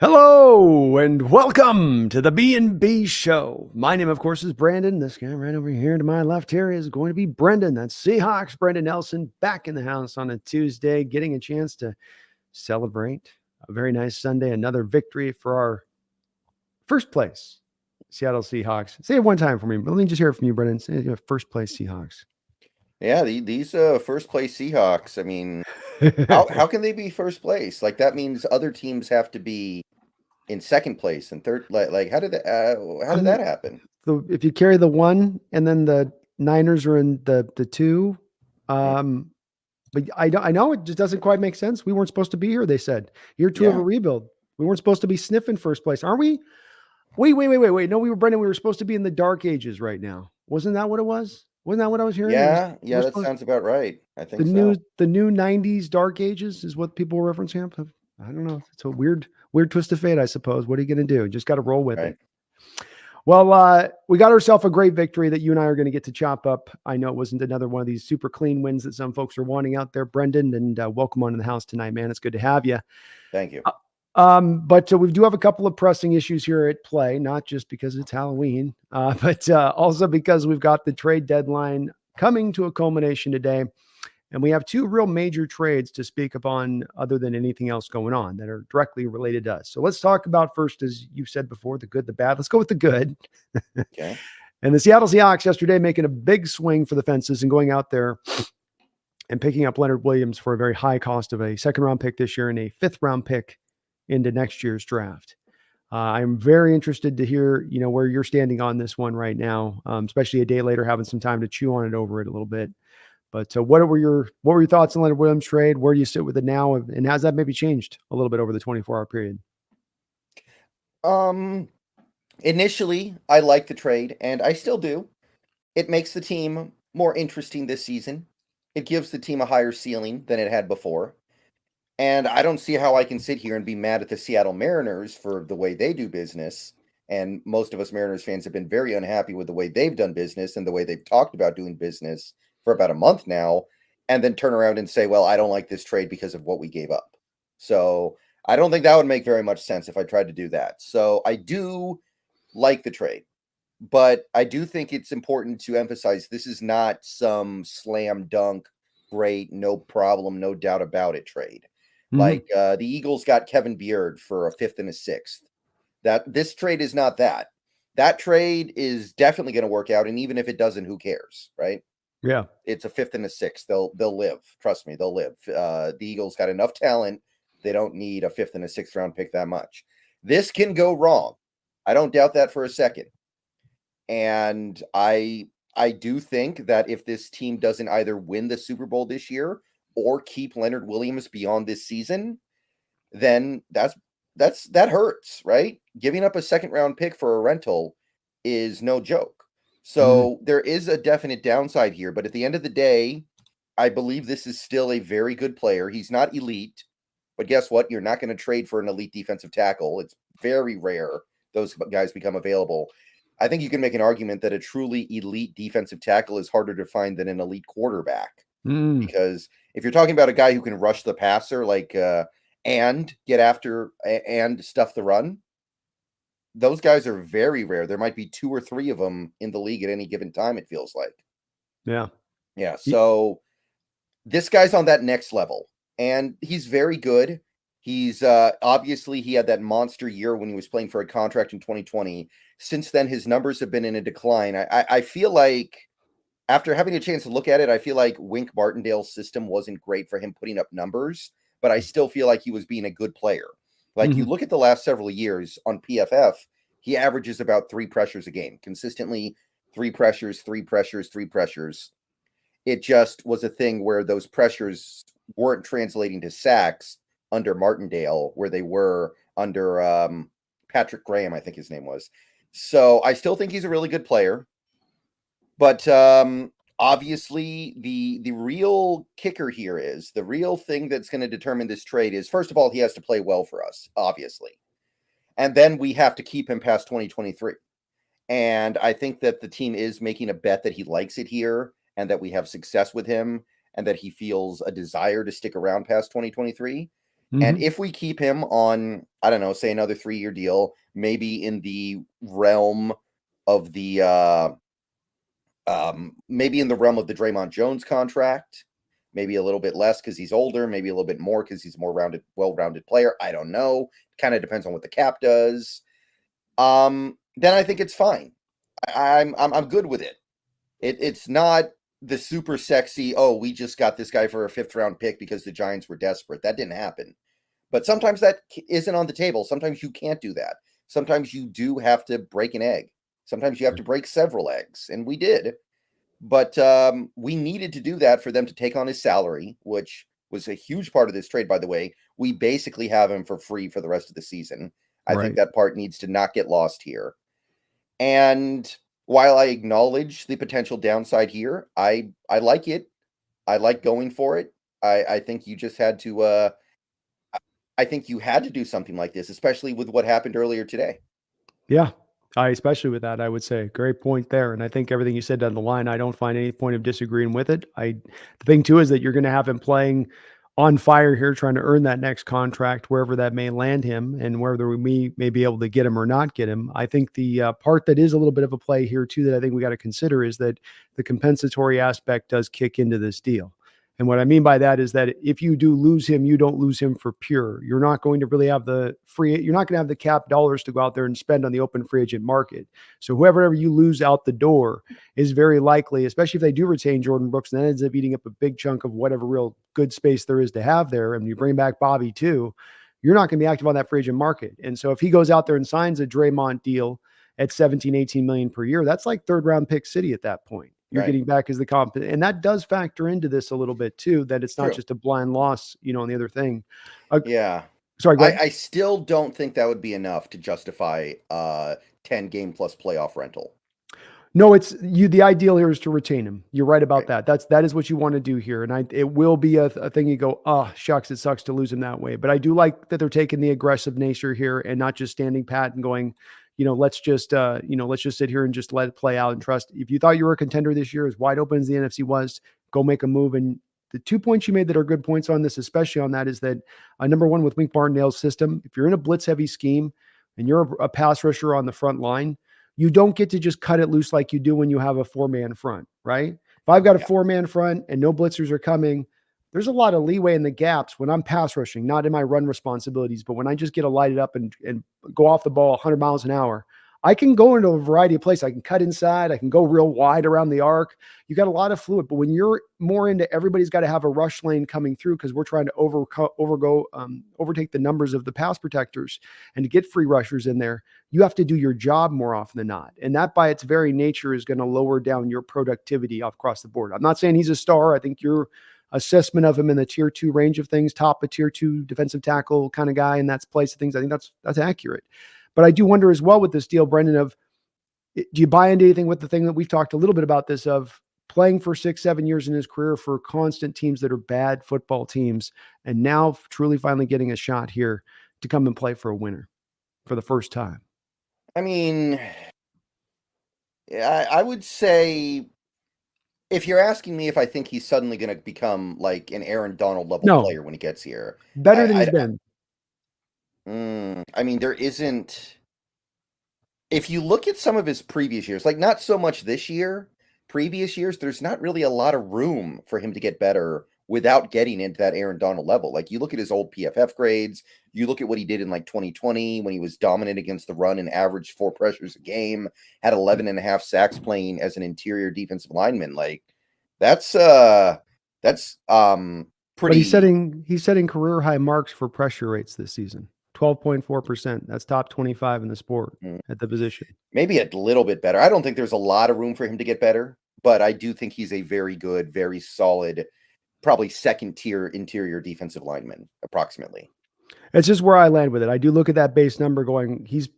Hello and welcome to the B&B Show. My name, of course, is Brandon. This guy right over here to my left here is going to be Brendan. That's Seahawks. Brendan Nelson back in the house on a Tuesday, getting a chance to celebrate a very nice Sunday. Another victory for our first place Seattle Seahawks. Say it one time for me. Let me just hear it from you, Brendan. Say first place Seahawks. Yeah, these first place Seahawks. I mean, how can they be first place? Like that means other teams have to be in second place and third. Like how did that happen? So if you carry the one and then the Niners are in the two, Mm, but I know it just doesn't quite make sense. We weren't supposed to be here, they said. Year two of a yeah, rebuild. We weren't supposed to be sniffing first place, aren't we? Wait. No, we were Brendan. We were supposed to be in the dark ages right now. Wasn't that what it was? Wasn't that what I was hearing? yeah. We're That supposed sounds about right. I the think new so. the new '90s dark ages is what people were referencing. I don't know. It's a weird twist of fate, I suppose. What are you going to do? Just got to roll with Right. it. Well, we got ourselves a great victory that you and I are going to get to chop up. I know it wasn't another one of these super clean wins that some folks are wanting out there, Brendan, and welcome on in the house tonight, man. It's good to have you. Thank you. But we do have a couple of pressing issues here at play, not just because it's Halloween, but also because we've got the trade deadline coming to a culmination today. And we have two real major trades to speak upon other than anything else going on that are directly related to us. So let's talk about first, as you said before, the good, the bad. Let's go with the good. Okay. And the Seattle Seahawks yesterday making a big swing for the fences and going out there and picking up Leonard Williams for a very high cost of a second round pick this year and a fifth round pick into next year's draft. I'm very interested to hear, where you're standing on this one right now, especially a day later, having some time to chew on it over it a little bit. But what were your thoughts on Leonard Williams trade? Where do you sit with it now, and has that maybe changed a little bit over the 24-hour period? Um, Initially, I liked the trade, and I still do. It makes the team more interesting this season. It gives the team a higher ceiling than it had before. And I don't see how I can sit here and be mad at the Seattle Mariners for the way they do business. And most of us Mariners fans have been very unhappy with the way they've done business and the way they've talked about doing business for about a month now, and then turn around and say, well, I don't like this trade because of what we gave up. So I don't think that would make very much sense if I tried to do that. So I do like the trade, but I do think it's important to emphasize this is not some slam dunk, great, no problem, no doubt about it trade. Mm-hmm. Like the Eagles got Kevin Beard for a fifth and a sixth. That this trade is not that. That trade is definitely going to work out, and even if it doesn't, who cares, right? Yeah. It's a fifth and a sixth. They'll live. Trust me, they'll live. The Eagles got enough talent. They don't need a fifth and a sixth round pick that much. This can go wrong. I don't doubt that for a second. And I do think that if this team doesn't either win the Super Bowl this year or keep Leonard Williams beyond this season, then that hurts, right? Giving up a second round pick for a rental is no joke. Mm-hmm. So there is a definite downside here, but at the end of the day, I believe this is still a very good player. He's not elite, but guess what? You're not going to trade for an elite defensive tackle. It's very rare those guys become available. I think you can make an argument that a truly elite defensive tackle is harder to find than an elite quarterback, Mm. because if you're talking about a guy who can rush the passer and get after and stuff the run, those guys are very rare. There might be two or three of them in the league at any given time, it feels like. Yeah. Yeah, so this guy's on that next level, and he's very good. He's obviously he had that monster year when he was playing for a contract in 2020. Since then, his numbers have been in a decline. I feel like after having a chance to look at it, I feel like Wink Martindale's system wasn't great for him putting up numbers, but I still feel like he was being a good player. Like you Mm-hmm. look at the last several years on PFF, he averages about three pressures a game, consistently three pressures, three pressures, three pressures. It just was a thing where those pressures weren't translating to sacks under Martindale, where they were under Patrick Graham, I think his name was. So I still think he's a really good player. But obviously, the real kicker here is the real thing that's going to determine this trade is, first of all, he has to play well for us, obviously, and then we have to keep him past 2023. And I think that the team is making a bet that he likes it here and that we have success with him and that he feels a desire to stick around past 2023. And Mhm. if we keep him on, I don't know, say another 3-year deal, maybe in the realm of the maybe in the realm of the Dre'Mont Jones contract, maybe a little bit less because he's older, maybe a little bit more because he's a more well-rounded player. I don't know. Kind of depends on what the cap does. Then I think it's fine. I'm good with it. It's not the super sexy, oh, we just got this guy for a 5th round pick because the Giants were desperate. That didn't happen. But sometimes that isn't on the table. Sometimes you can't do that. Sometimes you do have to break an egg. Sometimes you have to break several eggs, and we did. But we needed to do that for them to take on his salary, which was a huge part of this trade, by the way. We basically have him for free for the rest of the season. I think Right. that part needs to not get lost here. And while I acknowledge the potential downside here, I like it. I like going for it. I think you just had to I think you had to do something like this, especially with what happened earlier today. Yeah. Especially with that, I would say great point there. And I think everything you said down the line, I don't find any point of disagreeing with it. The thing too is that you're going to have him playing on fire here, trying to earn that next contract wherever that may land him, and whether we may be able to get him or not get him. I think the part that is a little bit of a play here too that I think we got to consider is that the compensatory aspect does kick into this deal. And what I mean by that is that if you do lose him, you don't lose him for pure. You're not going to really have you're not going to have the cap dollars to go out there and spend on the open free agent market. So whoever you lose out the door is very likely, especially if they do retain Jordan Brooks, and that ends up eating up a big chunk of whatever real good space there is to have there. And you bring back Bobby too, you're not going to be active on that free agent market. And so if he goes out there and signs a Dre'Mont deal at 17, 18 million per year, that's like 3rd round pick city at that point. You're Right. getting back as the comp. And that does factor into this a little bit too, that it's not True. just a blind loss, on the other thing. Yeah. Sorry, go ahead. I still don't think that would be enough to justify 10 game plus playoff rental. No, it's you. The ideal here is to retain him. You're right about Right. that. That is what you want to do here. And it will be a thing you go, oh, shucks, it sucks to lose him that way. But I do like that they're taking the aggressive nature here and not just standing pat and going, let's just sit here and just let it play out and trust. If you thought you were a contender this year, as wide open as the NFC was, go make a move. And the 2 points you made that are good points on this, especially on that, is that number one, with Wink Martindale's system, if you're in a blitz heavy scheme and you're a pass rusher on the front line, you don't get to just cut it loose like you do when you have a 4-man front, right? If I've got a 4-man front and no blitzers are coming, there's a lot of leeway in the gaps when I'm pass rushing, not in my run responsibilities, but when I just get to light it up and go off the ball 100 miles an hour, I can go into a variety of places. I can cut inside. I can go real wide around the arc. You got a lot of fluid, but when you're more into everybody's got to have a rush lane coming through because we're trying to overtake the numbers of the pass protectors and to get free rushers in there, you have to do your job more often than not. And that by its very nature is going to lower down your productivity across the board. I'm not saying he's a star. I think your assessment of him in the tier 2 range of things, top a tier 2 defensive tackle kind of guy in that place of things, I think that's accurate. But I do wonder as well with this deal, Brendan, of do you buy into anything with the thing that we've talked a little bit about this of playing for 6-7 years in his career for constant teams that are bad football teams and now truly finally getting a shot here to come and play for a winner for the first time? I mean, I would say if you're asking me if I think he's suddenly going to become like an Aaron Donald level player when he gets here, Better than he's been. I mean, there isn't. If you look at some of his previous years, like not so much this year, previous years, there's not really a lot of room for him to get better without getting into that Aaron Donald level. Like you look at his old PFF grades, you look at what he did in like 2020 when he was dominant against the run and averaged 4 pressures a game, had 11.5 sacks playing as an interior defensive lineman. Like that's pretty. But he's setting career high marks for pressure rates this season. 12.4%. That's top 25 in the sport at the position. Maybe a little bit better. I don't think there's a lot of room for him to get better, but I do think he's a very good, very solid, probably 2nd tier interior defensive lineman, approximately. It's just where I land with it. I do look at that base number going, he's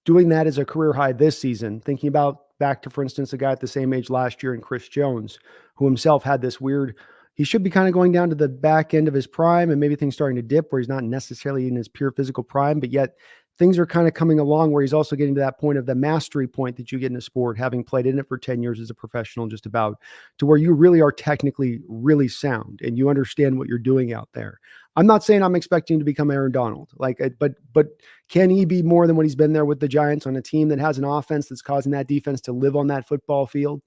doing that as a career high this season, thinking about back to, for instance, a guy at the same age last year in Chris Jones, who himself had this weird, he should be kind of going down to the back end of his prime and maybe things starting to dip where he's not necessarily in his pure physical prime, but yet things are kind of coming along where he's also getting to that point of the mastery point that you get in a sport, having played in it for 10 years as a professional, just about to where you really are technically really sound and you understand what you're doing out there. I'm not saying I'm expecting to become Aaron Donald, but can he be more than what he's been there with the Giants on a team that has an offense that's causing that defense to live on that football field?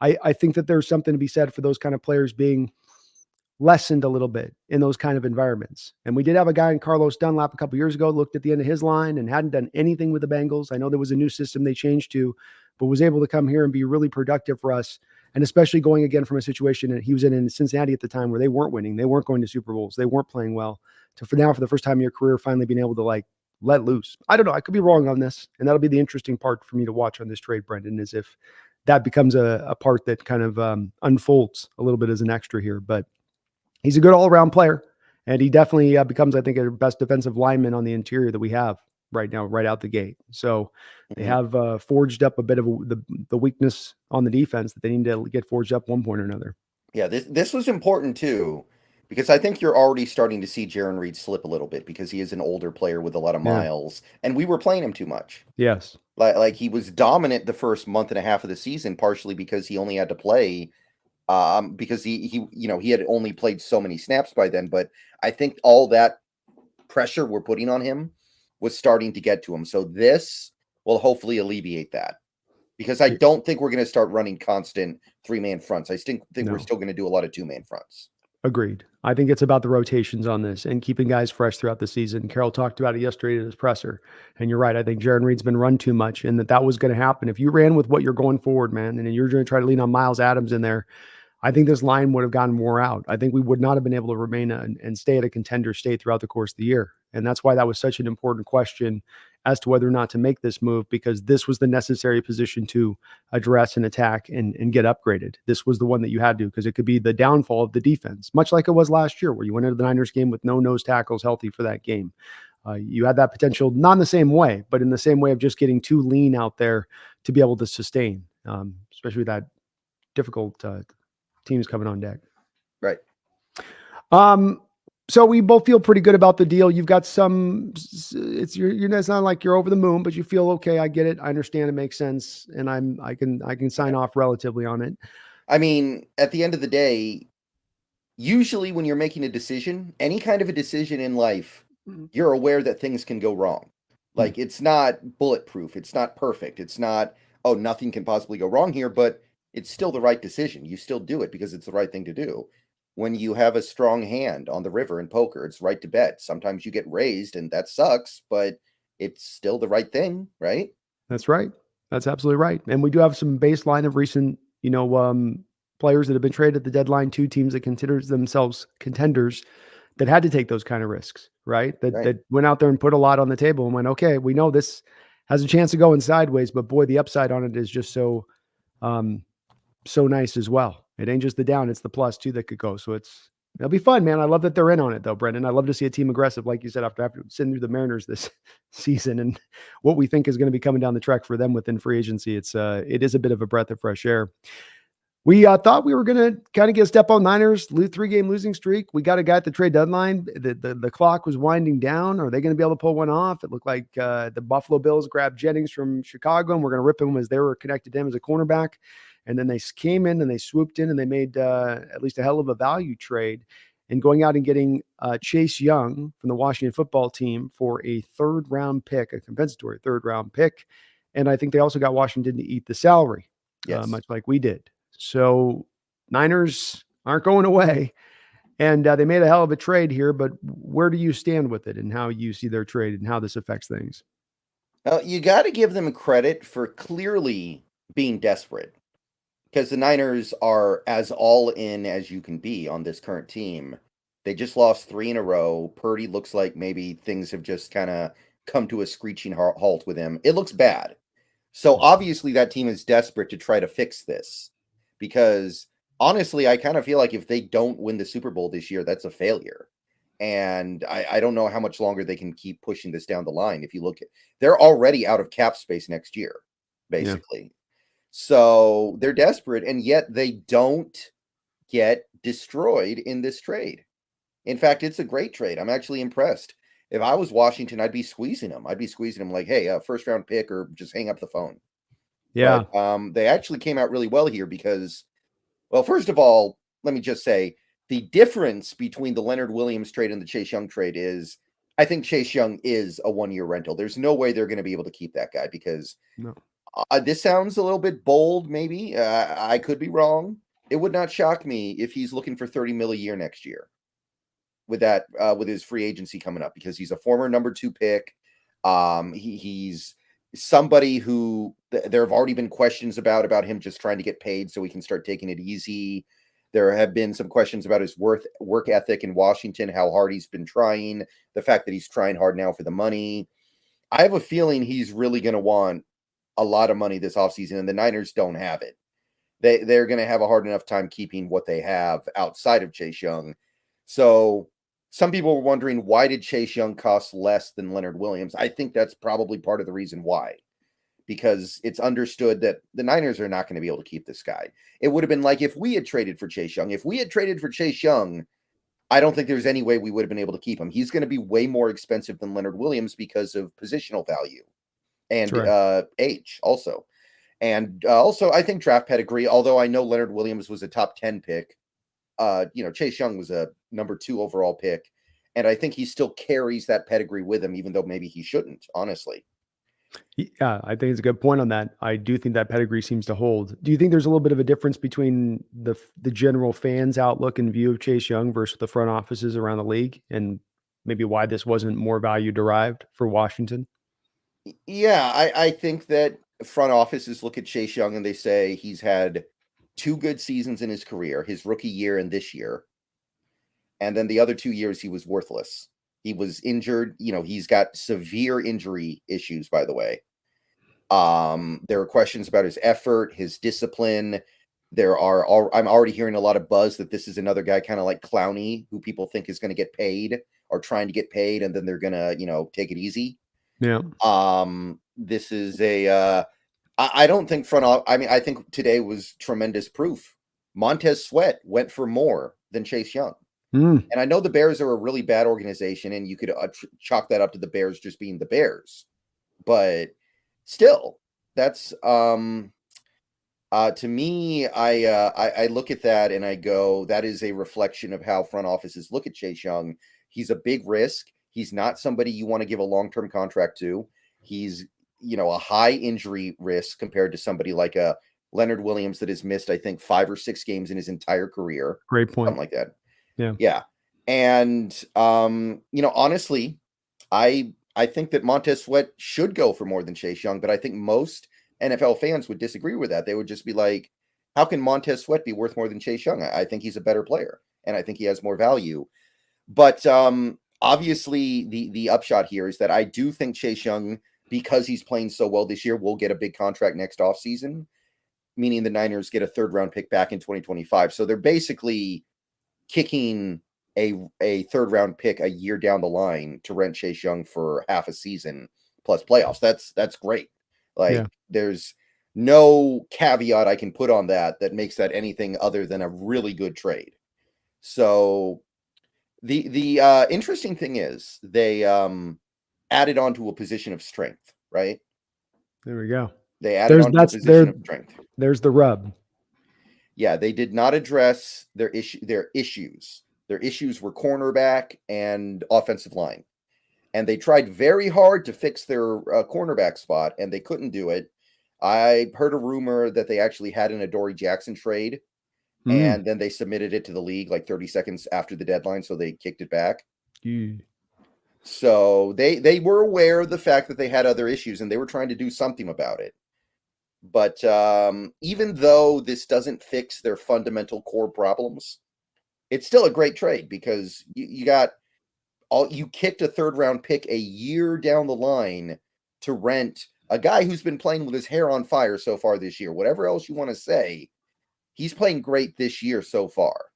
I think that there's something to be said for those kind of players being lessened a little bit in those kind of environments. And we did have a guy in Carlos Dunlap a couple years ago, looked at the end of his line and hadn't done anything with the Bengals. I know there was a new system they changed to, but was able to come here and be really productive for us. And especially going again from a situation that he was in Cincinnati at the time where they weren't winning. They weren't going to Super Bowls. They weren't playing well. To for the first time in your career, finally being able to let loose. I don't know. I could be wrong on this. And that'll be the interesting part for me to watch on this trade, Brendan, is if that becomes a part that kind of unfolds a little bit as an extra here. But he's a good all-around player. And he definitely becomes, I think, a best defensive lineman on the interior that we have right now, right out the gate. So they have forged up a bit of the weakness on the defense that they need to get forged up one point or another. Yeah, this was important too, because I think you're already starting to see Jarran Reed slip a little bit because he is an older player with a lot of miles, and we were playing him too much. Yes. Like he was dominant the first month and a half of the season, partially because he only had to play because he had only played so many snaps by then. But I think all that pressure we're putting on him was starting to get to him. So this will hopefully alleviate that, because I don't think we're going to start running constant 3-man fronts. I think we're still going to do a lot of 2-man fronts. Agreed. I think it's about the rotations on this and keeping guys fresh throughout the season. Carroll talked about it yesterday at his presser, and you're right. I think Jarran Reed's been run too much, and that was going to happen. If you ran with what you're going forward, man, and you're going to try to lean on Miles Adams in there, I think this line would have gotten wore out. I think we would not have been able to remain and stay at a contender state throughout the course of the year. And that's why that was such an important question as to whether or not to make this move, because this was the necessary position to address and attack and get upgraded. This was the one that you had to, because it could be the downfall of the defense, much like it was last year, where you went into the Niners game with no nose tackles healthy for that game. You had that potential, not in the same way, but in the same way of just getting too lean out there to be able to sustain, especially with that difficult teams coming on deck. Right. So we both feel pretty good about the deal. You've got it's not like you're over the moon, but you feel okay. I get it. I understand. It makes sense. And I can sign off relatively on it. I mean, at the end of the day, usually when you're making a decision, any kind of a decision in life, you're aware that things can go wrong. Like, it's not bulletproof. It's not perfect. It's not, oh, nothing can possibly go wrong here, but it's still the right decision. You still do it because it's the right thing to do. When you have a strong hand on the river in poker, it's right to bet. Sometimes you get raised and that sucks, but it's still the right thing, right? That's right. That's absolutely right. And we do have some baseline of recent, players that have been traded at the deadline, 2 teams that consider themselves contenders that had to take those kind of risks, right? That went out there and put a lot on the table and went, okay, we know this has a chance of going sideways, but boy, the upside on it is just so nice as well. It ain't just the down, it's the plus too that could go. So it'll be fun, man. I love that they're in on it though, Brendan. I love to see a team aggressive, like you said, after sitting through the Mariners this season and what we think is going to be coming down the track for them within free agency. It is a bit of a breath of fresh air. We thought we were going to kind of get a step on Niners, 3-game losing streak. We got a guy at the trade deadline. The clock was winding down. Are they going to be able to pull one off? It looked like the Buffalo Bills grabbed Jennings from Chicago, and we're going to rip him as they were connected to him as a cornerback. And then they came in and they swooped in and they made at least a hell of a value trade and going out and getting Chase Young from the Washington football team for a 3rd-round pick, a compensatory 3rd-round pick. And I think they also got Washington to eat the salary, much like we did. So Niners aren't going away. And they made a hell of a trade here, but where do you stand with it and how you see their trade and how this affects things? You got to give them credit for clearly being desperate, because the Niners are as all in as you can be on this current team. They just lost 3 in a row. Purdy looks like maybe things have just kind of come to a screeching halt with him. It looks bad. So obviously that team is desperate to try to fix this, because honestly, I kind of feel like if they don't win the Super Bowl this year, that's a failure. And I don't know how much longer they can keep pushing this down the line. If you look at, they're already out of cap space next year, basically. Yeah. So they're desperate, and yet they don't get destroyed in this trade. In fact, it's a great trade. I'm actually impressed. If I was Washington, I'd be squeezing them. I'd be squeezing them like, hey, a 1st-round pick, or just hang up the phone. Yeah. But, they actually came out really well here because, well, first of all, let me just say, The difference between the Leonard Williams trade and the Chase Young trade is I think Chase Young is a 1-year rental. There's no way they're going to be able to keep that guy because No. this sounds a little bit bold, maybe. I could be wrong. It would not shock me if he's looking for $30 million a year next year with that, with his free agency coming up, because he's a former number 2 pick. He's somebody who there have already been questions about him just trying to get paid so he can start taking it easy. There have been some questions about his work ethic in Washington, how hard he's been trying, the fact that he's trying hard now for the money. I have a feeling he's really going to want a lot of money this offseason, and the Niners don't have it. They're going to have a hard enough time keeping what they have outside of Chase Young. So some people were wondering, why did Chase Young cost less than Leonard Williams? I think that's probably part of the reason why. Because it's understood that the Niners are not going to be able to keep this guy. It would have been like if we had traded for Chase Young. If we had traded for Chase Young, I don't think there's any way we would have been able to keep him. He's going to be way more expensive than Leonard Williams because of positional value and age also. And also, I think draft pedigree, although I know Leonard Williams was a top 10 pick, Chase Young was a number 2 overall pick. And I think he still carries that pedigree with him, even though maybe he shouldn't, honestly. Yeah, I think it's a good point on that. I do think that pedigree seems to hold. Do you think there's a little bit of a difference between the general fans' outlook and view of Chase Young versus the front offices around the league, and maybe why this wasn't more value derived for Washington? Yeah, I think that front offices look at Chase Young and they say he's had 2 good seasons in his career, his rookie year and this year. And then the other 2 years he was worthless. He was injured. He's got severe injury issues, by the way. There are questions about his effort, his discipline. I'm already hearing a lot of buzz that this is another guy kind of like Clowney, who people think is going to get paid or trying to get paid, and then they're going to, take it easy. Yeah. This is I don't think I think today was tremendous proof. Montez Sweat went for more than Chase Young. And I know the Bears are a really bad organization, and you could chalk that up to the Bears just being the Bears. But still, that's to me, I look at that and I go, that is a reflection of how front offices look at Chase Young. He's a big risk. He's not somebody you want to give a long-term contract to. He's, a high injury risk compared to somebody like a Leonard Williams that has missed, I think, 5 or 6 games in his entire career. Great point. Something like that. Yeah. And, honestly, I think that Montez Sweat should go for more than Chase Young, but I think most NFL fans would disagree with that. They would just be like, how can Montez Sweat be worth more than Chase Young? I think he's a better player, and I think he has more value. But obviously, the upshot here is that I do think Chase Young, because he's playing so well this year, will get a big contract next offseason, meaning the Niners get a 3rd-round pick back in 2025. So they're basically kicking a 3rd-round pick a year down the line to rent Chase Young for half a season plus playoffs. That's great. There's no caveat I can put on that makes that anything other than a really good trade. So the interesting thing is they added on to a position of strength, right? There we go. They added on to a position of strength. There's the rub. Yeah, they did not address their issues. Their issues were cornerback and offensive line. And they tried very hard to fix their cornerback spot, and they couldn't do it. I heard a rumor that they actually had an Adoree Jackson trade, and then they submitted it to the league like 30 seconds after the deadline, so they kicked it back. So they were aware of the fact that they had other issues, and they were trying to do something about it. But even though this doesn't fix their fundamental core problems, it's still a great trade because you kicked a 3rd-round pick a year down the line to rent a guy who's been playing with his hair on fire so far this year. Whatever else you want to say, he's playing great this year so far.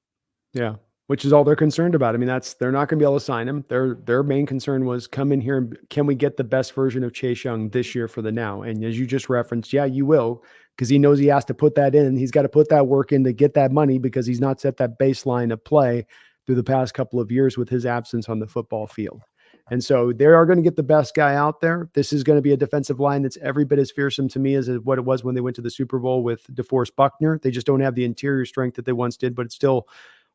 Yeah, which is all they're concerned about. I mean, they're not going to be able to sign him. Their main concern was come in here and can we get the best version of Chase Young this year for the now? And as you just referenced, yeah, you will, because he knows he has to put that in. He's got to put that work in to get that money because he's not set that baseline of play through the past couple of years with his absence on the football field. And so they are going to get the best guy out there. This is going to be a defensive line that's every bit as fearsome to me as what it was when they went to the Super Bowl with DeForest Buckner. They just don't have the interior strength that they once did, but it's still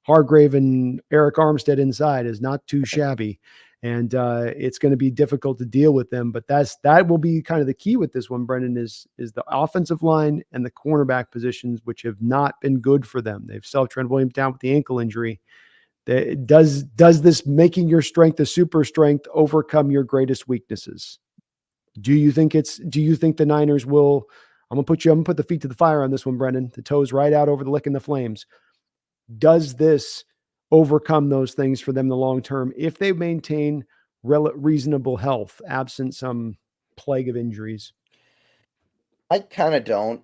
Hargrave and Eric Armstead inside is not too shabby. And it's going to be difficult to deal with them. But that will be kind of the key with this one, Brendan, is the offensive line and the cornerback positions, which have not been good for them. They've still Trent Williams down with the ankle injury. Does this making your strength a super strength overcome your greatest weaknesses? Do you think the Niners will? I'm gonna put the feet to the fire on this one, Brendan. The toes right out over the lick in the flames. Does this overcome those things for them in the long term if they maintain reasonable health, absent some plague of injuries? I kind of don't.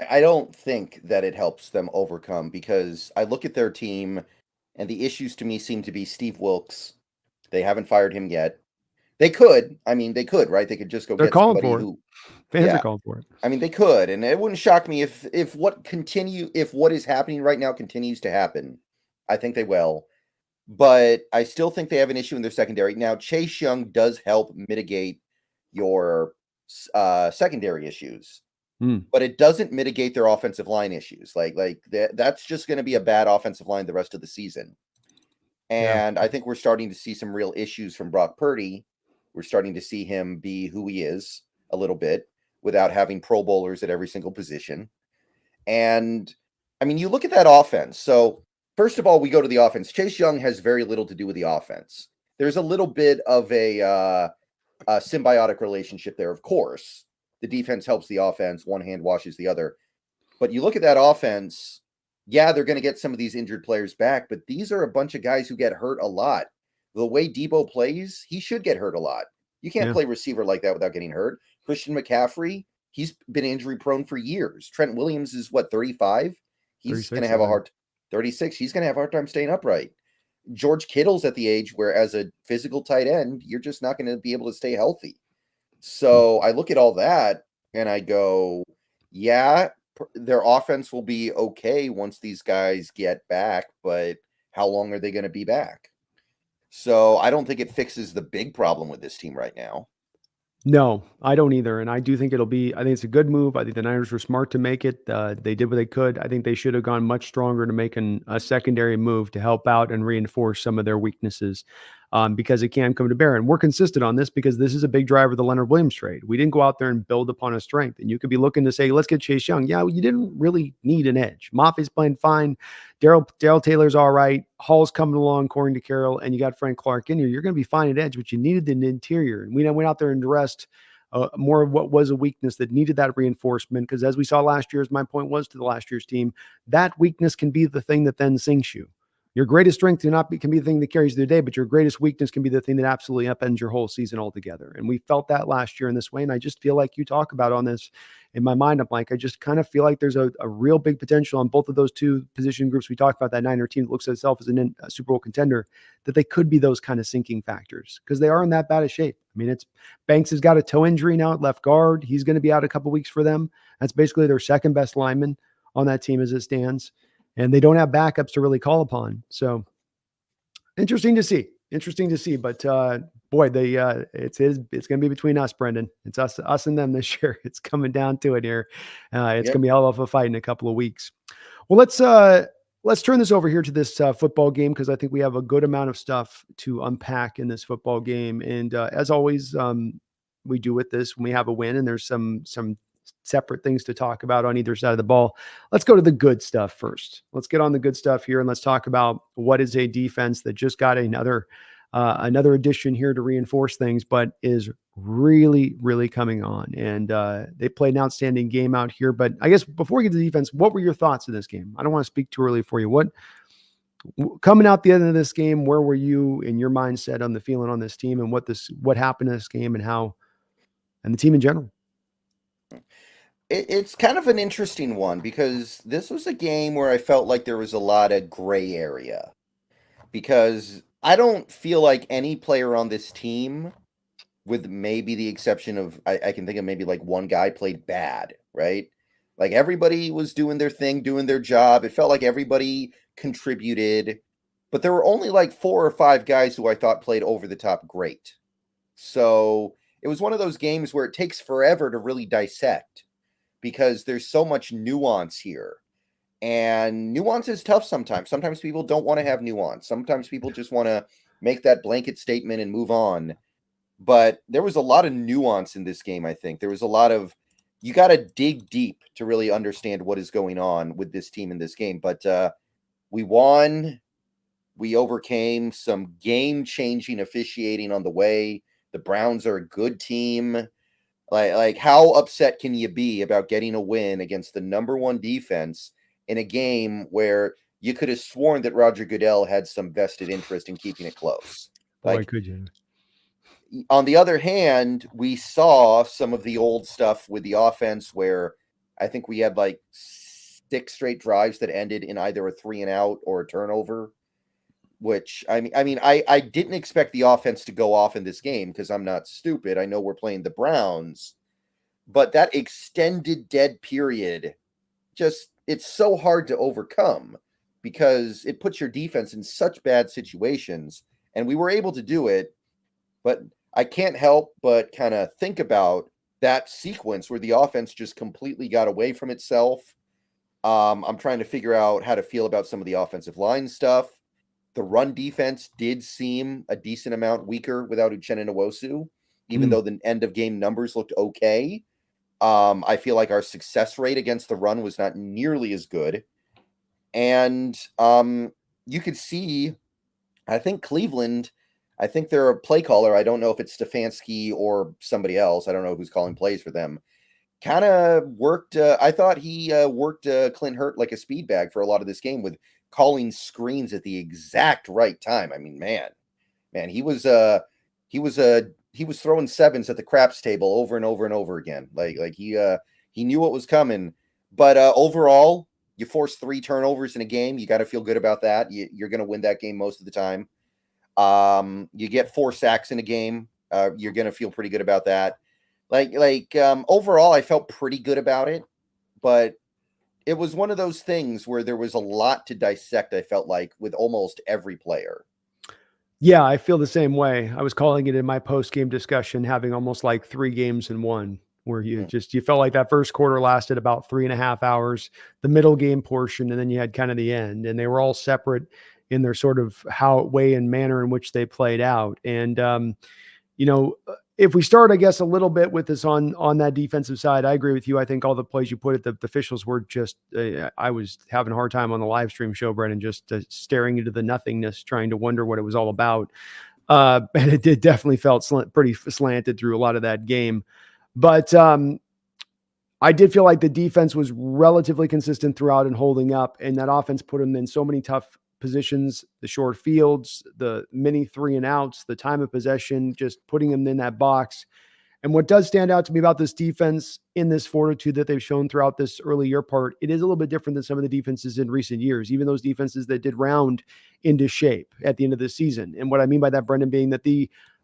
I don't think that it helps them overcome, because I look at their team and the issues to me seem to be Steve Wilkes. They haven't fired him yet. They could. I mean, they could, right? They could just go They're get calling somebody for it. who, Fans are yeah. calling for it. I mean, they could, and it wouldn't shock me if what is happening right now continues to happen. I think they will, but I still think they have an issue in their secondary. Now, Chase Young does help mitigate your secondary issues, but it doesn't mitigate their offensive line issues. That's just going to be a bad offensive line the rest of the season. And I think we're starting to see some real issues from Brock Purdy. We're starting to see him be who he is a little bit without having Pro Bowlers at every single position. And I mean, you look at that offense. So first of all, we go to the offense. Chase Young has very little to do with the offense. There's a little bit of a symbiotic relationship there, of course. The defense helps the offense. One hand washes the other. But you look at that offense, yeah, they're going to get some of these injured players back, but these are a bunch of guys who get hurt a lot. The way Debo plays, he should get hurt a lot. You can't play receiver like that without getting hurt. Christian McCaffrey, he's been injury prone for years. Trent Williams is 35? He's going to have 36. He's going to have a hard time staying upright. George Kittle's at the age where, as a physical tight end, you're just not going to be able to stay healthy. So I look at all that and I go, yeah, their offense will be okay once these guys get back, but how long are they going to be back? So I don't think it fixes the big problem with this team right now. No, I don't either. And I do think I think it's a good move. I think the Niners were smart to make it. They did what they could. I think they should have gone much stronger to make a secondary move to help out and reinforce some of their weaknesses, because it can come to bear. And we're consistent on this because this is a big driver of the Leonard Williams trade. We didn't go out there and build upon a strength. And you could be looking to say, let's get Chase Young. Yeah, you didn't really need an edge. Mafi's playing fine. Darrell Taylor's all right. Hall's coming along, according to Carroll, and you got Frank Clark in here. You're going to be fine at edge, but you needed an interior. And we went out there and addressed more of what was a weakness that needed that reinforcement. Because as we saw last year, as my point was to the last year's team, that weakness can be the thing that then sinks you. Your greatest strength can be the thing that carries the day, but your greatest weakness can be the thing that absolutely upends your whole season altogether. And we felt that last year in this way. And I just feel like you talk about on this in my mind. I'm like, I just kind of feel like there's a real big potential on both of those two position groups. We talked about that Niner team that looks at itself as a Super Bowl contender, that they could be those kind of sinking factors because they are in that bad of shape. I mean, Banks has got a toe injury now at left guard. He's going to be out a couple weeks for them. That's basically their second best lineman on that team as it stands. And they don't have backups to really call upon. So interesting to see. But boy, it's going to be between us, Brendan. It's us and them this year. It's coming down to it here. It's going to be a hell of a fight in a couple of weeks. Well, let's turn this over here to this football game, because I think we have a good amount of stuff to unpack in this football game. And as always, we do with this when we have a win, and there's some separate things to talk about on either side of the ball. Let's go to the good stuff first. Let's get on the good stuff here, and let's talk about what is a defense that just got another addition here to reinforce things, but is really, really coming on. And they played an outstanding game out here. But I guess before we get to the defense, what were your thoughts in this game? I don't want to speak too early for you. What coming out the end of this game, where were you in your mindset on the feeling on this team, and what happened in this game, and the team in general? It's kind of an interesting one, because this was a game where I felt like there was a lot of gray area, because I don't feel like any player on this team, with maybe the exception of, I can think of maybe like one guy, played bad, right? Like everybody was doing their thing, doing their job. It felt like everybody contributed, but there were only like 4 or 5 guys who I thought played over the top great. So it was one of those games where it takes forever to really dissect, because there's so much nuance here. And nuance is tough sometimes. Sometimes people don't want to have nuance. Sometimes people just want to make that blanket statement and move on. But there was a lot of nuance in this game, I think. There was a lot of, you got to dig deep to really understand what is going on with this team in this game. But we won. We overcame some game-changing officiating on the way. The Browns are a good team. Like how upset can you be about getting a win against the number one defense in a game where you could have sworn that Roger Goodell had some vested interest in keeping it close? Boy, Like, could you? on the other hand, we saw some of the old stuff with the offense where I think we had like 6 straight drives that ended in either a 3-and-out or a turnover. Which I didn't expect the offense to go off in this game because I'm not stupid. I know we're playing the Browns, but that extended dead period, it's so hard to overcome because it puts your defense in such bad situations, and we were able to do it. But I can't help but kind of think about that sequence where the offense just completely got away from itself. I'm trying to figure out how to feel about some of the offensive line stuff. The run defense did seem a decent amount weaker without Uchenna Nwosu, even though the end of game numbers looked okay. I feel like our success rate against the run was not nearly as good. And you could see, I think Cleveland, I think they're a play caller. I don't know if it's Stefanski or somebody else. I don't know who's calling plays for them. Kind of worked. I thought he worked Clint Hurt like a speed bag for a lot of this game with calling screens at the exact right time. I mean, man, he was throwing sevens at the craps table over and over and over again. Like he knew what was coming. But overall, you force 3 turnovers in a game. You got to feel good about that. You're going to win that game most of the time. You get 4 sacks in a game. You're going to feel pretty good about that. Overall, I felt pretty good about it, but it was one of those things where there was a lot to dissect, I felt like, with almost every player. Yeah, I feel the same way. I was calling it in my post-game discussion, having almost like 3 games in one, where you felt like that first quarter lasted about 3.5 hours, the middle game portion, and then you had kind of the end, and they were all separate in their sort of way and manner in which they played out. And, if we start, I guess, a little bit with this on that defensive side, I agree with you. I think all the plays you put at the officials were just, I was having a hard time on the live stream show, Brennan, just staring into the nothingness, trying to wonder what it was all about. And it definitely felt pretty slanted through a lot of that game. But I did feel like the defense was relatively consistent throughout and holding up, and that offense put them in so many tough positions, the short fields, the many 3-and-outs, the time of possession, just putting them in that box. And what does stand out to me about this defense in this fortitude that they've shown throughout this early year part, it is a little bit different than some of the defenses in recent years, even those defenses that did round into shape at the end of the season. And what I mean by that, Brendan, being that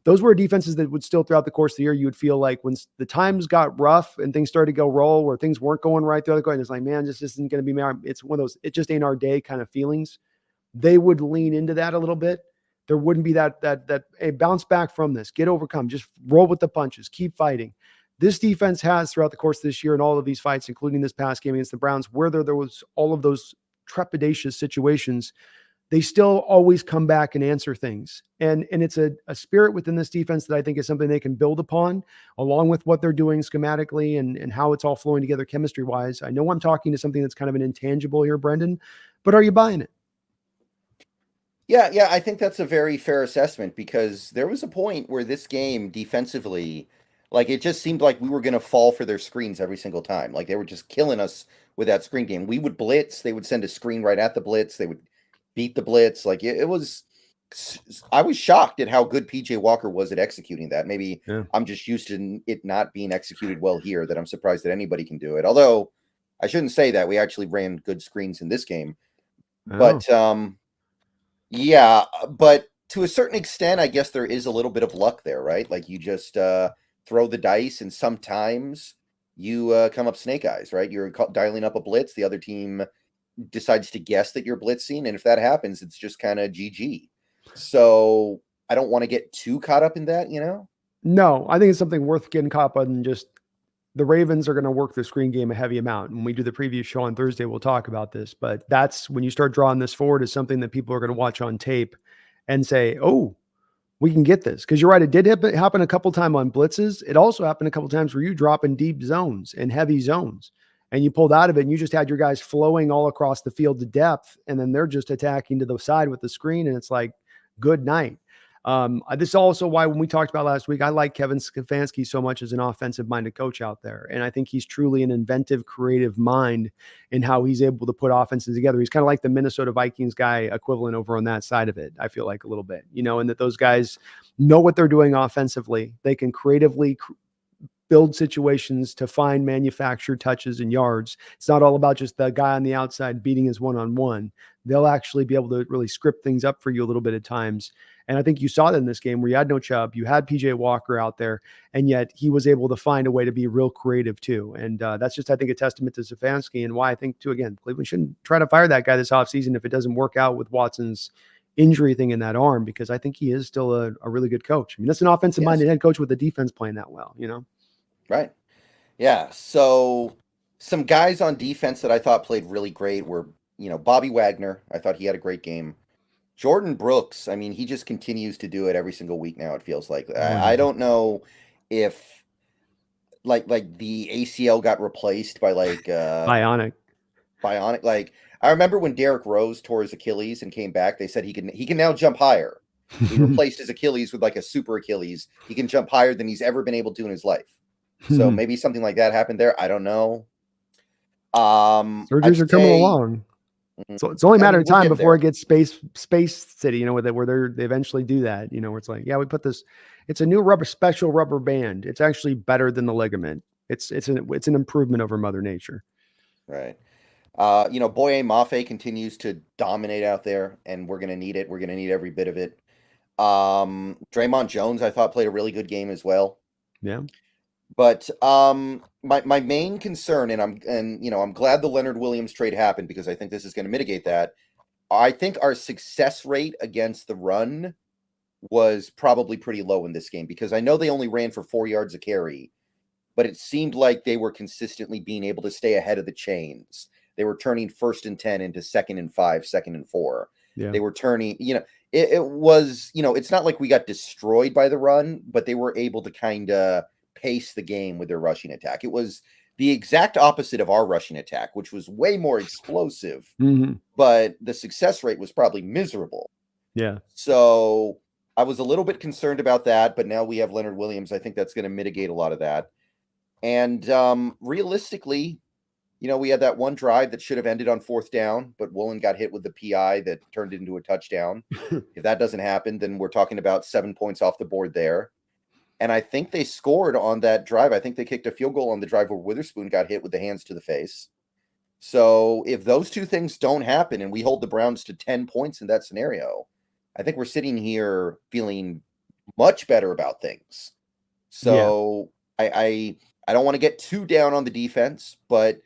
those were defenses that would still throughout the course of the year, you would feel like when the times got rough and things started to go roll where things weren't going right throughout the course, it's like, man, this isn't going to be, it's one of those, it just ain't our day kind of feelings. They would lean into that a little bit. There wouldn't be that hey, bounce back from this, get overcome, just roll with the punches, keep fighting. This defense has throughout the course of this year and all of these fights, including this past game against the Browns, where there was all of those trepidatious situations, they still always come back and answer things. And it's a spirit within this defense that I think is something they can build upon, along with what they're doing schematically and how it's all flowing together chemistry-wise. I know I'm talking to something that's kind of an intangible here, Brendan, but are you buying it? Yeah, I think that's a very fair assessment because there was a point where this game defensively, like it just seemed like we were going to fall for their screens every single time. Like they were just killing us with that screen game. We would blitz, they would send a screen right at the blitz, they would beat the blitz. Like it was, I was shocked at how good PJ Walker was at executing that. Maybe I'm just used to it not being executed well here, that I'm surprised that anybody can do it. Although I shouldn't say that. We actually ran good screens in this game. But yeah, but to a certain extent, I guess there is a little bit of luck there, right? Like you just throw the dice, and sometimes you come up snake eyes, right? You're dialing up a blitz. The other team decides to guess that you're blitzing, and if that happens, it's just kind of GG. So I don't want to get too caught up in that, No, I think it's something worth getting caught up on, just the Ravens are going to work the screen game a heavy amount. When we do the preview show on Thursday, we'll talk about this. But that's when you start drawing this forward as something that people are going to watch on tape and say, oh, we can get this. Because you're right, it did happen a couple times on blitzes. It also happened a couple times where you drop in deep zones and heavy zones. And you pulled out of it and you just had your guys flowing all across the field to depth. And then they're just attacking to the side with the screen. And it's like, good night. This is also why when we talked about last week, I like Kevin Stefanski so much as an offensive-minded coach out there. And I think he's truly an inventive, creative mind in how he's able to put offenses together. He's kind of like the Minnesota Vikings guy equivalent over on that side of it, I feel like a little bit, and that those guys know what they're doing offensively. They can creatively build situations to find manufactured touches and yards. It's not all about just the guy on the outside beating his one-on-one. They'll actually be able to really script things up for you a little bit at times. And I think you saw that in this game where you had no Chubb, you had PJ Walker out there, and yet he was able to find a way to be real creative too. And that's just, I think, a testament to Stefanski and why I think, too, again, Cleveland shouldn't try to fire that guy this offseason if it doesn't work out with Watson's injury thing in that arm, because I think he is still a really good coach. I mean, that's an offensive-minded head coach with the defense playing that well, Right. Yeah. So some guys on defense that I thought played really great were, Bobby Wagner. I thought he had a great game. Jordan Brooks, I mean, he just continues to do it every single week now, it feels like. I don't know if like the ACL got replaced by bionic. Like, I remember when Derrick Rose tore his Achilles and came back, they said he can now jump higher. He replaced his Achilles with like a super Achilles. He can jump higher than he's ever been able to in his life. So maybe something like that happened there. I don't know. Surgeries are coming along. So it's only a matter of time before it gets space city, where they eventually do that, where it's like, yeah, we put this, it's a new special rubber band. It's actually better than the ligament. It's an improvement over Mother Nature. Right. Boye Mafe continues to dominate out there, and we're going to need it. We're going to need every bit of it. Dre'Mont Jones, I thought, played a really good game as well. Yeah. But my main concern, and I'm glad the Leonard Williams trade happened, because I think this is going to mitigate that. I think our success rate against the run was probably pretty low in this game, because I know they only ran for 4 yards a carry, but it seemed like they were consistently being able to stay ahead of the chains. They were turning 1st and 10 into 2nd and 5, 2nd and 4. Yeah. They were turning, it was, it's not like we got destroyed by the run, but they were able to kind of pace the game with their rushing attack. It was the exact opposite of our rushing attack, which was way more explosive, but the success rate was probably miserable. Yeah. So I was a little bit concerned about that, but now we have Leonard Williams. I think that's going to mitigate a lot of that. And realistically, we had that one drive that should have ended on 4th down, but Woolen got hit with the PI that turned it into a touchdown. If that doesn't happen, then we're talking about 7 points off the board there. And I think they scored on that drive. I think they kicked a field goal on the drive where Witherspoon got hit with the hands to the face. So if those two things don't happen and we hold the Browns to 10 points in that scenario, I think we're sitting here feeling much better about things. So yeah. I don't want to get too down on the defense, but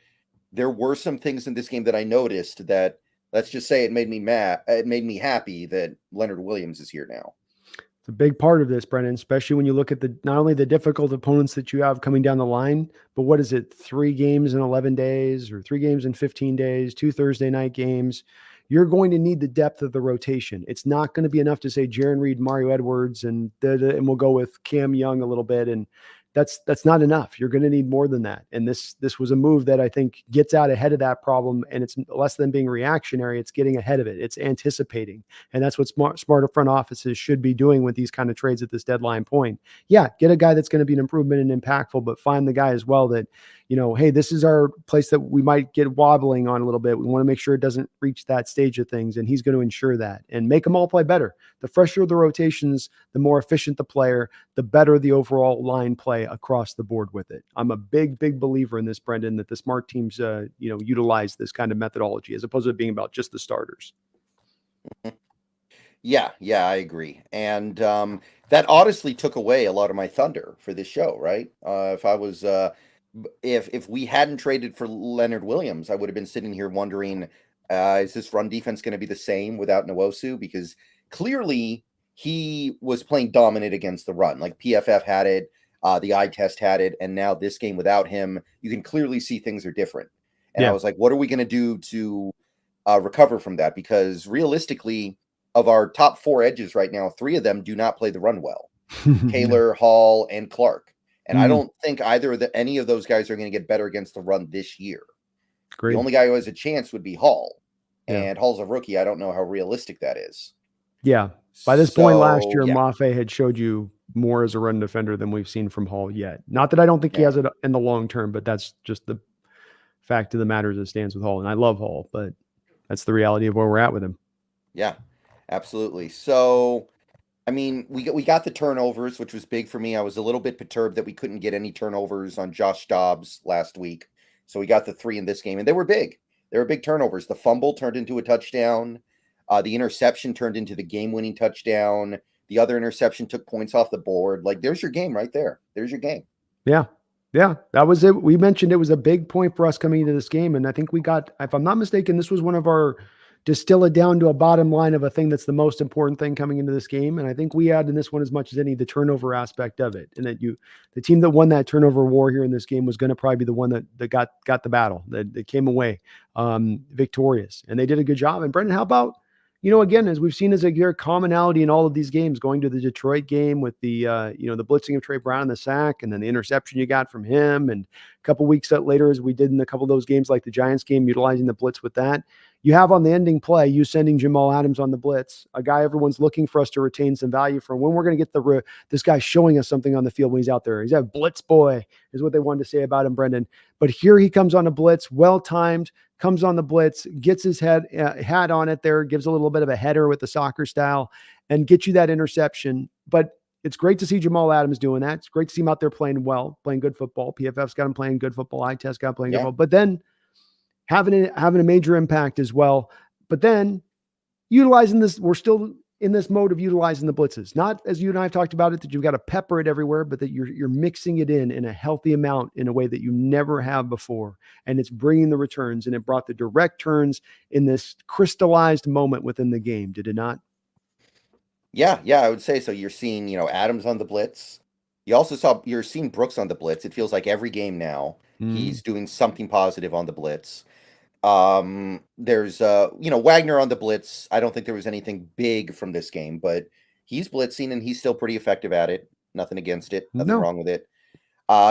there were some things in this game that I noticed that, let's just say, it made me mad. It made me happy that Leonard Williams is here now. It's a big part of this, Brendan, especially when you look at not only the difficult opponents that you have coming down the line, but what is it, 3 games in 11 days or 3 games in 15 days, 2 Thursday night games. You're going to need the depth of the rotation. It's not going to be enough to say Jaron Reed, Mario Edwards, and we'll go with Cam Young a little bit. And that's not enough. You're going to need more than that. And this was a move that I think gets out ahead of that problem. And it's less than being reactionary. It's getting ahead of it. It's anticipating. And that's what smarter front offices should be doing with these kind of trades at this deadline point. Yeah, get a guy that's going to be an improvement and impactful, but find the guy as well that, hey, this is our place that we might get wobbling on a little bit. We want to make sure it doesn't reach that stage of things. And he's going to ensure that and make them all play better. The fresher the rotations, the more efficient the player, the better the overall line play across the board with it. I'm a big believer in this, Brendan, that the smart teams, utilize this kind of methodology as opposed to being about just the starters. Yeah, I agree. And that honestly took away a lot of my thunder for this show, right? If I was, if we hadn't traded for Leonard Williams, I would have been sitting here wondering, is this run defense going to be the same without Nwosu? Because clearly he was playing dominant against the run. Like PFF had it. The eye test had it, and now this game without him, you can clearly see things are different. And I Yeah. was like, what are we going to do to recover from that? Because realistically, of our top 4 edges right now, 3 of them do not play the run well. Taylor, Hall, and Clark. And I don't think any of those guys are going to get better against the run this year. Great. The only guy who has a chance would be Hall. Yeah. And Hall's a rookie. I don't know how realistic that is. Yeah. By this point last year, yeah. Mafe had showed you more as a run defender than we've seen from Hall yet. Not that I don't think he has it in the long term, but that's just the fact of the matter as it stands with Hall. And I love Hall, but that's the reality of where we're at with him. Yeah, absolutely. So, I mean, we got the turnovers, which was big for me. I was a little bit perturbed that we couldn't get any turnovers on Josh Dobbs last week. So we got the 3 in this game, and they were big. They were big turnovers. The fumble turned into a touchdown. The interception turned into the game-winning touchdown. The other interception took points off the board. Like, there's your game right there. There's your game. Yeah. Yeah, that was it. We mentioned it was a big point for us coming into this game. And I think we got, if I'm not mistaken, this was one of our distill it down to a bottom line of a thing that's the most important thing coming into this game. And I think we had in this one as much as any, the turnover aspect of it. And that the team that won that turnover war here in this game was going to probably be the one that got the battle, that came away victorious. And they did a good job. And Brendan, how about, again, as we've seen as a commonality in all of these games, going to the Detroit game with the the blitzing of Trey Brown and the sack, and then the interception you got from him, and a couple weeks later, as we did in a couple of those games like the Giants game, utilizing the blitz with that. You have on the ending play, you sending Jamal Adams on the blitz, a guy everyone's looking for us to retain some value from. When we're going to get this guy showing us something on the field when he's out there. He's a blitz boy, is what they wanted to say about him, Brendan. But here he comes on a blitz, well-timed, comes on the blitz, gets his hat on it there, gives a little bit of a header with the soccer style, and gets you that interception. But it's great to see Jamal Adams doing that. It's great to see him out there playing well, playing good football. PFF's got him playing good football. Eye test got him playing good football. But then having a major impact as well. But then utilizing this, we're still in this mode of utilizing the blitzes. Not as you and I have talked about it, that you've got to pepper it everywhere, but that you're mixing it in a healthy amount in a way that you never have before. And it's bringing the returns, and it brought the direct turns in this crystallized moment within the game. Did it not? Yeah, I would say so. You're seeing, Adams on the blitz. You're seeing Brooks on the blitz. It feels like every game now he's doing something positive on the blitz. There's Wagner on the blitz. I don't think there was anything big from this game, but he's blitzing and he's still pretty effective at it. Nothing against it. Nothing wrong with it.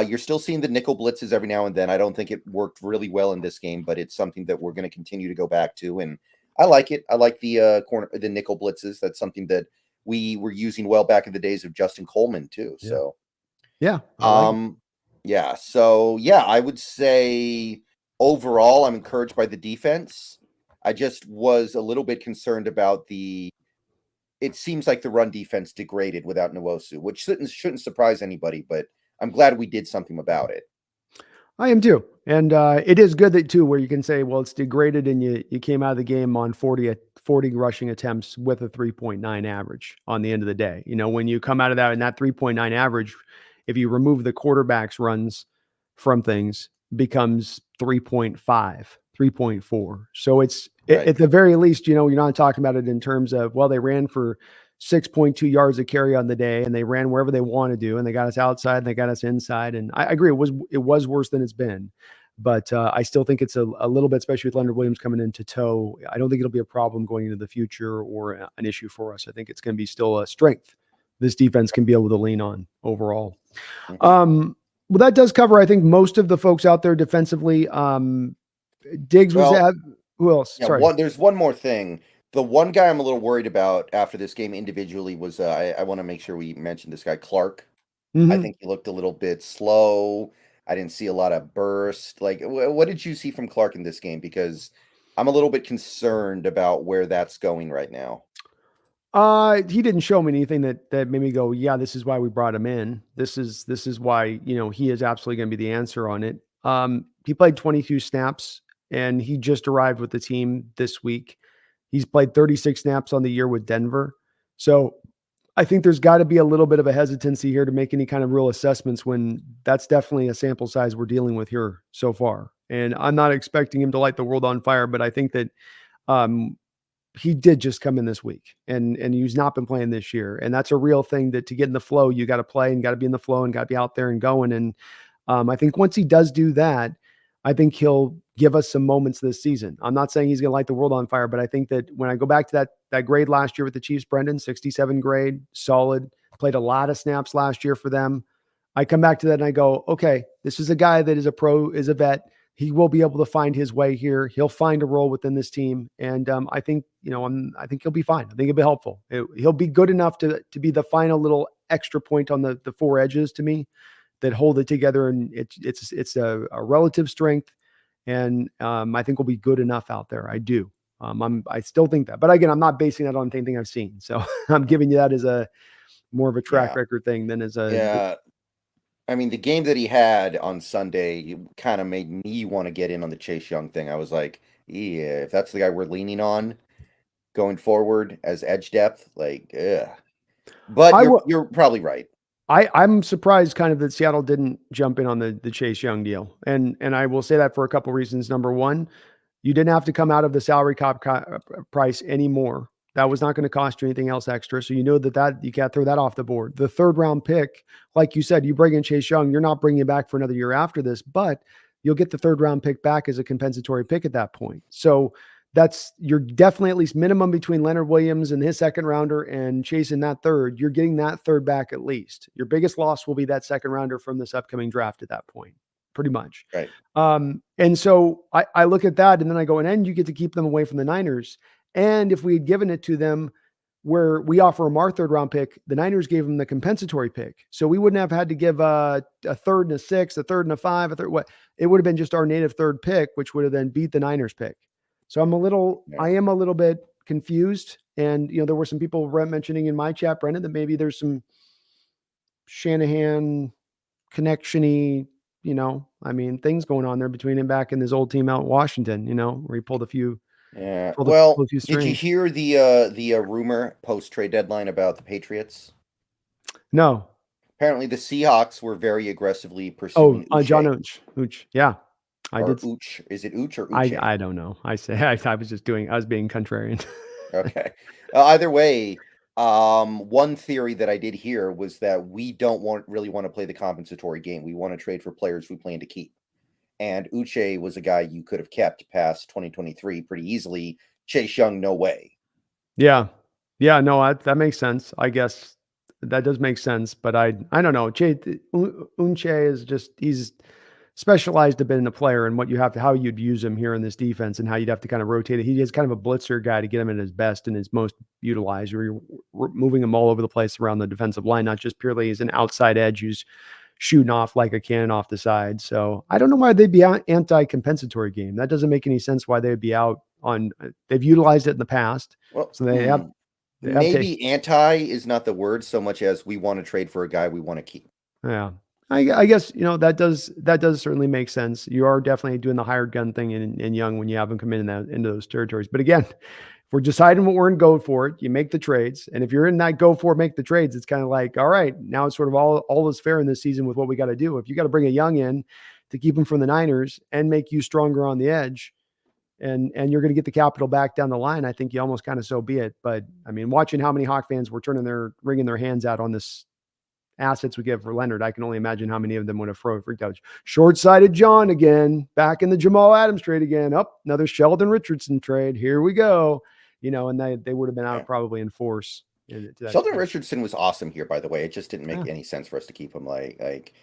You're still seeing the nickel blitzes every now and then. I don't think it worked really well in this game, but it's something that we're going to continue to go back to, and I like it. I like the nickel blitzes. That's something that we were using well back in the days of Justin Coleman too. Yeah. So yeah. So I would say overall, I'm encouraged by the defense. I just was a little bit concerned about it seems like the run defense degraded without Nwosu, which shouldn't surprise anybody, but I'm glad we did something about it. I am too. And it is good that too, where you can say, well, it's degraded and you came out of the game on 40 rushing attempts with a 3.9 average on the end of the day. When you come out of that and that 3.9 average, if you remove the quarterback's runs from things, becomes 3.5, 3.4. So it's right. At the very least, you're not talking about it in terms of, well, they ran for 6.2 yards a carry on the day, and they ran wherever they want to do, and they got us outside and they got us inside. And I agree, it was worse than it's been, but I still think it's a little bit, especially with Leonard Williams coming into tow. I don't think it'll be a problem going into the future or an issue for us. I think it's going to be still a strength this defense can be able to lean on overall. Mm-hmm. Well, that does cover, I think, most of the folks out there defensively. Diggs was at, who else? Yeah, Sorry. There's one more thing. The one guy I'm a little worried about after this game individually was, I want to make sure we mention this guy, Clark. Mm-hmm. I think he looked a little bit slow. I didn't see a lot of burst. Like, what did you see from Clark in this game? Because I'm a little bit concerned about where that's going right now. He didn't show me anything that made me go, yeah, this is why we brought him in. This is why, he is absolutely going to be the answer on it. He played 22 snaps and he just arrived with the team this week. He's played 36 snaps on the year with Denver. So I think there's got to be a little bit of a hesitancy here to make any kind of real assessments when that's definitely a sample size we're dealing with here so far. And I'm not expecting him to light the world on fire, but I think that, he did just come in this week, and he's not been playing this year. And that's a real thing, that to get in the flow, you got to play and got to be in the flow and got to be out there and going. And I think once he does do that, I think he'll give us some moments this season. I'm not saying he's going to light the world on fire, but I think that when I go back to that grade last year with the Chiefs, Brendan, 67 grade, solid, played a lot of snaps last year for them. I come back to that and I go, okay, this is a guy that is a pro, is a vet. He will be able to find his way here. He'll find a role within this team. And I think, I think he'll be fine. I think it'll be helpful. He'll be good enough to be the final little extra point on the four edges to me that hold it together. And it's a relative strength. And I think we'll be good enough out there. I do. I still think that. But again, I'm not basing that on anything I've seen. So I'm giving you that as a more of a track record thing than as a. Yeah. I mean, the game that he had on Sunday kind of made me want to get in on the Chase Young thing. I was like, yeah, if that's the guy we're leaning on going forward as edge depth, like, yeah. But you're probably right. I'm surprised kind of that Seattle didn't jump in on the Chase Young deal. And I will say that for a couple of reasons. Number one, you didn't have to come out of the salary cap price anymore. That was not going to cost you anything else extra. So you know that you can't throw that off the board. The third round pick, like you said, you bring in Chase Young, you're not bringing it back for another year after this, but you'll get the third round pick back as a compensatory pick at that point. So you're definitely at least minimum between Leonard Williams and his second rounder and chasing that third. You're getting that third back at least. Your biggest loss will be that second rounder from this upcoming draft at that point, pretty much. Right. And so I look at that and then I go, and then you get to keep them away from the Niners. And if we had given it to them where we offer them our third round pick, the Niners gave them the compensatory pick. So we wouldn't have had to give a third and a six, a third and a five, it would have been just our native third pick, which would have then beat the Niners pick. So I am a little bit confused. And, there were some people mentioning in my chat, Brendan, that maybe there's some Shanahan connection-y, things going on there between him back and his old team out in Washington, where he pulled a few. Yeah. Well, did you hear the rumor post trade deadline about the Patriots? No. Apparently, the Seahawks were very aggressively pursuing. John Uch. Yeah, I did. Uch. Is it Uch or Uche? I don't know. I was being contrarian. Okay. Either way, one theory that I did hear was that we don't really want to play the compensatory game. We want to trade for players we plan to keep. And Uche was a guy you could have kept past 2023 pretty easily. Chase Young, no way. Yeah. Yeah, no, that makes sense. I guess that does make sense, but I don't know. Uche is he's specialized a bit in a player and how you'd use him here in this defense and how you'd have to kind of rotate it. He is kind of a blitzer guy to get him at his best and his most utilized, where you're moving him all over the place around the defensive line, not just purely as an outside edge who's shooting off like a cannon off the side. So I don't know why they'd be anti-compensatory game. That doesn't make any sense why they'd be out on. They've utilized it in the past. Well, so they have maybe anti is not the word so much as we want to trade for a guy we want to keep. Yeah. I guess, that does certainly make sense. You are definitely doing the hired gun thing in Young when you have him come into those territories. But again, if we're deciding what we're in, go for it, you make the trades. And if you're in that go for it, make the trades, it's kind of like, all right, now it's sort of all is fair in this season with what we got to do. If you got to bring a Young in to keep him from the Niners and make you stronger on the edge, and you're going to get the capital back down the line, I think you almost kind of so be it. But I mean, watching how many Hawk fans were wringing their hands out on this assets we give for Leonard, I can only imagine how many of them would have freaked out. Short-sighted John again, back in the Jamal Adams trade again. Another Sheldon Richardson trade. Here we go. And they would have been out probably in force. Sheldon Richardson was awesome here, by the way. It just didn't make any sense for us to keep him. Like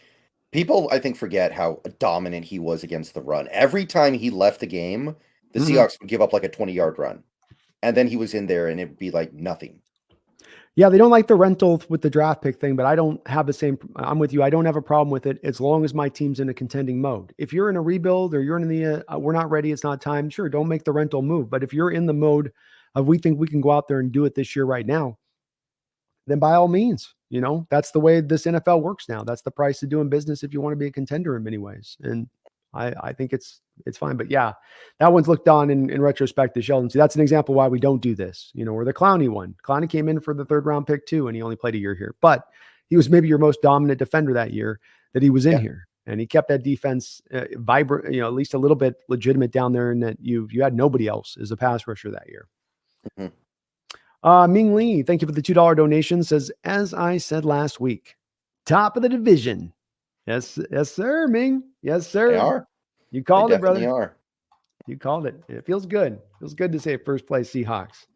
people, I think, forget how dominant he was against the run. Every time he left the game, the Seahawks would give up like a 20-yard run. And then he was in there and it'd be like nothing. Yeah, they don't like the rental with the draft pick thing, but I don't have the same. I'm with you. I don't have a problem with it as long as my team's in a contending mode. If you're in a rebuild or you're in the we're not ready, it's not time, sure, don't make the rental move. But if you're in the mode of we think we can go out there and do it this year right now, then by all means, that's the way this NFL works now. That's the price of doing business if you want to be a contender in many ways. And I think it's fine. But yeah, that one's looked on in retrospect to Sheldon. See, that's an example why we don't do this, or the Clowney one. Clowney came in for the third round pick too, and he only played a year here, but he was maybe your most dominant defender that year that he was in here. And he kept that defense vibrant, at least a little bit legitimate down there, and that you had nobody else as a pass rusher that year. Mhm. Ming Lee, thank you for the $2 donation. Says, as I said last week, top of the division. Yes, sir, Ming. Yes, They sir. are. You They called it, definitely brother. are. You called it. It feels good. Feels good to say first place Seahawks.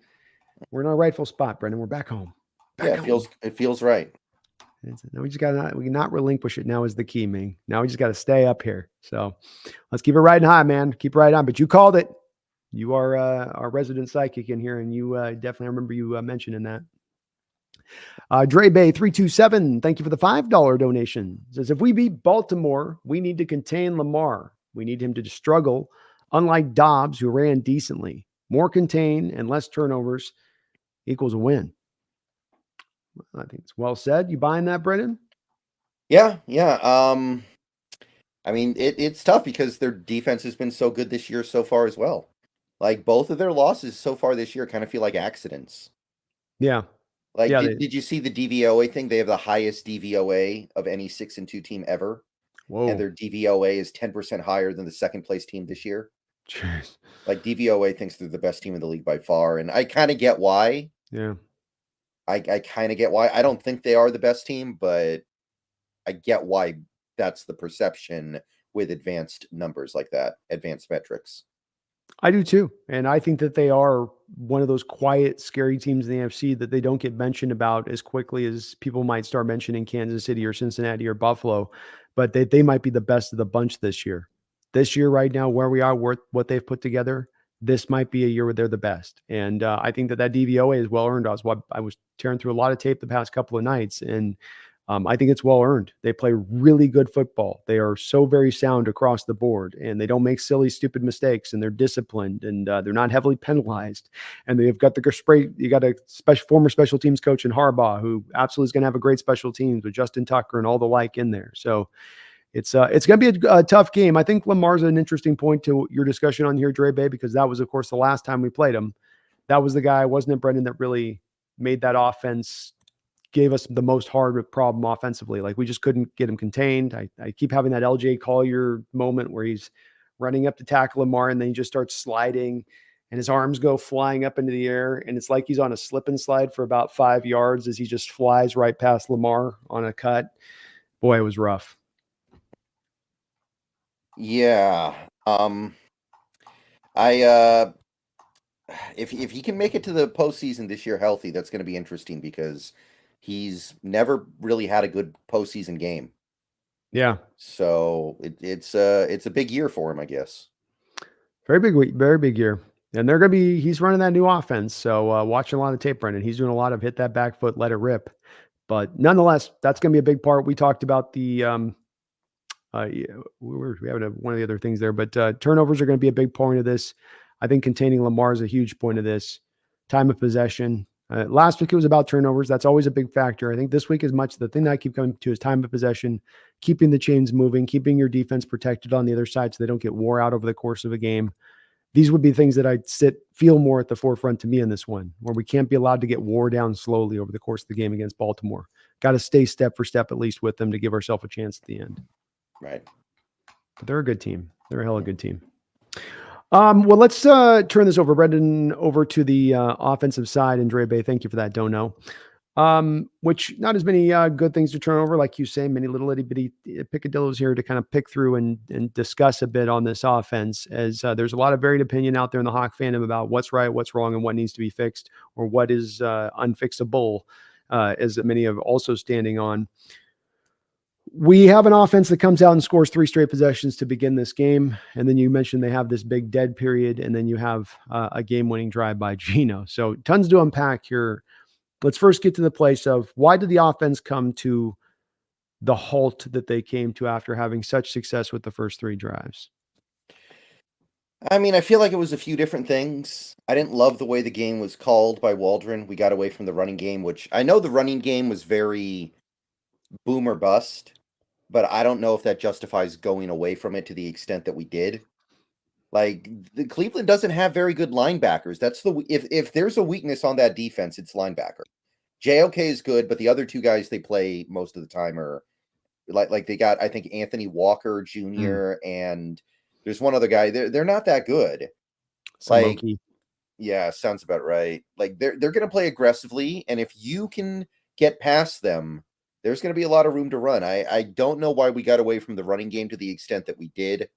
We're in our rightful spot, Brendan. We're back home. Yeah, it feels right. Now we just got we cannot relinquish it. Now is the key, Ming. Now we just got to stay up here. So let's keep it riding high, man. Keep it right on. But you called it. You are our resident psychic in here, and you definitely remember you mentioning that. Dre Bay 327, thank you for the $5 donation. Says, if we beat Baltimore, we need to contain Lamar. We need him to struggle, unlike Dobbs, who ran decently. More contain and less turnovers equals a win. I think it's well said. You buying that, Brendan? Yeah. I mean, it's tough because their defense has been so good this year so far as well. Like both of their losses so far this year kind of feel like accidents. Yeah. Like, Yeah. did you see the DVOA thing? They have the highest DVOA of any 6-2 team ever. Whoa. And their DVOA is 10% higher than the second place team this year. Jeez. Like DVOA thinks they're the best team in the league by far. And I kind of get why. Yeah. I kind of get why. I don't think they are the best team, but I get why that's the perception with advanced numbers like that, advanced metrics. I do too. And I think that they are one of those quiet, scary teams in the NFC that they don't get mentioned about as quickly as people might start mentioning Kansas City or Cincinnati or Buffalo. But they might be the best of the bunch this year. This year, right now, where we are, what they've put together, this might be a year where they're the best. And I think that DVOA is well earned. I was tearing through a lot of tape the past couple of nights, and I think it's well earned. They play really good football. They are so very sound across the board, and they don't make silly, stupid mistakes, and they're disciplined, and they're not heavily penalized. And they've got you got a former special teams coach in Harbaugh, who absolutely is going to have a great special teams with Justin Tucker and all the like in there. So it's going to be a tough game. I think Lamar's an interesting point to your discussion on here, Dre Bay, because that was, of course, the last time we played him. That was the guy, wasn't it, Brendan, that really made that offense, gave us the most hard problem offensively. Like we just couldn't get him contained. I keep having that LJ Collier moment where he's running up to tackle Lamar and then he just starts sliding and his arms go flying up into the air. And it's like he's on a slip and slide for about 5 yards as he just flies right past Lamar on a cut. Boy, it was rough. Yeah. If he can make it to the postseason this year healthy, that's going to be interesting because he's never really had a good postseason game. Yeah. So it's a big year for him, I guess. Very big year. And he's running that new offense. So watching a lot of tape, Brendan, he's doing a lot of hit that back foot, let it rip. But nonetheless, that's going to be a big part. We talked about the, we have one of the other things there, but turnovers are going to be a big point of this. I think containing Lamar is a huge point of this. Time of possession. Last week it was about turnovers. That's always a big factor. I think this week, as much the thing that I keep coming to is time of possession, keeping the chains moving, keeping your defense protected on the other side so they don't get wore out over the course of a game. These would be things that I'd feel more at the forefront to me in this one, where we can't be allowed to get wore down slowly over the course of the game against Baltimore. Got to stay step for step at least with them to give ourselves a chance at the end. Right. But they're a good team. They're a hella good team. Well, let's turn this over, Brendan, over to the offensive side. And Dre Bay, thank you for that dono. Which not as many good things to turn over, like you say, many little itty bitty picadillos here to kind of pick through and discuss a bit on this offense, as there's a lot of varied opinion out there in the Hawk fandom about what's right, what's wrong, and what needs to be fixed, or what is unfixable, as many have also standing on. We have an offense that comes out and scores 3 straight possessions to begin this game. And then you mentioned they have this big dead period, and then you have a game-winning drive by Geno. So tons to unpack here. Let's first get to the place of why did the offense come to the halt that they came to after having such success with the first 3 drives? I mean, I feel like it was a few different things. I didn't love the way the game was called by Waldron. We got away from the running game, which I know the running game was very boom or bust, but I don't know if that justifies going away from it to the extent that we did. Like the Cleveland doesn't have very good linebackers. That's if there's a weakness on that defense, it's linebacker. JOK is good, but the other 2 guys they play most of the time are like they got, I think, Anthony Walker Jr. and there's one other guy. They're not that good. Samoki. Yeah, sounds about right. Like they're going to play aggressively, and if you can get past them, there's going to be a lot of room to run. I don't know why we got away from the running game to the extent that we did.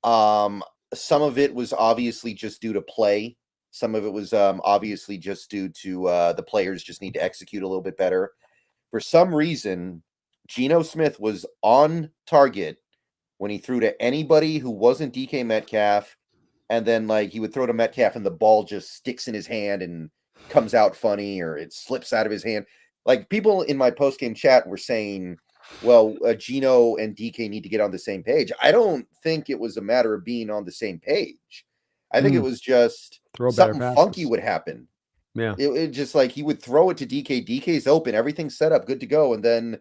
Some of it was obviously just due to play. Some of it was obviously just due to the players just need to execute a little bit better. For some reason, Geno Smith was on target when he threw to anybody who wasn't DK Metcalf, and then like he would throw to Metcalf and the ball just sticks in his hand and comes out funny, or it slips out of his hand. Like people in my post-game chat were saying, well, Geno and DK need to get on the same page. I don't think it was a matter of being on the same page. I think it was just Throw better something funky passes. would happen. Yeah. It just like he would throw it to DK. DK's open, everything's set up, good to go, and then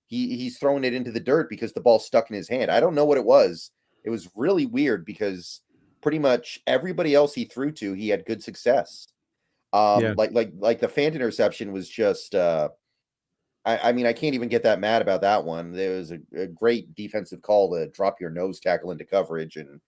he's throwing it into the dirt because the ball stuck in his hand. I don't know what it was. It was really weird because pretty much everybody else he threw to, he had good success. Like the Fant interception was just I mean, I can't even get that mad about that one. There was a great defensive call to drop your nose tackle into coverage, and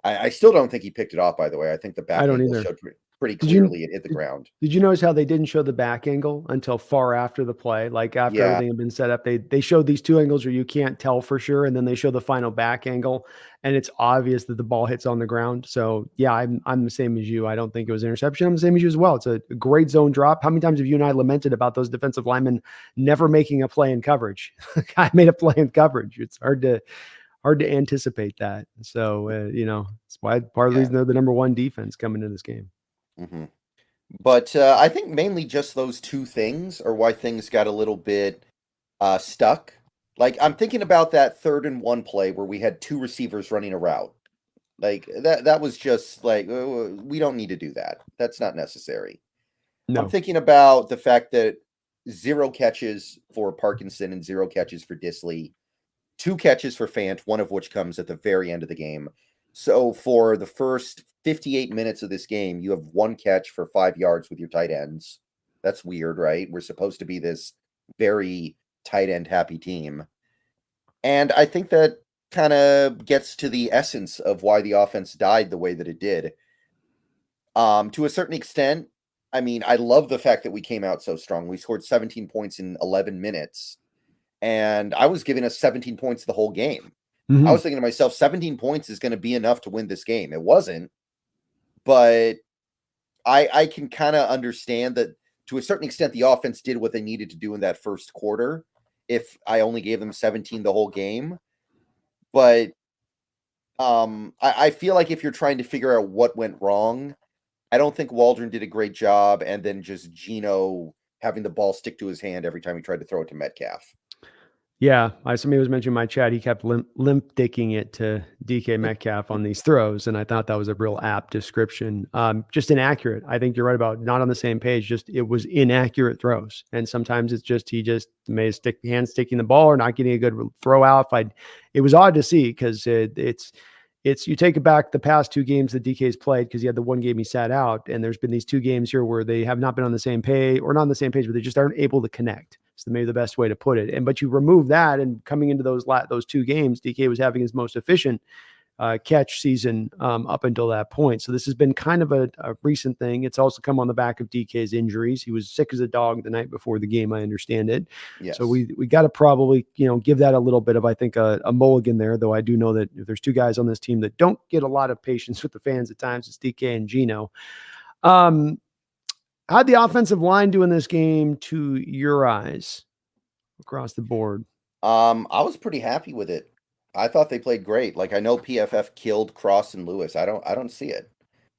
I still don't think he picked it off, by the way. I think the back angle showed pretty clearly it hit the ground. Did you notice how they didn't show the back angle until far after the play? Like after Yeah. everything had been set up, they showed these two angles where you can't tell for sure, and then they show the final back angle, and it's obvious that the ball hits on the ground. So yeah, I'm the same as you. I don't think it was an interception. I'm the same as you as well. It's a great zone drop. How many times have you and I lamented about those defensive linemen never making a play in coverage? I made a play in coverage. It's hard to anticipate that. So it's why part of the reason they're the number one defense coming into this game. Mm-hmm. But I think mainly just those two things are why things got a little bit stuck. Like I'm thinking about that 3rd and 1 play where we had 2 receivers running a route. Like that was just like we don't need to do that. That's not necessary. No. I'm thinking about the fact that 0 catches for Parkinson and 0 catches for Disley, 2 catches for Fant, one of which comes at the very end of the game. So for the first 58 minutes of this game, you have 1 catch for 5 yards with your tight ends. That's weird, right? We're supposed to be this very tight end happy team. And I think that kind of gets to the essence of why the offense died the way that it did. To a certain extent, I mean, I love the fact that we came out so strong. We scored 17 points in 11 minutes. And I was giving us 17 points the whole game. Mm-hmm. I was thinking to myself, 17 points is going to be enough to win this game. It wasn't, but I can kind of understand that to a certain extent, the offense did what they needed to do in that first quarter. If I only gave them 17 the whole game, but I feel like if you're trying to figure out what went wrong, I don't think Waldron did a great job. And then just Geno having the ball stick to his hand every time he tried to throw it to Metcalf. Yeah, somebody was mentioning in my chat. He kept limp dicking it to DK Metcalf on these throws, and I thought that was a real apt description. Just inaccurate. I think you're right about not on the same page. Just it was inaccurate throws, and sometimes it's just he just made a hand sticking the ball or not getting a good throw out. It was odd to see because it's you take it back the past 2 games that DK's played because he had the 1 game he sat out, and there's been these 2 games here where they have not been on the same page or not on the same page, but they just aren't able to connect. So maybe the best way to put it. But you remove that, and coming into those 2 games, DK was having his most efficient catch season up until that point. So this has been kind of a recent thing. It's also come on the back of DK's injuries. He was sick as a dog the night before the game, I understand it. Yes. So we got to probably give that a little bit of, I think, a mulligan there, though I do know that if there's 2 guys on this team that don't get a lot of patience with the fans at times, it's DK and Geno. How'd the offensive line do in this game to your eyes across the board? I was pretty happy with it. I thought they played great. Like I know PFF killed Cross and Lewis. I don't see it.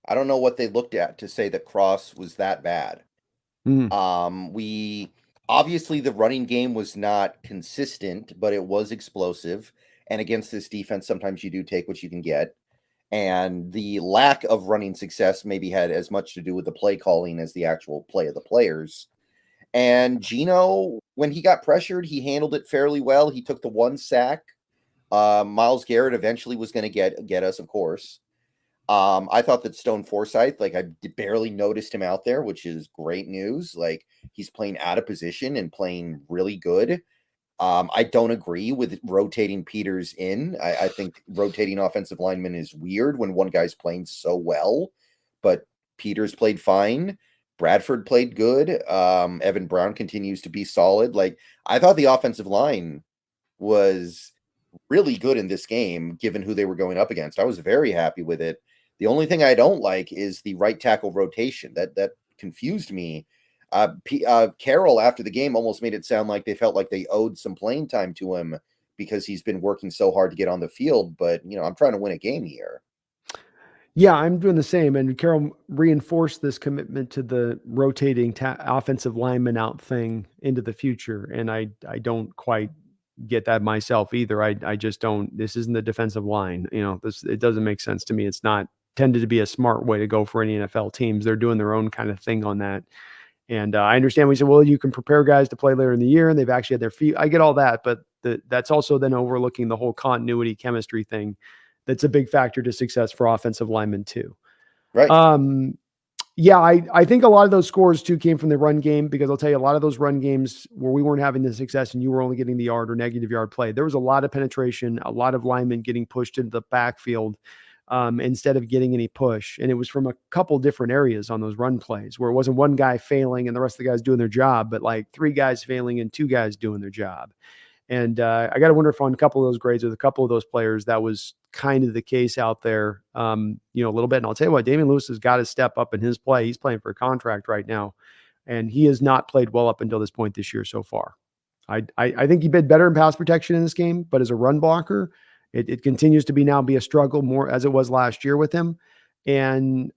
I don't know what they looked at to say that Cross was that bad. We obviously the running game was not consistent, but it was explosive. And against this defense, sometimes you do take what you can get. And the lack of running success maybe had as much to do with the play calling as the actual play of the players. And Geno, when he got pressured, he handled it fairly well. He took the 1 sack. Myles Garrett eventually was going to get us, of course. I thought that Stone Forsythe, like I barely noticed him out there, which is great news. Like he's playing out of position and playing really good. I don't agree with rotating Peters in. I think rotating offensive linemen is weird when one guy's playing so well, but Peters played fine. Bradford played good. Evan Brown continues to be solid. Like, I thought the offensive line was really good in this game, given who they were going up against. I was very happy with it. The only thing I don't like is the right tackle rotation. That confused me. Carroll, after the game, almost made it sound like they felt like they owed some playing time to him because he's been working so hard to get on the field. But, I'm trying to win a game here. Yeah, I'm doing the same. And Carroll reinforced this commitment to the rotating offensive lineman out thing into the future. And I don't quite get that myself either. I just don't. This isn't the defensive line. It doesn't make sense to me. It's not tended to be a smart way to go for any NFL teams. They're doing their own kind of thing on that. And I understand we said, well, you can prepare guys to play later in the year, and they've actually had their feet. I get all that, but that's also then overlooking the whole continuity chemistry thing. That's a big factor to success for offensive linemen too. Right. Yeah, I think a lot of those scores too came from the run game, because I'll tell you, a lot of those run games where we weren't having the success and you were only getting the yard or negative yard play, there was a lot of penetration, a lot of linemen getting pushed into the backfield instead of getting any push. And it was from a couple different areas on those run plays where it wasn't one guy failing and the rest of the guys doing their job, but like 3 guys failing and 2 guys doing their job. And I got to wonder if on a couple of those grades with a couple of those players, that was kind of the case out there, a little bit. And I'll tell you what, Damian Lewis has got to step up in his play. He's playing for a contract right now, and he has not played well up until this point this year so far. I think he did better in pass protection in this game, but as a run blocker, it continues to be a struggle more as it was last year with him. And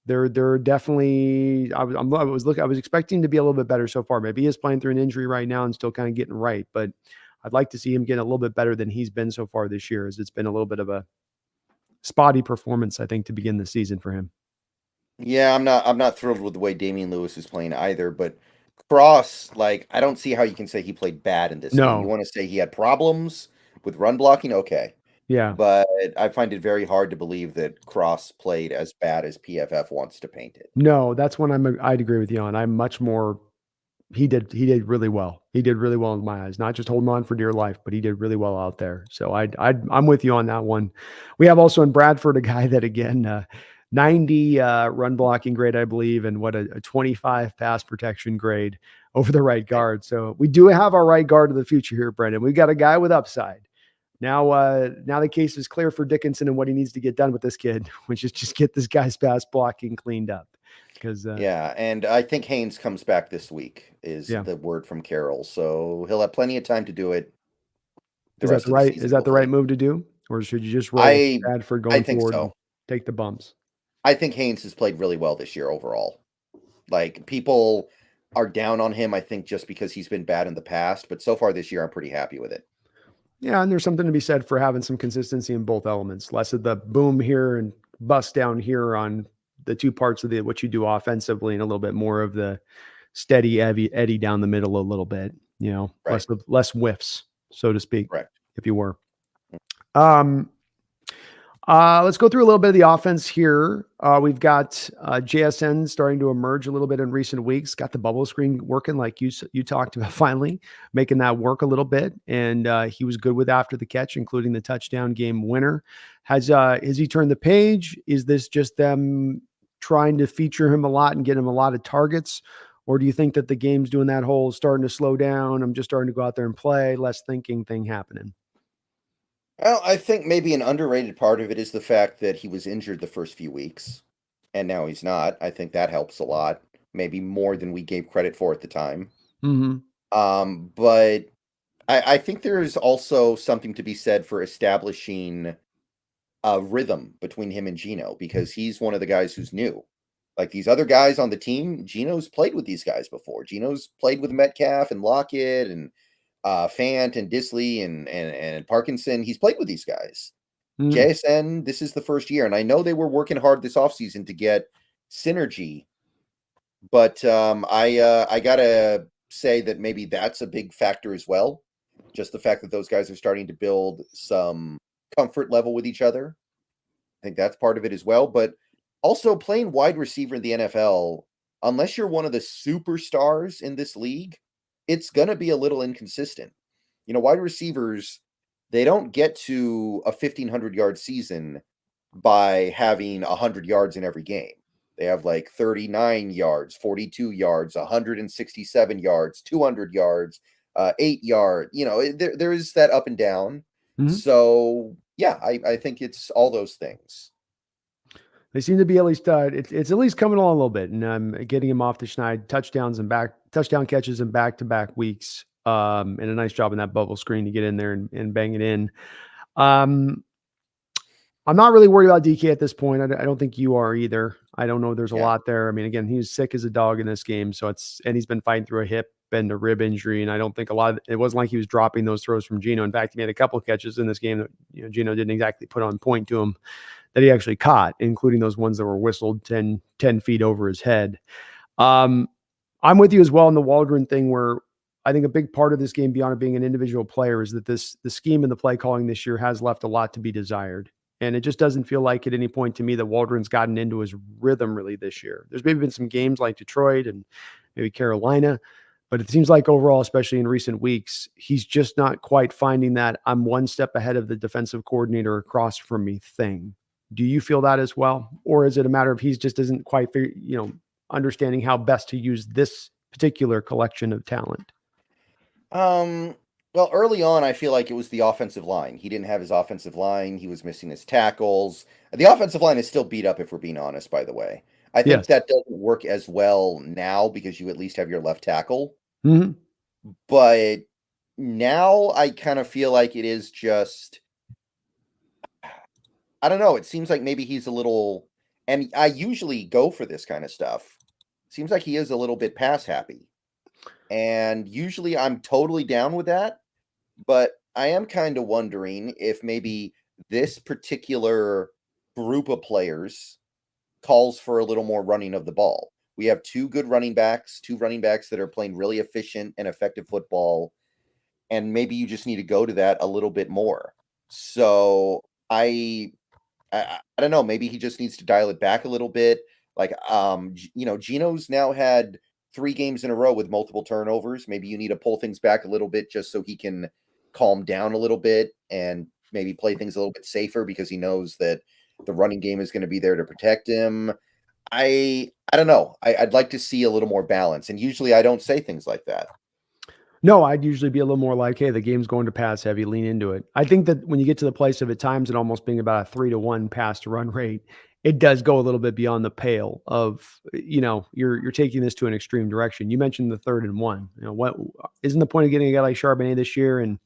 they're definitely, I was expecting to be a little bit better so far. Maybe he is playing through an injury right now and still kind of getting right, but I'd like to see him get a little bit better than he's been so far this year, as it's been a little bit of a spotty performance, I think, to begin the season for him. Yeah, I'm not thrilled with the way Damian Lewis is playing either, but Cross, like, I don't see how you can say he played bad in this game. You No. want to say he had problems with run blocking? Okay. Yeah. But I find it very hard to believe that Cross played as bad as PFF wants to paint it. No, that's one I'd agree with you on. I'm much more he did really well. He did really well in my eyes, not just holding on for dear life, but he did really well out there. So I'm with you on that one. We have also in Bradford a guy that, again, 90 run blocking grade, I believe, and a 25 pass protection grade over the right guard. So we do have our right guard of the future here, Brendan. We've got a guy with upside. Now the case is clear for Dickinson and what he needs to get done with this kid, which is just get this guy's pass blocking cleaned up. Yeah, and I think Haynes comes back this week is the word from Carroll, so he'll have plenty of time to do it. Is that the right move to do, or should you just roll Bradford going forward and take the bumps? I think Haynes has played really well this year overall. Like, people are down on him, I think, just because he's been bad in the past, but so far this year, I'm pretty happy with it. Yeah, and there's something to be said for having some consistency in both elements. Less of the boom here and bust down here on the 2 parts of what you do offensively, and a little bit more of the steady eddy down the middle a little bit, right. less whiffs, so to speak, right. if you were. Let's go through a little bit of the offense here. We've got JSN starting to emerge a little bit in recent weeks. Got the bubble screen working, like you talked about, finally making that work a little bit. And he was good with after the catch, including the touchdown game winner. Has he turned the page? Is this just them trying to feature him a lot and get him a lot of targets? Or do you think that the game's doing that whole starting to slow down, I'm just starting to go out there and play, less thinking thing happening? Well, I think maybe an underrated part of it is the fact that he was injured the first few weeks, and now he's not. I think that helps a lot, maybe more than we gave credit for at the time. Mm-hmm. But I think there is also something to be said for establishing a rhythm between him and Geno, because he's one of the guys who's new. Like these other guys on the team, Geno's played with these guys before. Geno's played with Metcalf and Lockett and Fant and Disley and Parkinson. He's played with these guys. JSN, this is the first year, and I know they were working hard this offseason to get synergy, but I gotta say that maybe that's a big factor as well. Just the fact that those guys are starting to build some comfort level with each other. I think that's part of it as well. But also, playing wide receiver in the NFL, unless you're one of the superstars in this league, it's going to be a little inconsistent. Wide receivers, they don't get to a 1,500-yard season by having 100 yards in every game. They have like 39 yards, 42 yards, 167 yards, 200 yards, 8 yard. There is that up and down. Mhm. So yeah, I think it's all those things. They seem to be at least it's at least coming along a little bit, and I'm getting him off the schneid, touchdown catches in back-to-back weeks, and a nice job in that bubble screen to get in there and bang it in. Um, I'm not really worried about DK at this point. I don't think you are either. I don't know. There's a Yeah. lot there. I mean, again, he's sick as a dog in this game, and he's been fighting through a hip and a rib injury, and I don't think it wasn't like he was dropping those throws from Geno. In fact, he made a couple of catches in this game that Geno didn't exactly put on point to him that he actually caught, including those ones that were whistled 10 feet over his head. I'm with you as well in the Waldron thing, where I think a big part of this game, beyond it being an individual player, is that the scheme and the play calling this year has left a lot to be desired. And it just doesn't feel like at any point to me that Waldron's gotten into his rhythm really this year. There's maybe been some games like Detroit and maybe Carolina, but it seems like overall, especially in recent weeks, he's just not quite finding that I'm one step ahead of the defensive coordinator across from me thing. Do you feel that as well? Or is it a matter of he just isn't quite understanding how best to use this particular collection of talent? Well, early on, I feel like it was the offensive line. He didn't have his offensive line. He was missing his tackles. The offensive line is still beat up, if we're being honest, by the way. I think Yes. that doesn't work as well now because you at least have your left tackle. Mm-hmm. But now I kind of feel like it is just, I don't know. It seems like maybe he's a little, and I usually go for this kind of stuff. Seems like he is a little bit pass happy. And usually I'm totally down with that. But I am kind of wondering if maybe this particular group of players calls for a little more running of the ball. We have two running backs that are playing really efficient and effective football. And maybe you just need to go to that a little bit more. So I don't know. Maybe he just needs to dial it back a little bit. Like, Geno's now had 3 games in a row with multiple turnovers. Maybe you need to pull things back a little bit just so he can calm down a little bit and maybe play things a little bit safer because he knows that the running game is going to be there to protect him. I don't know. I'd like to see a little more balance. And usually I don't say things like that. No, I'd usually be a little more like, hey, the game's going to pass heavy, lean into it. I think that when you get to the place of at times it almost being about a 3-to-1 pass to run rate, it does go a little bit beyond the pale of, you're taking this to an extreme direction. You mentioned the 3rd and 1. What isn't the point of getting a guy like Charbonnet this year and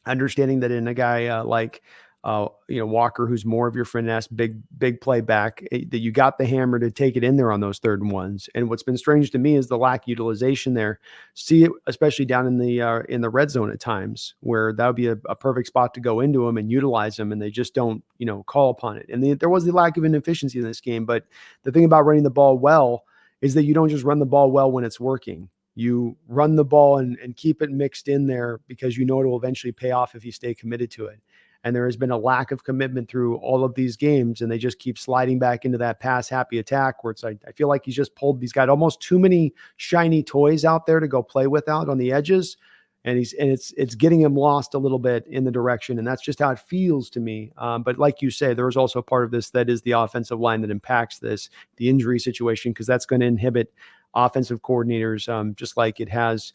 understanding that in a guy like Walker, who's more of your finesse, big play back, that you got the hammer to take it in there on those 3rd and 1s. And what's been strange to me is the lack of utilization there. See it especially down in the red zone at times, where that would be a perfect spot to go into them and utilize them, and they just don't call upon it. And there was the lack of inefficiency in this game. But the thing about running the ball well is that you don't just run the ball well when it's working. You run the ball and keep it mixed in there because it will eventually pay off if you stay committed to it. And there has been a lack of commitment through all of these games, and they just keep sliding back into that pass-happy attack where it's like, I feel like he's just he's got almost too many shiny toys out there to go play with out on the edges, and it's getting him lost a little bit in the direction, and that's just how it feels to me. But like you say, there is also part of this that is the offensive line that impacts the injury situation, because that's going to inhibit offensive coordinators, just like it has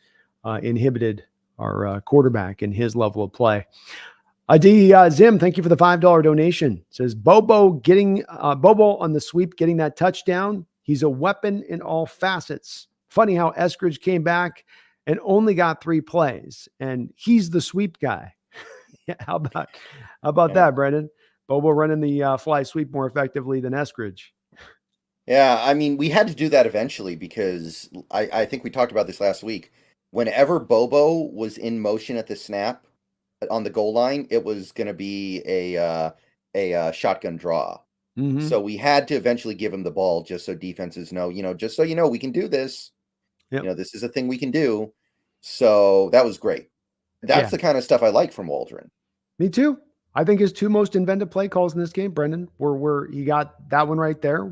inhibited our quarterback in his level of play. Zim, thank you for the $5 donation. It says Bobo on the sweep, getting that touchdown. He's a weapon in all facets. Funny how Eskridge came back and only got 3 plays, and he's the sweep guy. Yeah, how about that, Brendan? Bobo running the fly sweep more effectively than Eskridge. Yeah, I mean, we had to do that eventually because I think we talked about this last week. Whenever Bobo was in motion at the snap on the goal line, it was going to be a shotgun draw. Mm-hmm. So we had to eventually give him the ball just so defenses know, just so we can do this. Yep. This is a thing we can do. So that was great. That's the kind of stuff I like from Waldron. Me too. I think his 2 most inventive play calls in this game, Brendan, were he got that one right there,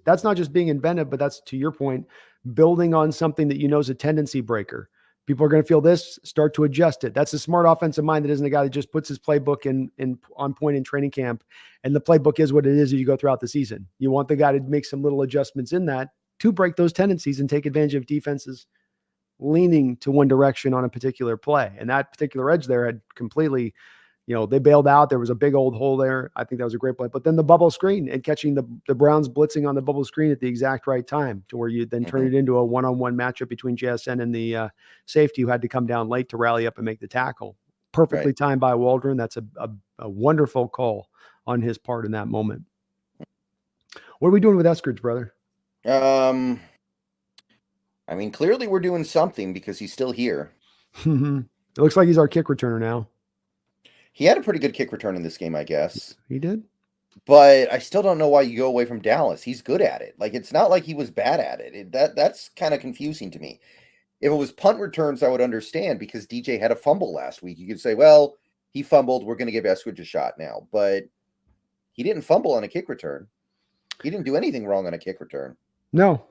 that's not just being inventive, but that's, to your point, building on something that is a tendency breaker. People are going to feel this, start to adjust it. That's a smart offensive mind that isn't a guy that just puts his playbook in on point in training camp. And the playbook is what it is as you go throughout the season. You want the guy to make some little adjustments in that to break those tendencies and take advantage of defenses leaning to one direction on a particular play. And that particular edge there had completely, they bailed out. There was a big old hole there. I think that was a great play. But then the bubble screen and catching the Browns blitzing on the bubble screen at the exact right time to where you then turn it into a one-on-one matchup between JSN and the safety who had to come down late to rally up and make the tackle. Perfectly timed by Waldron. That's a wonderful call on his part in that moment. What are we doing with Eskridge, brother? I mean, clearly we're doing something because he's still here. It looks like he's our kick returner now. He had a pretty good kick return in this game, I guess. He did. But I still don't know why you go away from Dallas. He's good at it. Like, it's not like he was bad at it. That's kind of confusing to me. If it was punt returns, I would understand because DJ had a fumble last week. You could say, well, he fumbled. We're going to give Eskridge a shot now. But he didn't fumble on a kick return. He didn't do anything wrong on a kick return. No.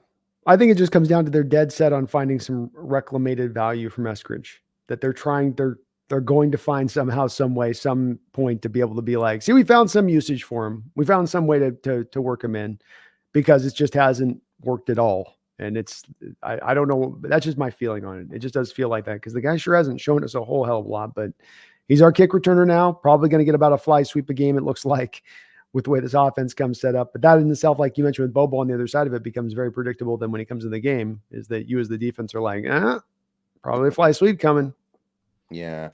I think it just comes down to they're dead set on finding some reclamated value from Eskridge, that they're going to find somehow, some way, some point to be able to be like, see, we found some usage for him. We found some way to work him in because it just hasn't worked at all. And I don't know. That's just my feeling on it. It just does feel like that because the guy sure hasn't shown us a whole hell of a lot, but he's our kick returner now, probably going to get about a fly sweep a game. It looks like, with the way this offense comes set up. But that in itself, like you mentioned with Bobo on the other side of it, becomes very predictable. Then when he comes in the game, is that you as the defense are like, probably a fly sweep coming. Yeah.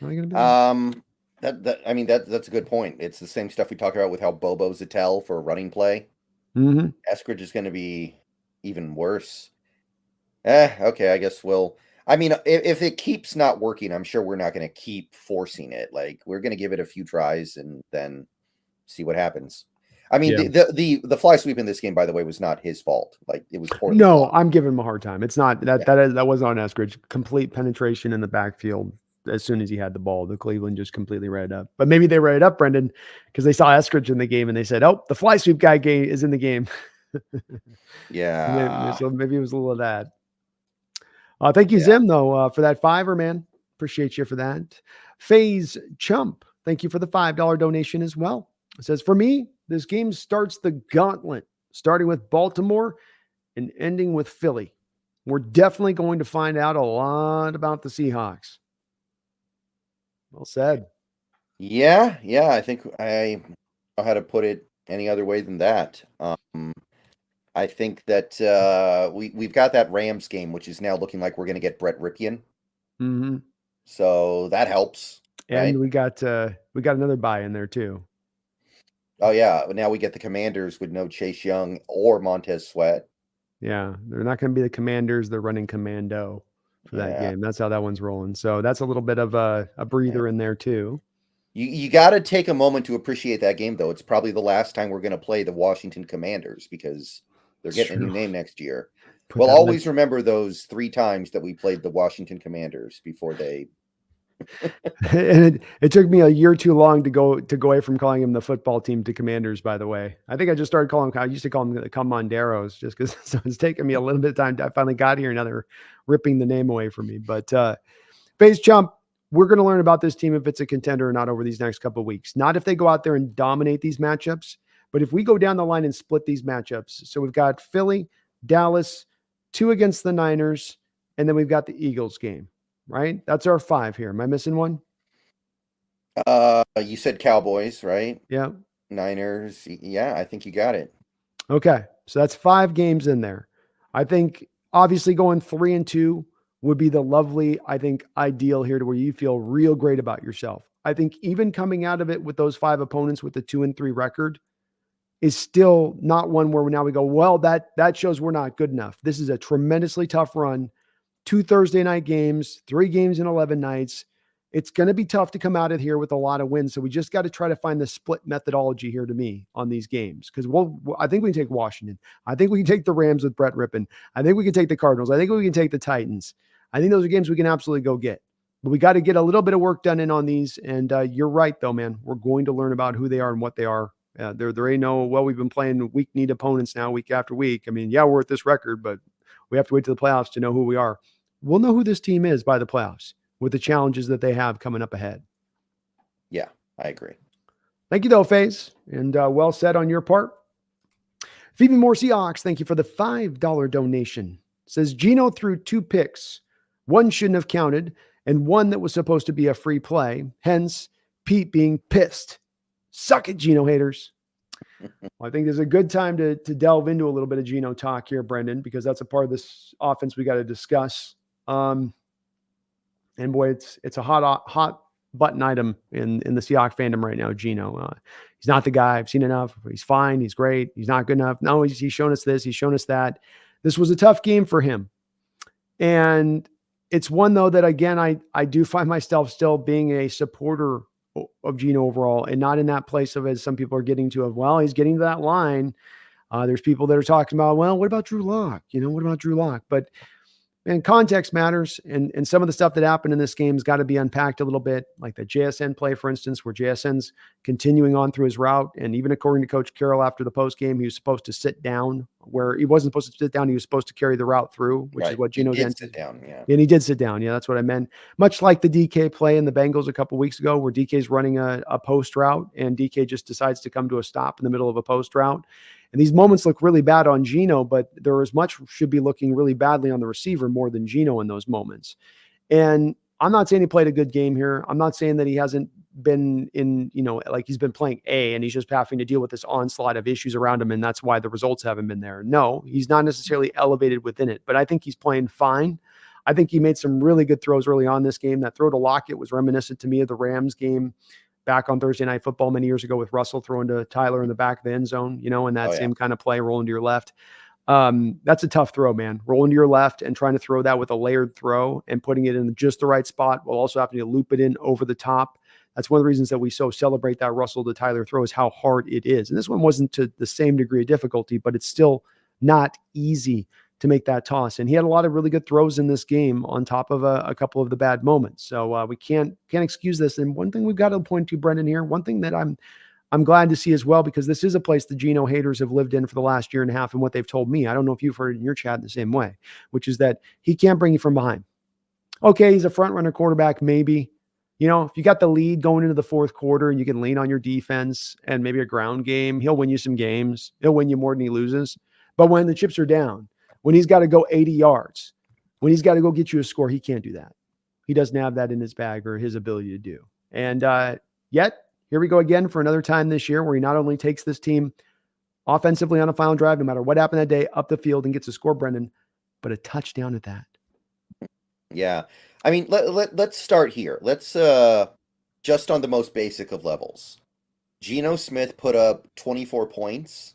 How are you gonna be? That's a good point. It's the same stuff we talk about with how Bobo's a tell for a running play. Mm-hmm. Eskridge is going to be even worse. Okay, I guess if it keeps not working, I'm sure we're not going to keep forcing it. Like, we're going to give it a few tries and then see what happens. I mean, the fly sweep in this game, by the way, was not his fault. Like, it was poorly blocked. I'm giving him a hard time. It's not that wasn't on Eskridge. Complete penetration in the backfield as soon as he had the ball. The Cleveland just completely read it up. But maybe they read it up, Brendan, because they saw Eskridge in the game and they said, "Oh, the fly sweep guy is in the game." Yeah. So maybe it was a little of that. Thank you, Zim, though, for that $5, man. Appreciate you for that. FaZe Chump, thank you for the $5 donation as well. It says, for me, this game starts the gauntlet, starting with Baltimore and ending with Philly. We're definitely going to find out a lot about the Seahawks. Well said. Yeah. I think I don't know how to put it any other way than that. I think that we've got that Rams game, which is now looking like we're going to get Brett Ripien. Mm-hmm. So that helps. And we got another bye in there too. Oh yeah, now we get the Commanders with no Chase Young or Montez Sweat. Yeah, they're not going to be the Commanders. They're running commando for that game. That's how that one's rolling. So that's a little bit of a breather in there too. You got to take a moment to appreciate that game, though. It's probably the last time we're going to play the Washington Commanders because they're getting a new name next year. We'll always remember those 3 times that we played the Washington Commanders before they. And it took me a year too long to go away from calling him the football team to Commanders, by the way. I think I just started I used to call them the Commanderos just because so it's taken me a little bit of time. I finally got here. Now they're ripping the name away from me. But FaZe Chump, we're going to learn about this team if it's a contender or not over these next couple of weeks. Not if they go out there and dominate these matchups, but if we go down the line and split these matchups. So we've got Philly, Dallas, 2 against the Niners, and then we've got the Eagles game. Right? That's our 5 here. Am I missing one? You said Cowboys, right? Yeah. Niners. Yeah, I think you got it. Okay. So that's 5 games in there. I think obviously going 3-2 would be the lovely, I think, ideal here to where you feel real great about yourself. I think even coming out of it with those 5 opponents with the 2-3 record is still not one where now we go, well, that shows we're not good enough. This is a tremendously tough run. 2 Thursday night games, 3 games in 11 nights. It's going to be tough to come out of here with a lot of wins. So we just got to try to find the split methodology here to me on these games. Because I think we can take Washington. I think we can take the Rams with Brett Rippon. I think we can take the Cardinals. I think we can take the Titans. I think those are games we can absolutely go get. But we got to get a little bit of work done in on these. And you're right, though, man. We're going to learn about who they are and what they are. There ain't no, we've been playing weak-kneed opponents now week after week. I mean, yeah, we're at this record, but we have to wait to the playoffs to know who we are. we'll know who this team is by the playoffs with the challenges that they have coming up ahead. Yeah, I agree. Thank you, though, FaZe, and well said on your part. Phoebe Moore Seahawks, thank you for the $5 donation. Says Geno threw 2 picks. One shouldn't have counted, and one that was supposed to be a free play. Hence, Pete being pissed. Suck it, Geno haters. Well, I think there's a good time to delve into a little bit of Geno talk here, Brendan, because that's a part of this offense we got to discuss. And boy, it's a hot button item in the Seahawks fandom right now. Geno, he's not the guy. I've seen enough. He's fine. He's great. He's not good enough. No, he's shown us this. He's shown us that. This was a tough game for him, and it's one though that again I do find myself still being a supporter of Geno overall, and not in that place of, as some people are getting to, of, well, he's getting to that line. There's people that are talking about, well, what about Drew Lock? What about Drew Lock? But man, context matters. And some of the stuff that happened in this game has got to be unpacked a little bit, like the JSN play, for instance, where JSN's continuing on through his route. And even according to Coach Carroll after the post game, he was supposed to sit down where he wasn't supposed to sit down. He was supposed to carry the route through, which is what Geno did. Sit down, yeah. And he did sit down. Yeah, that's what I meant. Much like the DK play in the Bengals a couple weeks ago, where DK's running a post route and DK just decides to come to a stop in the middle of a post route. And these moments look really bad on Geno, but there as much should be looking really badly on the receiver more than Geno in those moments. And I'm not saying he played a good game here. I'm not saying that he hasn't been in, like he's been playing A and he's just having to deal with this onslaught of issues around him. And that's why the results haven't been there. No, he's not necessarily elevated within it, but I think he's playing fine. I think he made some really good throws early on this game. That throw to Lockett was reminiscent to me of the Rams game back on Thursday Night Football many years ago with Russell throwing to Tyler in the back of the end zone, and that same kind of play, rolling to your left. That's a tough throw, man. Rolling to your left and trying to throw that with a layered throw and putting it in just the right spot while also having to loop it in over the top. That's one of the reasons that we so celebrate that Russell to Tyler throw, is how hard it is. And this one wasn't to the same degree of difficulty, but it's still not easy to make that toss. And he had a lot of really good throws in this game on top of a couple of the bad moments. So we can't excuse this. And one thing we've got to point to, Brendan, here, one thing that I'm glad to see as well, because this is a place the Geno haters have lived in for the last year and a half, and what they've told me, I don't know if you've heard it in your chat in the same way, which is that he can't bring you from behind. Okay, he's a front runner quarterback, maybe. If you got the lead going into the fourth quarter and you can lean on your defense and maybe a ground game, he'll win you some games. He'll win you more than he loses. But when the chips are down, when he's got to go 80 yards, when he's got to go get you a score, he can't do that. He doesn't have that in his bag or his ability to do. And yet, here we go again for another time this year where he not only takes this team offensively on a final drive, no matter what happened that day, up the field and gets a score, Brendan, but a touchdown at that. Yeah. I mean, let's start here. Let's just on the most basic of levels. Geno Smith put up 24 points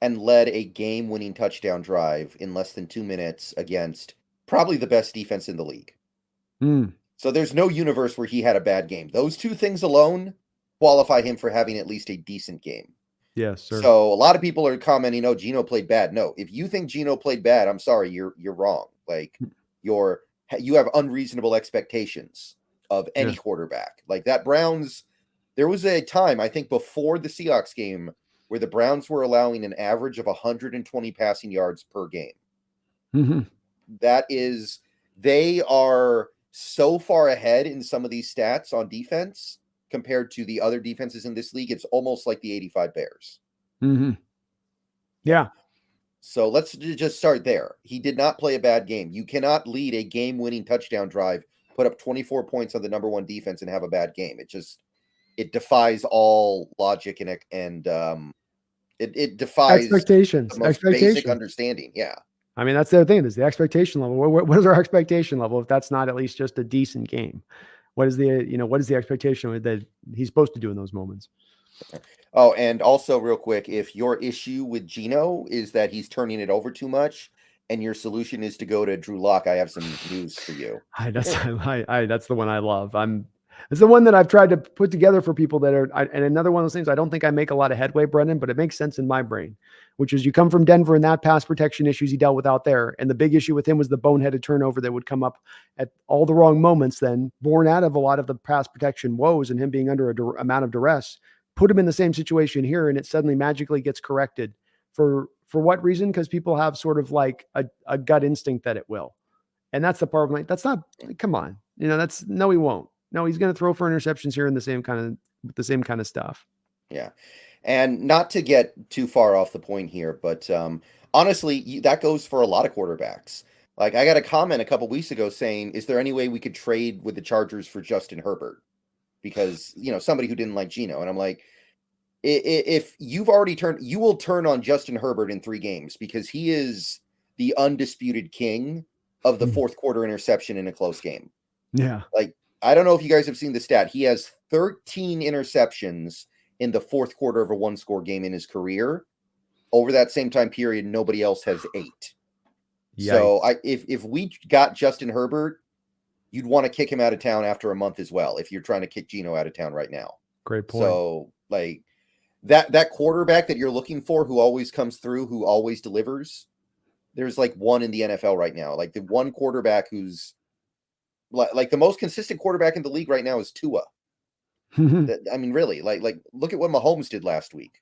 and led a game-winning touchdown drive in less than 2 minutes against probably the best defense in the league. So there's no universe where he had a bad game. Those two things alone qualify him for having at least a decent game. Yes, sir. So a lot of people are commenting, "Oh, Geno played bad." No, if you think Geno played bad, I'm sorry, you're wrong. Like you have unreasonable expectations of any quarterback. Like that Browns, there was a time, I think before the Seahawks game, where the Browns were allowing an average of 120 passing yards per game. Mm-hmm. That is, they are so far ahead in some of these stats on defense compared to the other defenses in this league. It's almost like the 85 Bears. Mm-hmm. Yeah. So let's just start there. He did not play a bad game. You cannot lead a game-winning touchdown drive, put up 24 points on the number one defense, and have a bad game. It defies all logic and it defies expectations. The most basic understanding. Yeah. I mean, that's the other thing, is the expectation level. What is our expectation level if that's not at least just a decent game? What is the expectation that he's supposed to do in those moments? Oh, and also real quick, if your issue with Geno is that he's turning it over too much and your solution is to go to Drew Lock, I have some news for you. That's the one I love. It's the one that I've tried to put together for people that are, and another one of those things, I don't think I make a lot of headway, Brendan, but it makes sense in my brain, which is you come from Denver and that pass protection issues he dealt with out there. And the big issue with him was the boneheaded turnover that would come up at all the wrong moments, then born out of a lot of the pass protection woes and him being under amount of duress, put him in the same situation here. And it suddenly magically gets corrected for what reason? Because people have sort of like a gut instinct that it will. And that's the part of like, that's not, come on, no, he won't. No, he's going to throw for interceptions here in the same kind of stuff. Yeah. And not to get too far off the point here, but honestly, that goes for a lot of quarterbacks. Like, I got a comment a couple weeks ago saying, is there any way we could trade with the Chargers for Justin Herbert? Because, somebody who didn't like Geno. And I'm like, if you've already you will turn on Justin Herbert in 3 games because he is the undisputed king of the fourth quarter interception in a close game. Yeah. Like, I don't know if you guys have seen the stat. He has 13 interceptions in the fourth quarter of a 1-score game in his career. Over that same time period, nobody else has 8. Yikes. So if we got Justin Herbert, you'd want to kick him out of town after a month as well, if you're trying to kick Geno out of town right now. Great point. So, like, that quarterback that you're looking for who always comes through, who always delivers, there's like one in the NFL right now. Like, the one quarterback who's like the most consistent quarterback in the league right now is Tua. I mean, really, like look at what Mahomes did last week.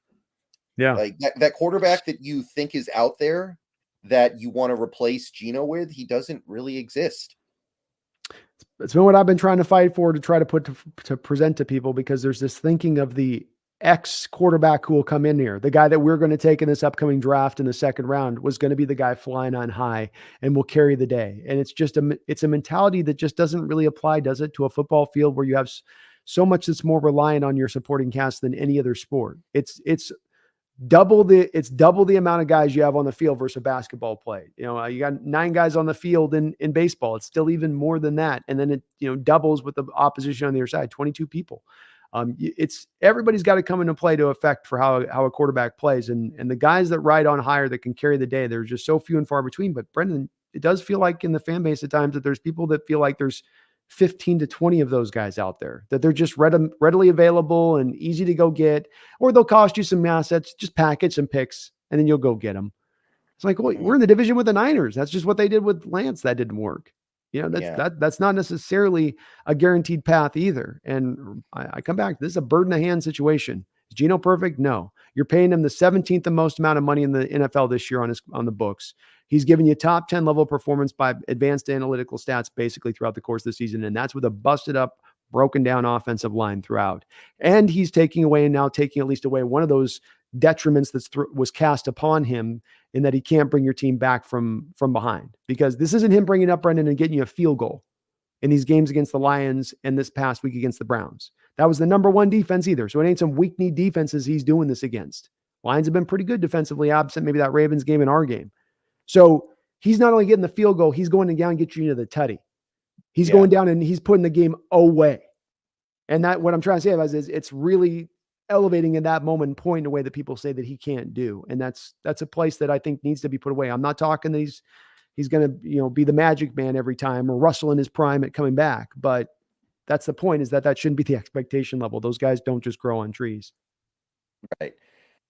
Yeah. Like that quarterback that you think is out there that you want to replace Geno with, he doesn't really exist. It's been what I've been trying to fight for, to try to to present to people, because there's this thinking of the ex quarterback who will come in here. The guy that we're going to take in this upcoming draft in the second round was going to be the guy flying on high and will carry the day. And it's a mentality that just doesn't really apply, does it, to a football field where you have so much that's more reliant on your supporting cast than any other sport. It's double the amount of guys you have on the field versus a basketball play. You got 9 guys on the field in baseball. It's still even more than that. And then it doubles with the opposition on the other side, 22 people. Everybody's got to come into play to affect for how a quarterback plays. And the guys that ride on higher that can carry the day, there's just so few and far between. But Brendan, it does feel like in the fan base at times that there's people that feel like there's 15 to 20 of those guys out there, that they're just readily available and easy to go get, or they'll cost you some assets, just package some picks, and then you'll go get them. It's like, well, we're in the division with the Niners. That's just what they did with Lance. That didn't work. That's not necessarily a guaranteed path either. And I come back, this is a bird in the hand situation. Is Geno perfect? No. You're paying him the 17th most amount of money in the NFL this year on the books. He's giving you top 10 level performance by advanced analytical stats basically throughout the course of the season. And that's with a busted up, broken down offensive line throughout. And he's taking at least away one of those detriments that was cast upon him, in that he can't bring your team back from behind. Because this isn't him bringing up Brendan and getting you a field goal in these games against the Lions and this past week against the Browns. That was the number 1 defense either. So it ain't some weak-knee defenses he's doing this against. Lions have been pretty good defensively, absent maybe that Ravens game and our game. So he's not only getting the field goal, he's going down and get you into the tutty. He's going down and he's putting the game away. And that, what I'm trying to say is it's really elevating in that moment and pointing away that people say that he can't do. And that's a place that I think needs to be put away. I'm not talking that he's going to, be the magic man every time, or Russell in his prime at coming back. But that's the point, is that shouldn't be the expectation level. Those guys don't just grow on trees. Right.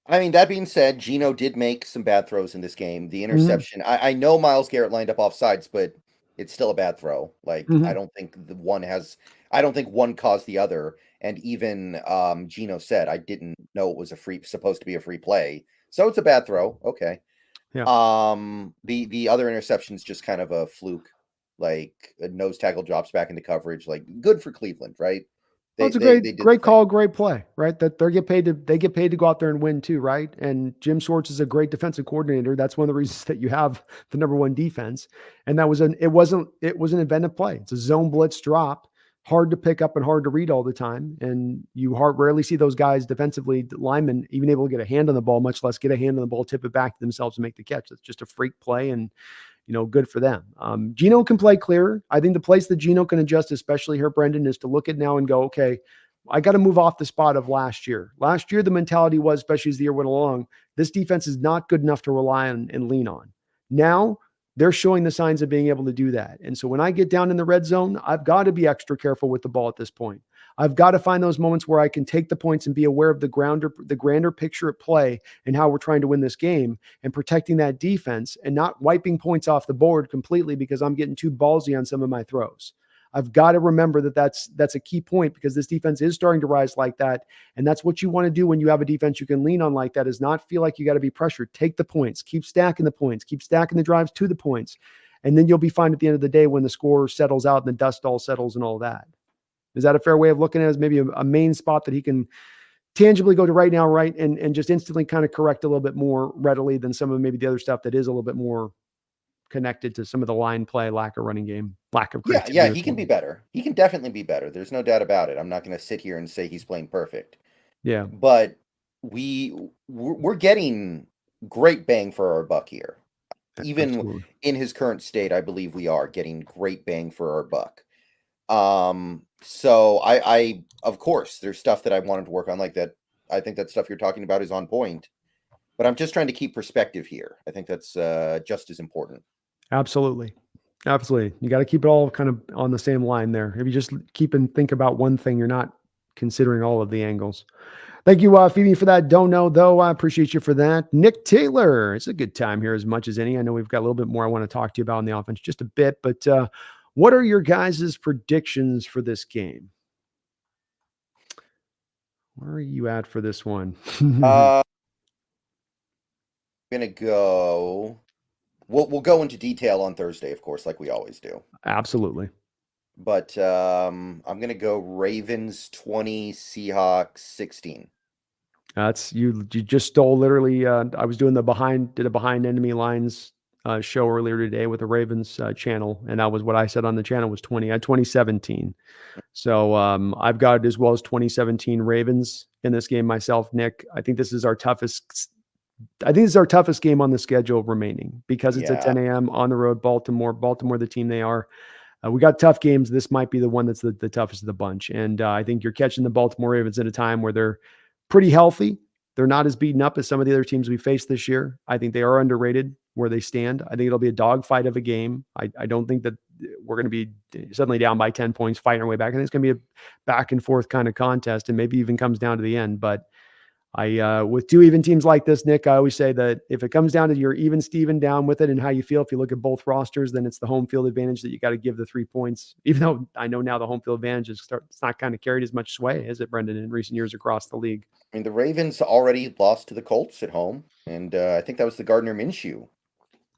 I mean, that being said, Geno did make some bad throws in this game. The interception, I know Myles Garrett lined up off sides, but it's still a bad throw. Like, I don't think one caused the other. And even Geno said, I didn't know it was supposed to be a free play. So it's a bad throw. Okay. Yeah. The other interception's just kind of a fluke, like a nose tackle drops back into coverage, like good for Cleveland, right? It's a great call, great play, right? That they get paid to go out there and win too, right? And Jim Schwartz is a great defensive coordinator. That's one of the reasons that you have the number 1 defense. And it was an inventive play. It's a zone blitz drop, hard to pick up and hard to read all the time. And you rarely see those guys defensively, linemen, even able to get a hand on the ball, much less get a hand on the ball, tip it back to themselves and make the catch. It's just a freak play, and good for them. Geno can play clearer. I think the place that Geno can adjust, especially here, Brendan, is to look at now and go, okay, I got to move off the spot of last year. Last year, the mentality was, especially as the year went along, this defense is not good enough to rely on and lean on. Now, they're showing the signs of being able to do that. And so when I get down in the red zone, I've got to be extra careful with the ball at this point. I've got to find those moments where I can take the points and be aware of the grander picture at play and how we're trying to win this game, and protecting that defense and not wiping points off the board completely because I'm getting too ballsy on some of my throws. I've got to remember that that's a key point, because this defense is starting to rise like that. And that's what you want to do when you have a defense you can lean on like that, is not feel like you got to be pressured. Take the points, keep stacking the points, keep stacking the drives to the points. And then you'll be fine at the end of the day when the score settles out and the dust all settles and all that. Is that a fair way of looking at it, as maybe a main spot that he can tangibly go to right now, right? And just instantly kind of correct a little bit more readily than some of maybe the other stuff that is a little bit more connected to some of the line play, lack of running game, lack of creativity. Yeah, he can be better. He can definitely be better. There's no doubt about it. I'm not going to sit here and say he's playing perfect. Yeah. But we're getting great bang for our buck here. Even Absolutely. in his current state, I believe we are getting great bang for our buck. So I of course there's stuff that I wanted to work on like that. I think that stuff you're talking about is on point, but I'm just trying to keep perspective here. I think that's just as important. Absolutely. Absolutely. You got to keep it all kind of on the same line there. If you just keep and think about one thing, you're not considering all of the angles. Thank you, Phoebe, for that. Don't know, though. I appreciate you for that. Nick Taylor. It's a good time here as much as any. I know we've got a little bit more I want to talk to you about on the offense, just a bit. But what are your guys' predictions for this game? Where are you at for this one? I'm gonna go. We'll go into detail on Thursday, of course, like we always do. Absolutely. But I'm gonna go Ravens 20, Seahawks 16. That's you just stole literally. I was doing did a behind enemy lines show earlier today with the Ravens channel, and that was what I said on the channel was 20. I had 2017. So I've got it as well as 2017 Ravens in this game myself, Nick. I think this is our toughest game on the schedule remaining because it's at 10 a.m. on the road, Baltimore, the team they are. We got tough games. This might be the one that's the toughest of the bunch. And I think you're catching the Baltimore Ravens at a time where they're pretty healthy. They're not as beaten up as some of the other teams we faced this year. I think they are underrated where they stand. I think it'll be a dogfight of a game. I don't think that we're going to be suddenly down by 10 points fighting our way back. I think it's going to be a back and forth kind of contest and maybe even comes down to the end. But with two even teams like this, Nick, I always say that if it comes down to your even Steven down with it and how you feel, if you look at both rosters, then it's the home field advantage that you got to give the 3 points, even though I know now the home field advantage it's not kind of carried as much sway as it, Brendan, in recent years across the league. I mean, the Ravens already lost to the Colts at home, and I think that was the Gardner Minshew.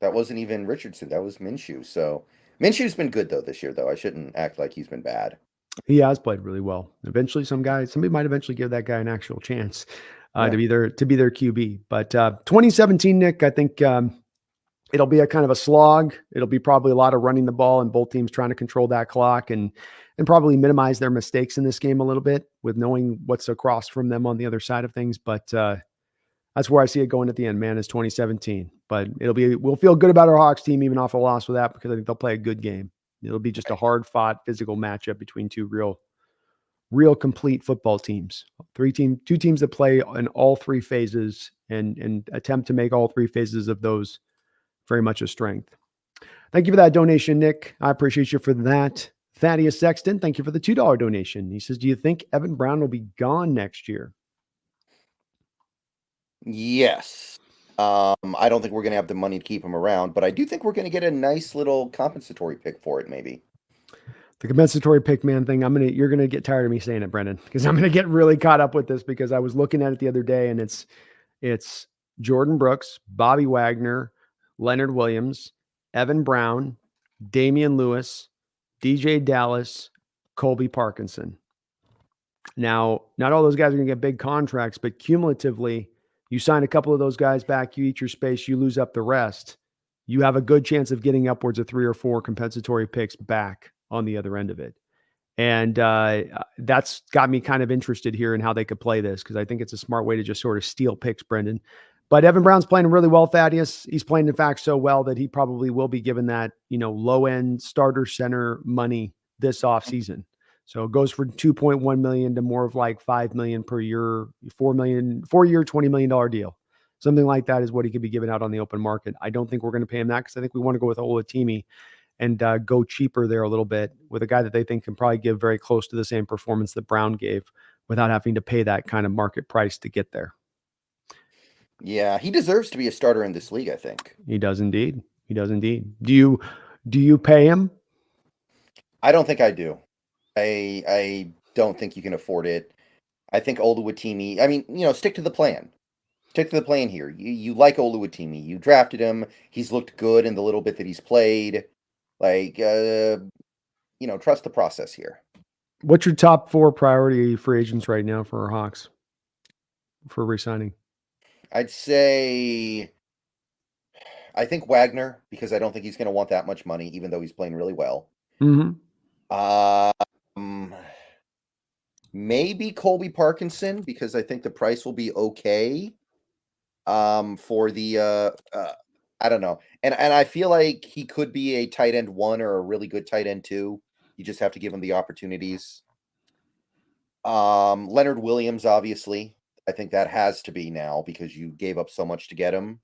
That wasn't even Richardson. That was Minshew. So Minshew's been good, though, this year, though. I shouldn't act like he's been bad. He has played really well. Eventually, somebody might eventually give that guy an actual chance to be their QB. But 2017, Nick, I think it'll be a kind of a slog. It'll be probably a lot of running the ball and both teams trying to control that clock and probably minimize their mistakes in this game a little bit with knowing what's across from them on the other side of things. But that's where I see it going at the end, man, is 2017. But we'll feel good about our Hawks team even off a loss with that because I think they'll play a good game. It'll be just a hard-fought physical matchup between two real complete football teams. Two teams that play in all three phases and attempt to make all three phases of those very much a strength. Thank you for that donation, Nick. I appreciate you for that. Thaddeus Sexton, thank you for the $2 donation. He says, do you think Evan Brown will be gone next year? Yes. I don't think we're going to have the money to keep him around, but I do think we're going to get a nice little compensatory pick for it, maybe. The compensatory pick man thing, you're going to get tired of me saying it, Brendan, because I'm going to get really caught up with this because I was looking at it the other day and it's Jordan Brooks, Bobby Wagner, Leonard Williams, Evan Brown, Damian Lewis, DJ Dallas, Colby Parkinson. Now, not all those guys are going to get big contracts, but cumulatively, you sign a couple of those guys back, you eat your space, you lose up the rest. You have a good chance of getting upwards of 3 or 4 compensatory picks back on the other end of it. And that's got me kind of interested here in how they could play this because I think it's a smart way to just sort of steal picks, Brendan. But Evan Brown's playing really well, Thaddeus. He's playing, in fact, so well that he probably will be given that, low-end starter center money this offseason. So it goes from $2.1 million to more of like $5 million per year, $4-year, $20 million deal. Something like that is what he could be given out on the open market. I don't think we're going to pay him that because I think we want to go with Olatimi and go cheaper there a little bit with a guy that they think can probably give very close to the same performance that Brown gave without having to pay that kind of market price to get there. Yeah, he deserves to be a starter in this league, I think. He does indeed. Do you pay him? I don't think I do. I don't think you can afford it. I think Oluwatimi, stick to the plan. Stick to the plan here. You like Oluwatimi. You drafted him. He's looked good in the little bit that he's played. Like, trust the process here. What's your top 4 priority free agents right now for our Hawks for re-signing? I'd say I think Wagner, because I don't think he's going to want that much money, even though he's playing really well. Mhm. Maybe Colby Parkinson, because I think the price will be okay. For the I don't know, and I feel like he could be a tight end 1 or a really good tight end 2. You just have to give him the opportunities. Leonard Williams, obviously, I think that has to be now because you gave up so much to get him.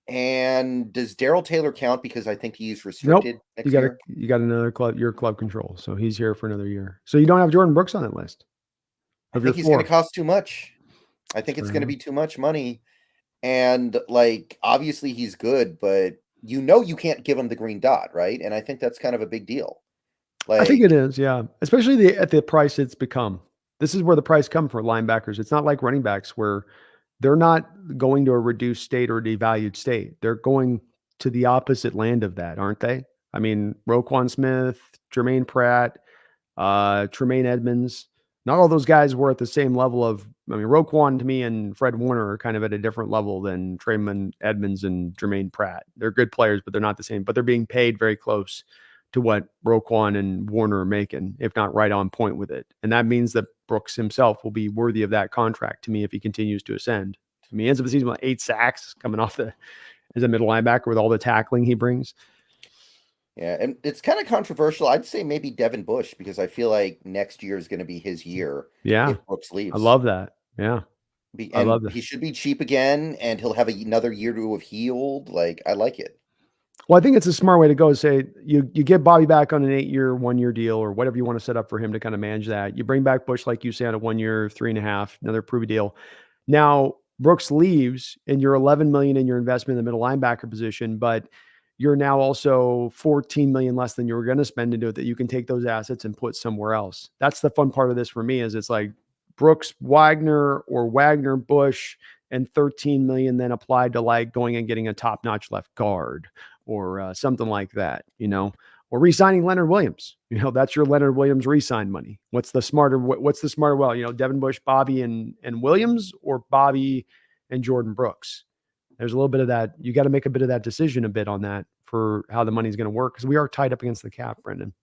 And does Daryl Taylor count because I think he's restricted Nope. next year? You got another club, your club control. So he's here for another year. So you don't have Jordan Brooks on that list I of your think he's going to 4. cost too much. I think it's Fair going to enough. be too much money. And like, obviously he's good, but you can't give him the green dot, right? And I think that's kind of a big deal. I think it Like, is, yeah. Especially at the price it's become. This is where the price come for linebackers. It's not like running backs where they're not going to a reduced state or devalued state. They're going to the opposite land of that, aren't they? I mean, Roquan Smith, Jermaine Pratt, Tremaine Edmonds. Not all those guys were at the same level of. I mean, Roquan to me and Fred Warner are kind of at a different level than Tremaine Edmonds and Jermaine Pratt. They're good players, but they're not the same. But they're being paid very close to what Roquan and Warner are making, if not right on point with it. And that means that Brooks himself will be worthy of that contract to me if he continues to ascend. I mean, he ends up the season with 8 sacks coming off as a middle linebacker with all the tackling he brings. yeah, and it's kind of controversial. I'd say maybe Devin Bush because I feel like next year is going to be his year Yeah, if Brooks I leaves. love that. Yeah, I love And that. he should be cheap again, and he'll have another year to have healed. Like, I like it. Well, I think it's a smart way to go. Say you get Bobby back on an 8-year, 1-year deal, or whatever you want to set up for him to kind of manage that. You bring back Bush, like you say, on a 1-year, 3.5, another prove deal. Now Brooks leaves, and you're 11 million in your investment in the middle linebacker position, but you're now also 14 million less than you were going to spend into it. That you can take those assets and put somewhere else. That's the fun part of this for me. Is it's like Brooks, Wagner, or Wagner, Bush, and 13 million then applied to like going and getting a top-notch left guard or something like that, or re-signing Leonard Williams. That's your Leonard Williams re-sign money. What's the smarter? Well, Devin Bush, Bobby, and Williams, or Bobby and Jordan Brooks. There's a little bit of that. You got to make a bit of that decision a bit on that for how the money's going to work because we are tied up against the cap, Brendan.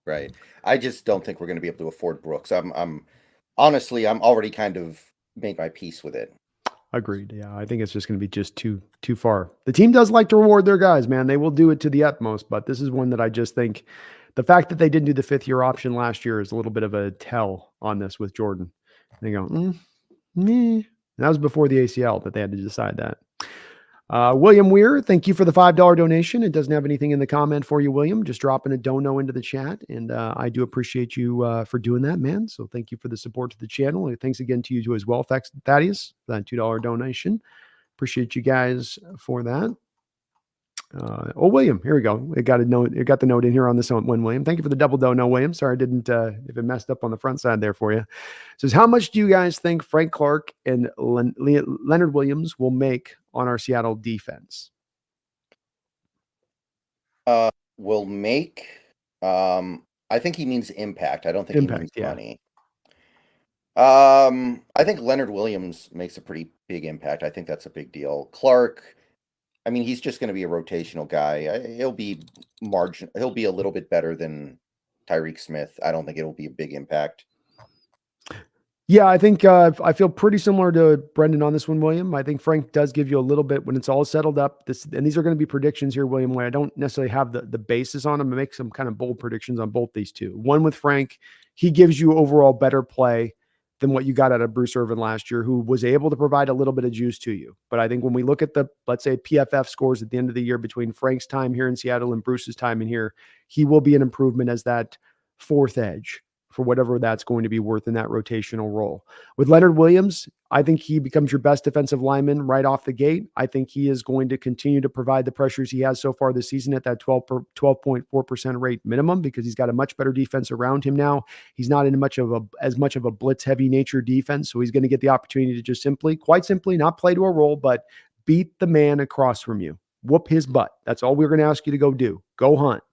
Right. I just don't think we're going to be able to afford Brooks. I'm honestly, I'm already kind of made my peace with it. Agreed. Yeah, I think it's just going to be just too far. The team does like to reward their guys, man. They will do it to the utmost, but this is one that I just think the fact that they didn't do the 5th-year option last year is a little bit of a tell on this with Jordan. They go, meh. That was before the ACL that they had to decide that. William Weir, thank you for the $5 donation. It doesn't have anything in the comment for you, William. Just dropping a dono into the chat. And I do appreciate you for doing that, man. So thank you for the support to the channel. And thanks again to you too as well, Thaddeus, for that $2 donation. Appreciate you guys for that. William, here we go. It got the note in here on this one, William. Thank you for the double dono, William. Sorry I didn't, if it messed up on the front side there for you. It says, how much do you guys think Frank Clark and Leonard Williams will make on our Seattle defense? Will make, I think he means impact. I don't think he means money. I think Leonard Williams makes a pretty big impact. I think that's a big deal. Clark, I mean, he's just going to be a rotational guy. He'll be He'll be a little bit better than Tyreek Smith. I don't think it'll be a big impact. Yeah, I think I feel pretty similar to Brendan on this one, William. I think Frank does give you a little bit when it's all settled up. And these are going to be predictions here, William, where I don't necessarily have the basis on them. I make some kind of bold predictions on both these two. One with Frank, he gives you overall better play than what you got out of Bruce Irvin last year, who was able to provide a little bit of juice to you. But I think when we look at the, let's say, PFF scores at the end of the year between Frank's time here in Seattle and Bruce's time in here, he will be an improvement as that 4th edge for whatever that's going to be worth in that rotational role. With Leonard Williams, I think he becomes your best defensive lineman right off the gate. I think he is going to continue to provide the pressures he has so far this season at that 12.4% rate minimum because he's got a much better defense around him now. He's not in as much of a blitz heavy nature defense. So he's going to get the opportunity to just quite simply, not play to a role, but beat the man across from you. whoop his butt. That's all we're going to ask you to go do. Go hunt.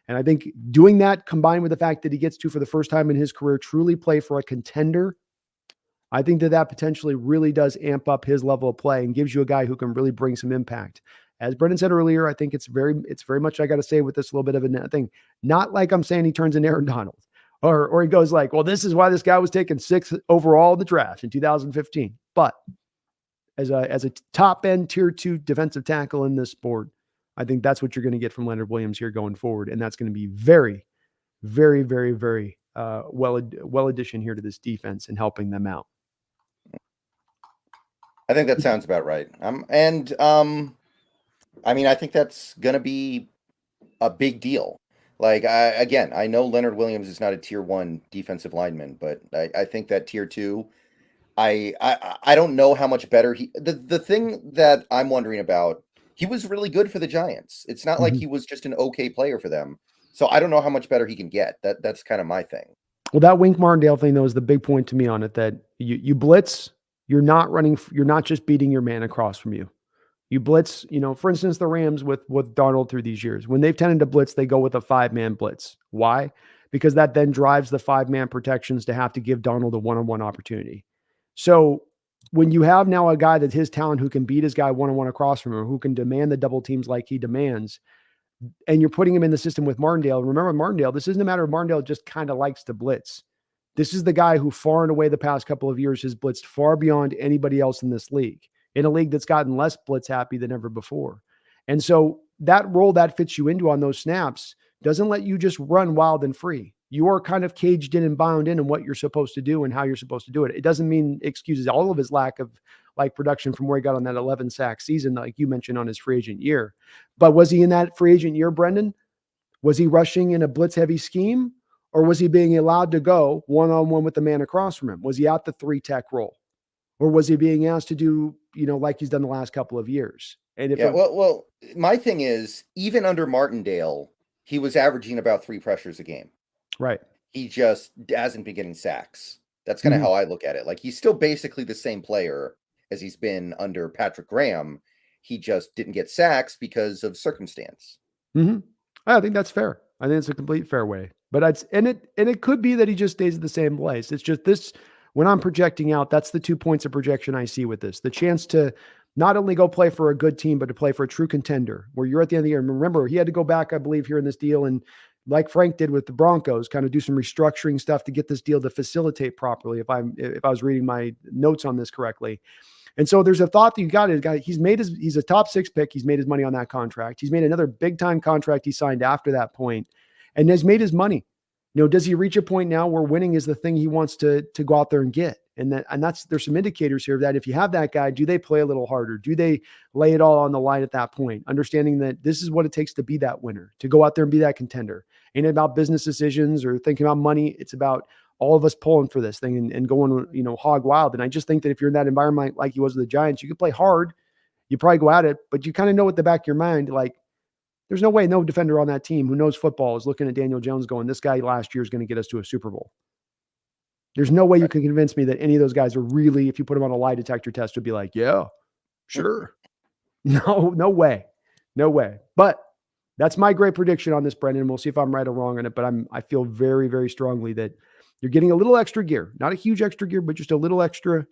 And I think doing that combined with the fact that he gets to, for the first time in his career, truly play for a contender, I think that potentially really does amp up his level of play and gives you a guy who can really bring some impact. As Brendan said earlier, I think it's very much, I got to say with this little bit of a thing, not like I'm saying he turns into Aaron Donald or he goes like, well, this is why this guy was taken 6th overall in the draft in 2015. But as a top end tier 2 defensive tackle in this sport, I think that's what you're going to get from Leonard Williams here going forward. And that's going to be very, very, very, very well addition here to this defense and helping them out. I think that sounds about right. I mean, I think that's going to be a big deal. Like, I know Leonard Williams is not a tier 1 defensive lineman, but I think that tier 2, I don't know how much better the thing that I'm wondering about, he was really good for the Giants. It's not like he was just an okay player for them. So I don't know how much better he can get. That's kind of my thing. Well, that Wink Martindale thing, though, is the big point to me on it, that you blitz, you're not just beating your man across from you. You blitz, for instance, the Rams with Darnold through these years, when they've tended to blitz, they go with a 5-man blitz. Why? Because that then drives the 5-man protections to have to give Darnold a one-on-one opportunity. So when you have now a guy that's his talent who can beat his guy one-on-one across from him, who can demand the double teams like he demands, and you're putting him in the system with Martindale. Remember Martindale, this isn't a matter of Martindale just kind of likes to blitz. This is the guy who far and away the past couple of years has blitzed far beyond anybody else in this league, in a league that's gotten less blitz happy than ever before. And so that role that fits you into on those snaps doesn't let you just run wild and free. You are kind of caged in and bound in what you're supposed to do and how you're supposed to do it. It doesn't mean excuses all of his lack of production from where he got on that 11 sack season, like you mentioned on his free agent year. But was he in that free agent year, Brendan? Was he rushing in a blitz heavy scheme, or was he being allowed to go one-on-one with the man across from him? Was he at the 3-tech role, or was he being asked to do, like he's done the last couple of years? And well, my thing is, even under Martindale, he was averaging about 3 pressures a game. Right. He just hasn't been getting sacks. That's kind of how I look at it. Like, he's still basically the same player as he's been under Patrick Graham. He just didn't get sacks because of circumstance. I think that's fair. I think it's a complete fair way. But it could be that he just stays at the same place. It's just this, when I'm projecting out, that's the 2 points of projection I see with this. The chance to not only go play for a good team, but to play for a true contender where you're at the end of the year. And remember, he had to go back, I believe, here in this deal, and like Frank did with the Broncos, kind of do some restructuring stuff to get this deal to facilitate properly. If I was reading my notes on this correctly. And so there's a thought that you got he's a top 6 pick. He's made his money on that contract. He's made another big time contract he signed after that point and has made his money. Does he reach a point now where winning is the thing he wants to go out there and get? And there's some indicators here that if you have that guy, do they play a little harder? Do they lay it all on the line at that point? Understanding that this is what it takes to be that winner, to go out there and be that contender. Ain't about business decisions or thinking about money. It's about all of us pulling for this thing and going, hog wild. And I just think that if you're in that environment like he was with the Giants, you could play hard. You probably go at it, but you kind of know at the back of your mind, like, there's no way no defender on that team who knows football is looking at Daniel Jones going, this guy last year is going to get us to a Super Bowl. There's no way you can convince me that any of those guys are really, if you put them on a lie detector test, would be like, yeah, sure. No way. No way. But that's my great prediction on this, Brendan. We'll see if I'm right or wrong on it, but I feel very, very strongly that you're getting a little extra gear, not a huge extra gear, but just a little extra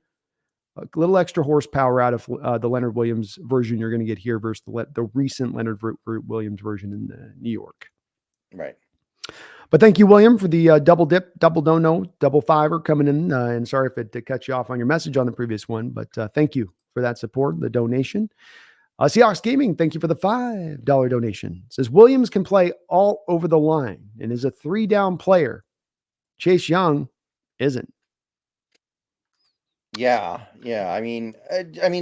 horsepower out of the Leonard Williams version you're going to get here versus the recent Leonard Williams version in New York. Right. But thank you, William, for the double dip, double dono, double fiver coming in. And sorry if it cut you off on your message on the previous one, but thank you for that support, the donation. Seahawks Gaming, thank you for the $5 donation. It says Williams can play all over the line and is a 3-down player. Chase Young isn't. Yeah. I mean,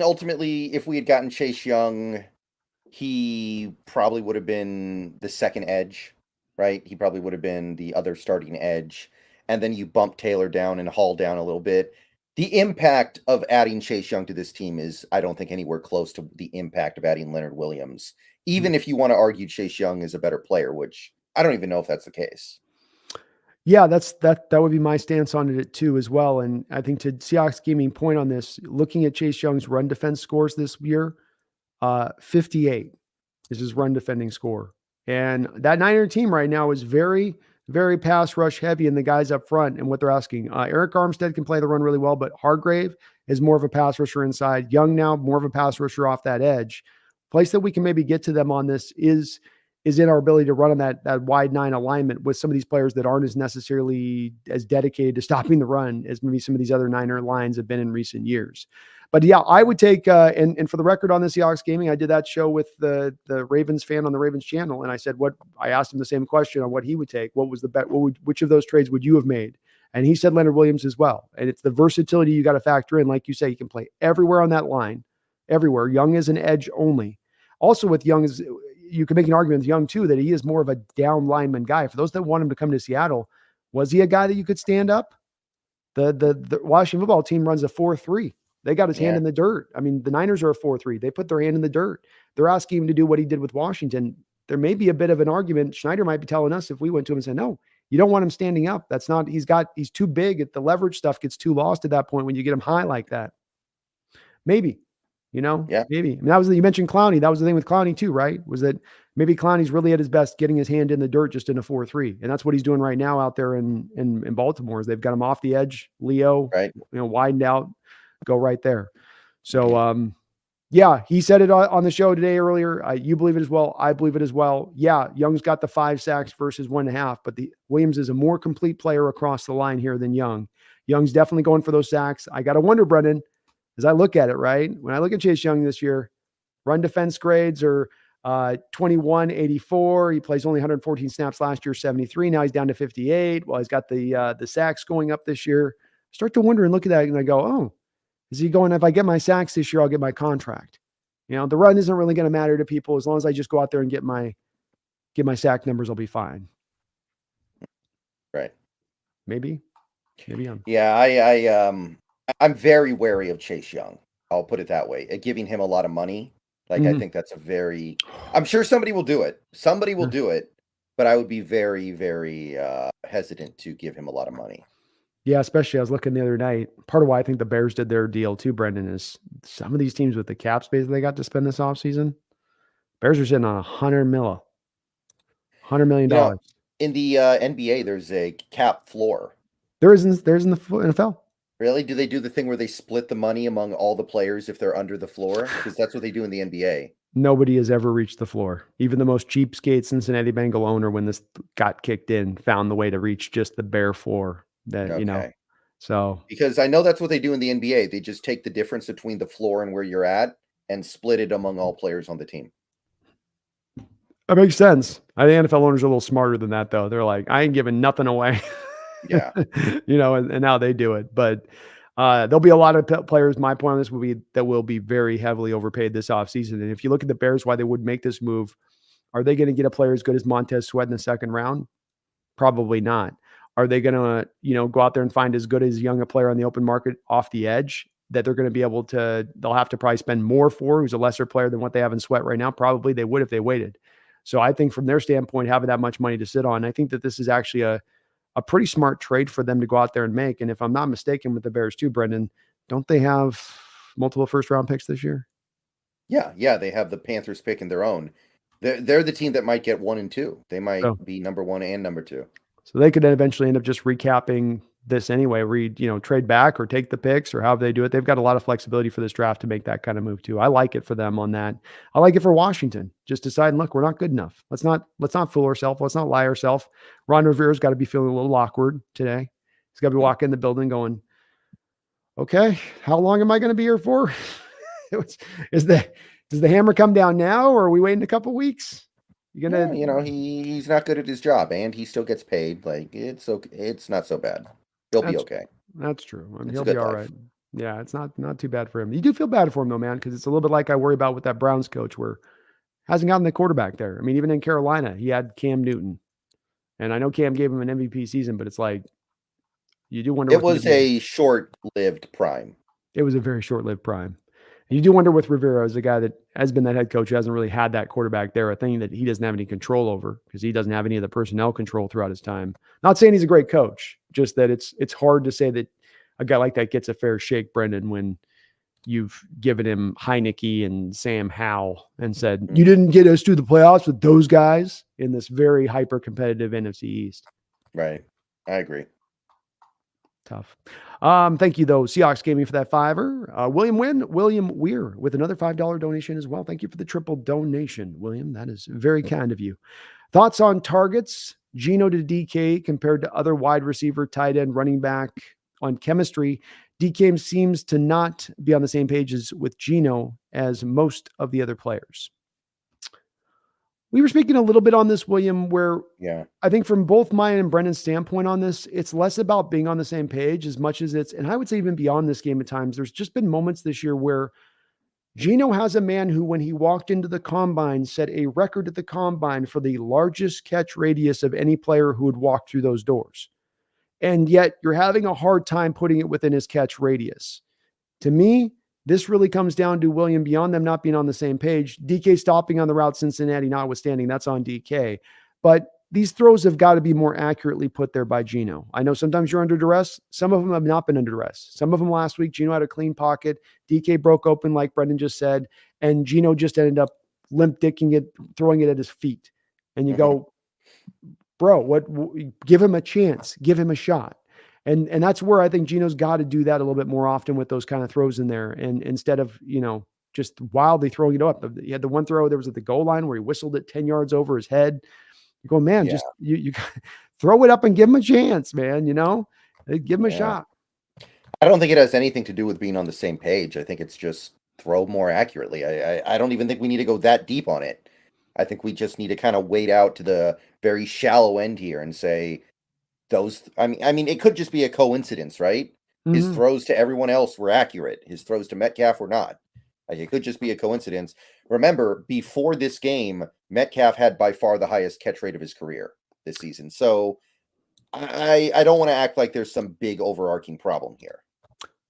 ultimately, if we had gotten Chase Young, he probably would have been the second edge, right? He probably would have been the other starting edge. And then you bump Taylor down and Hall down a little bit. The impact of adding Chase Young to this team is, I don't think, anywhere close to the impact of adding Leonard Williams. Even if you want to argue Chase Young is a better player, which I don't even know if that's the case. Yeah, that would be my stance on it too as well. And I think to Seahawks Gaming point on this, looking at Chase Young's run defense scores this year, 58. is his run defending score. And that Niner team right now is very, very pass rush heavy in the guys up front and what they're asking. Eric Armstead can play the run really well, but Hargrave is more of a pass rusher inside. Young now, more of a pass rusher off that edge. Place that we can maybe get to them on this is in our ability to run on that wide 9 alignment with some of these players that aren't as necessarily as dedicated to stopping the run as maybe some of these other Niner lines have been in recent years. But yeah, I would take, and for the record on the Seahawks Gaming, I did that show with the Ravens fan on the Ravens channel. And I said, I asked him the same question on what he would take. What was the bet? Which of those trades would you have made? And he said Leonard Williams as well. And it's the versatility you got to factor in. Like you say, you can play everywhere on that line, everywhere. Young is an edge only. Also with Young, you can make an argument with Young too, that he is more of a down lineman guy. For those that want him to come to Seattle, was he a guy that you could stand up? The Washington football team runs a 4-3. They got his hand in the dirt. I mean, the Niners are a 4-3. They put their hand in the dirt. They're asking him to do what he did with Washington. There may be a bit of an argument. Schneider might be telling us if we went to him and said, no, you don't want him standing up. That's not, he's too big. The leverage stuff gets too lost at that point when you get him high like that. Maybe, maybe. I mean, you mentioned Clowney. That was the thing with Clowney too, right? Was that maybe Clowney's really at his best getting his hand in the dirt just in a 4-3. And that's what he's doing right now out there in Baltimore is they've got him off the edge. Leo, widened out. Go right there. So, he said it on the show today earlier. You believe it as well. I believe it as well. Yeah, Young's got the 5 sacks versus 1.5, but Williams is a more complete player across the line here than Young. Young's definitely going for those sacks. I got to wonder, Brendan, as I look at it, right? When I look at Chase Young this year, run defense grades are 21-84. He plays only 114 snaps last year, 73. Now he's down to 58. Well, he's got the sacks going up this year. Start to wonder and look at that and I go, oh, is he going, if I get my sacks this year, I'll get my contract. The run isn't really going to matter to people. As long as I just go out there and get my sack numbers, I'll be fine. Right. Maybe. I'm very wary of Chase Young. I'll put it that way. Giving him a lot of money. I think that's I'm sure somebody will do it. Somebody will do it, but I would be very, very hesitant to give him a lot of money. Yeah, especially I was looking the other night. Part of why I think the Bears did their deal too, Brendan, is some of these teams with the cap space they got to spend this offseason. Bears are sitting on $100 million. In the NBA, there's a cap floor. There's in the NFL. Really? Do they do the thing where they split the money among all the players if they're under the floor? Because that's what they do in the NBA. Nobody has ever reached the floor. Even the most cheapskate Cincinnati Bengal owner, when this got kicked in, found the way to reach just the bare floor. So because I know that's what they do in the NBA. They just take the difference between the floor and where you're at and split it among all players on the team. That makes sense. I think NFL owners are a little smarter than that, though. They're like, I ain't giving nothing away. Yeah. And now they do it. But there'll be a lot of players. My point on this will be very heavily overpaid this offseason. And if you look at the Bears, why they would make this move, are they going to get a player as good as Montez Sweat in the second round? Probably not. Are they going to, go out there and find as good as young a player on the open market off the edge that they're going to be able to, they'll have to probably spend more for, who's a lesser player than what they have in Sweat right now? Probably they would if they waited. So I think from their standpoint, having that much money to sit on, I think that this is actually a pretty smart trade for them to go out there and make. And if I'm not mistaken with the Bears too, Brendan, don't they have multiple first-round picks this year? Yeah. They have the Panthers pick in their own. They're the team that might get 1 and 2. They might be number 1 and number 2. So they could eventually end up just recapping this anyway, trade back or take the picks or however they do it. They've got a lot of flexibility for this draft to make that kind of move too. I like it for them on that. I like it for Washington. Just decide, look, we're not good enough. Let's not fool ourselves. Let's not lie ourselves. Ron Rivera's got to be feeling a little awkward today. He's got to be walking in the building going, okay, how long am I going to be here for? Does the hammer come down now or are we waiting a couple weeks? He's not good at his job and he still gets paid. It's okay. It's not so bad. He'll be okay. That's true. I mean, he'll be all right. Yeah, it's not too bad for him. You do feel bad for him though, man, because it's a little bit like I worry about with that Browns coach where hasn't gotten the quarterback there. I mean, even in Carolina, he had Cam Newton. And I know Cam gave him an MVP season, but it's like you do wonder. It was a short-lived prime. It was a very short-lived prime. You do wonder with Rivera as a guy that has been that head coach who hasn't really had that quarterback there, a thing that he doesn't have any control over because he doesn't have any of the personnel control throughout his time. Not saying he's a great coach, just that it's hard to say that a guy like that gets a fair shake, Brendan, when you've given him Heineke and Sam Howell and said, you didn't get us to the playoffs with those guys in this very hyper competitive NFC East. Right. I agree. Tough. Thank you though, Seahawks Gaming, for that $5. William Weir with another $5 donation as well. Thank you for the triple donation, William. That is very kind of you. Thoughts on targets, Geno to DK compared to other wide receiver, tight end, running back on chemistry. DK seems to not be on the same page as with Geno as most of the other players. We were speaking a little bit on this, William, where I think from both mine and Brendan's standpoint on this, it's less about being on the same page as much as it's, and I would say even beyond this game at times, there's just been moments this year where Geno has a man who, when he walked into the combine, set a record at the combine for the largest catch radius of any player who would walk through those doors. And yet you're having a hard time putting it within his catch radius. To me, this really comes down to William, beyond them not being on the same page. DK stopping on the route Cincinnati notwithstanding, that's on DK. But these throws have got to be more accurately put there by Geno. I know sometimes you're under duress. Some of them have not been under duress. Some of them last week, Geno had a clean pocket. DK broke open, like Brendan just said, and Geno just ended up limp dicking it, throwing it at his feet. And you go, bro, give him a chance, give him a shot. And that's where I think Geno's got to do that a little bit more often with those kind of throws in there. And instead of, just wildly throwing it up. He had the one throw, there was at the goal line where he whistled it 10 yards over his head. You go, man, just you throw it up and give him a chance, man. Give him a shot. I don't think it has anything to do with being on the same page. I think it's just throw more accurately. I don't even think we need to go that deep on it. I think we just need to kind of wade out to the very shallow end here and say those. I mean, it could just be a coincidence, right? His throws to everyone else were accurate. His throws to Metcalf were not. Like, it could just be a coincidence. Remember, before this game, Metcalf had by far the highest catch rate of his career this season. So I don't want to act like there's some big overarching problem here.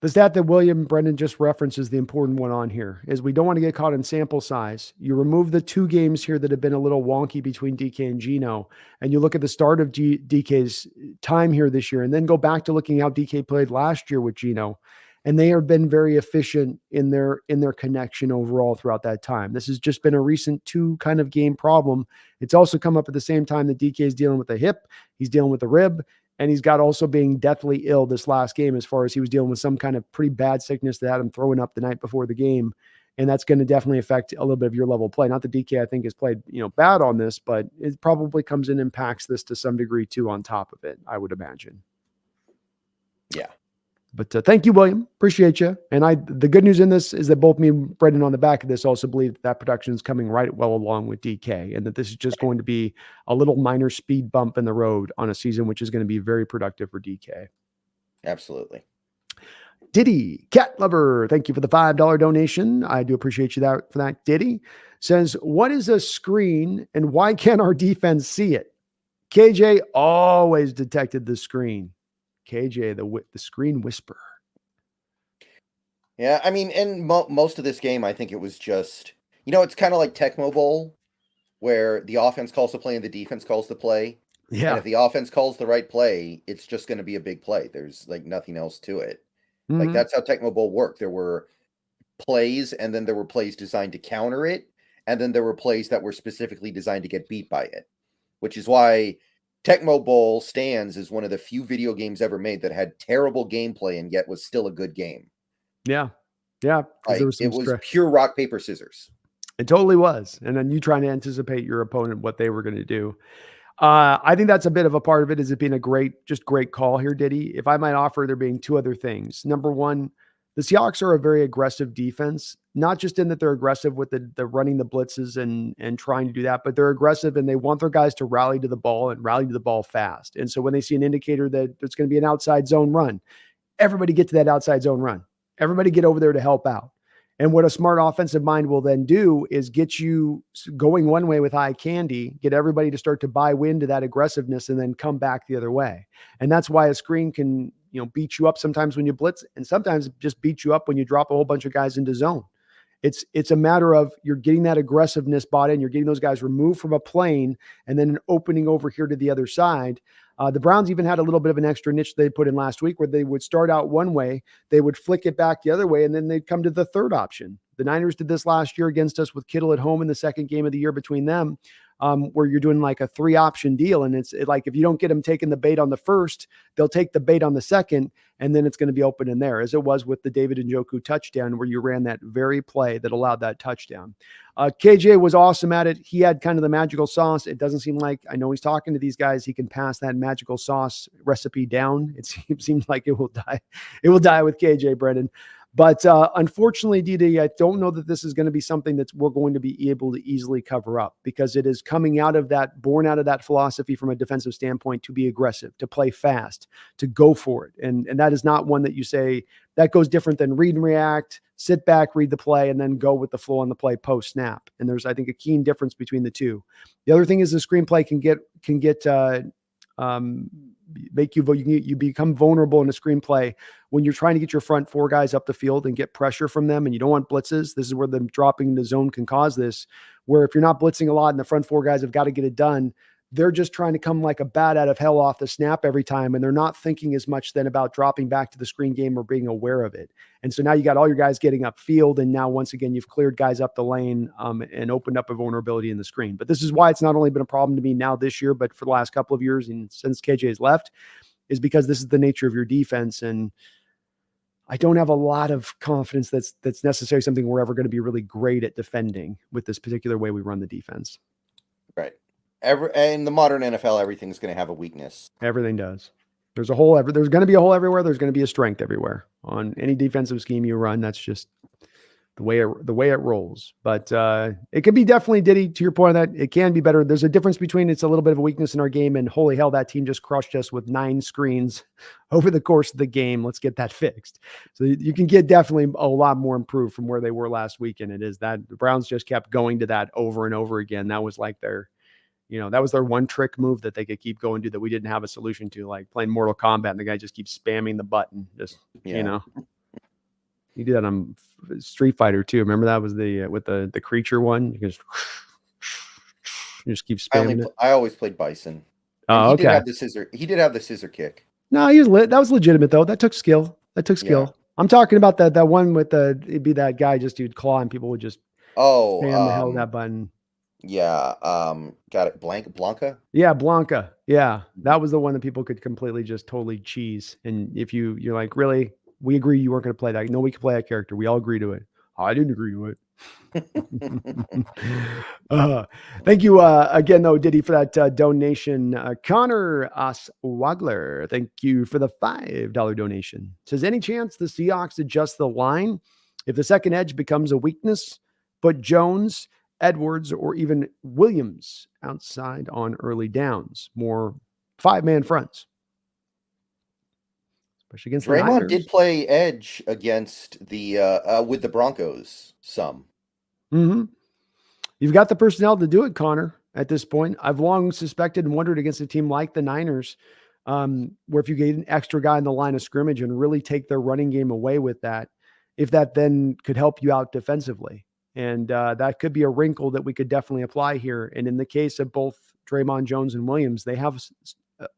The stat that William Brendan just references, the important one on here, is we don't want to get caught in sample size. You remove the 2 games here that have been a little wonky between DK and Geno, and you look at the start of DK's time here this year, and then go back to looking how DK played last year with Geno, and they have been very efficient in their connection overall throughout that time. This has just been a recent 2 kind of game problem. It's also come up at the same time that DK is dealing with the hip, he's dealing with the rib, and he's got also being deathly ill this last game, as far as he was dealing with some kind of pretty bad sickness that had him throwing up the night before the game. And that's going to definitely affect a little bit of your level of play. Not that DK, I think, has played, bad on this, but it probably comes in and impacts this to some degree too on top of it, I would imagine. Yeah. But thank you, William. Appreciate you. And the good news in this is that both me and Brendan on the back of this also believe that production is coming right well along with DK, and that this is just going to be a little minor speed bump in the road on a season, which is going to be very productive for DK. Absolutely. Diddy, Cat Lover, thank you for the $5 donation. I do appreciate you for that. Diddy says, what is a screen and why can't our defense see it? KJ always detected the screen. KJ, the screen whisperer. Yeah, I mean, in most of this game, I think it was just, it's kind of like Tecmo Bowl, where the offense calls the play and the defense calls the play. Yeah. And if the offense calls the right play, it's just going to be a big play. There's like nothing else to it. Like, that's how Tecmo Bowl worked. There were plays, and then there were plays designed to counter it, and then there were plays that were specifically designed to get beat by it, which is why Tecmo Bowl stands as one of the few video games ever made that had terrible gameplay and yet was still a good game. Yeah. Yeah. Like, it was pure rock, paper, scissors. It totally was. And then you trying to anticipate your opponent, what they were going to do. I think that's a bit of a part of it, is it being a great call here, Diddy. If I might offer, there being 2 other things. Number one, the Seahawks are a very aggressive defense, not just in that they're aggressive with the running the blitzes and trying to do that, but they're aggressive and they want their guys to rally to the ball and rally to the ball fast. And so when they see an indicator that it's going to be an outside zone run, everybody get to that outside zone run. Everybody get over there to help out. And what a smart offensive mind will then do is get you going one way with eye candy, get everybody to start to buy wind to that aggressiveness and then come back the other way. And that's why a screen can, beat you up sometimes when you blitz, and sometimes just beat you up when you drop a whole bunch of guys into zone. It's a matter of you're getting that aggressiveness bought in, you're getting those guys removed from a plane and then an opening over here to the other side. The Browns even had a little bit of an extra niche they put in last week where they would start out one way, they would flick it back the other way, and then they'd come to the third option. The Niners did this last year against us with Kittle at home in the second game of the year between them, where you're doing like a 3-option deal. And it's like, if you don't get them taking the bait on the first, they'll take the bait on the second, and then it's going to be open in there, as it was with the David Njoku touchdown, where you ran that very play that allowed that touchdown. KJ was awesome at it. He had kind of the magical sauce. It doesn't seem like, I know he's talking to these guys, he can pass that magical sauce recipe down. It seems like it will die. It will die with KJ, Brendan. But unfortunately, DD, I don't know that this is going to be something that we're going to be able to easily cover up, because it is coming out of that, born out of that philosophy from a defensive standpoint, to be aggressive, to play fast, to go for it. And that is not one that you say that goes different than read and react, sit back, read the play, and then go with the flow on the play post snap. And there's, I think, a keen difference between the two. The other thing is the screenplay make you become vulnerable in a screenplay when you're trying to get your front 4 guys up the field and get pressure from them, and you don't want blitzes. This is where them dropping the zone can cause this, where if you're not blitzing a lot and the front 4 guys have got to get it done, they're just trying to come like a bat out of hell off the snap every time, and they're not thinking as much then about dropping back to the screen game or being aware of it. And so now you got all your guys getting upfield, and now once again you've cleared guys up the lane and opened up a vulnerability in the screen. But this is why it's not only been a problem to me now this year, but for the last couple of years and since KJ's left, is because this is the nature of your defense. And I don't have a lot of confidence that's necessarily something we're ever going to be really great at defending with this particular way we run the defense. Right. In the modern NFL, everything's going to have a weakness. Everything does. There's a hole. There's going to be a hole everywhere. There's going to be a strength everywhere on any defensive scheme you run. That's just the way it rolls. But it could be definitely, Diddy, to your point, that it can be better. There's a difference between it's a little bit of a weakness in our game and holy hell, that team just crushed us with 9 screens over the course of the game. Let's get that fixed. So you can get definitely a lot more improved from where they were last week. And it is that the Browns just kept going to that over and over again. That was like that was their one trick move that they could keep going to that we didn't have a solution to, like playing Mortal Kombat and the guy just keeps spamming the button. You do that on Street Fighter too. Remember that was with the creature one? You just keep spamming it. I always played Bison. Oh, okay. He did have the scissor kick. No, that was legitimate though. That took skill. Yeah. I'm talking about that one with it'd be that guy you'd claw and people would just spam the hell of that button. Yeah. Got it. Blanca. Yeah. Blanca. Yeah. That was the one that people could completely just totally cheese. And if you're like, really, we agree you weren't going to play that. No, we could play that character. We all agree to it. I didn't agree to it. Thank you again, though, Diddy, for that donation. Connor Oswagler, thank you for the $5 donation. Says, any chance the Seahawks adjust the line if the second edge becomes a weakness, but Jones, Edwards, or even Williams outside on early downs, more 5-man fronts, especially against dre'mont the Niners. Did play edge against the with the Broncos some. Mm-hmm. You've got the personnel to do it, Connor. At this point, I've long suspected and wondered against a team like the Niners, where if you get an extra guy in the line of scrimmage and really take their running game away with that, if that then could help you out defensively. And that could be a wrinkle that we could definitely apply here. And in the case of both Dre'Mont Jones and Williams, they have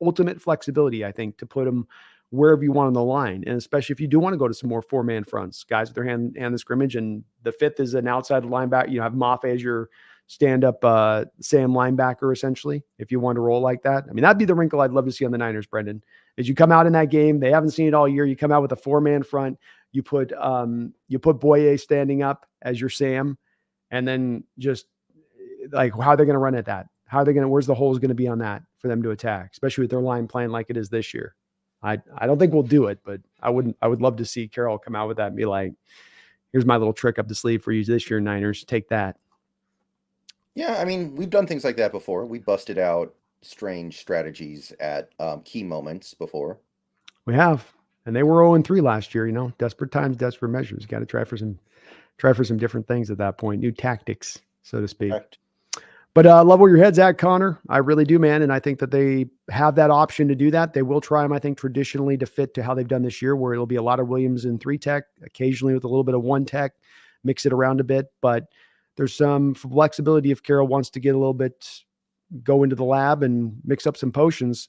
ultimate flexibility, I think, to put them wherever you want on the line. And especially if you do want to go to some more 4-man fronts, guys with their hand the scrimmage. And the fifth is an outside linebacker. You have Mafe as your stand-up Sam linebacker, essentially, if you want to roll like that. I mean, that'd be the wrinkle I'd love to see on the Niners, Brendan. As you come out in that game, they haven't seen it all year. You come out with a 4-man front. You put Boye standing up as your Sam, and then just like how they're going to run at that. Where's the holes going to be on that for them to attack, especially with their line playing like it is this year. I don't think we'll do it, but I would love to see Carroll come out with that and be like, here's my little trick up the sleeve for you this year, Niners. Take that. Yeah, I mean, we've done things like that before. We busted out strange strategies at key moments before. We have. And they were 0-3 last year, desperate times, desperate measures. Got to try for some different things at that point, new tactics, so to speak. Correct. But love where your head's at, Connor. I really do, man. And I think that they have that option to do that. They will try them, I think, traditionally to fit to how they've done this year, where it'll be a lot of Williams in 3-tech, occasionally with a little bit of 1-tech, mix it around a bit. But there's some flexibility if Carroll wants to get a little bit, go into the lab and mix up some potions.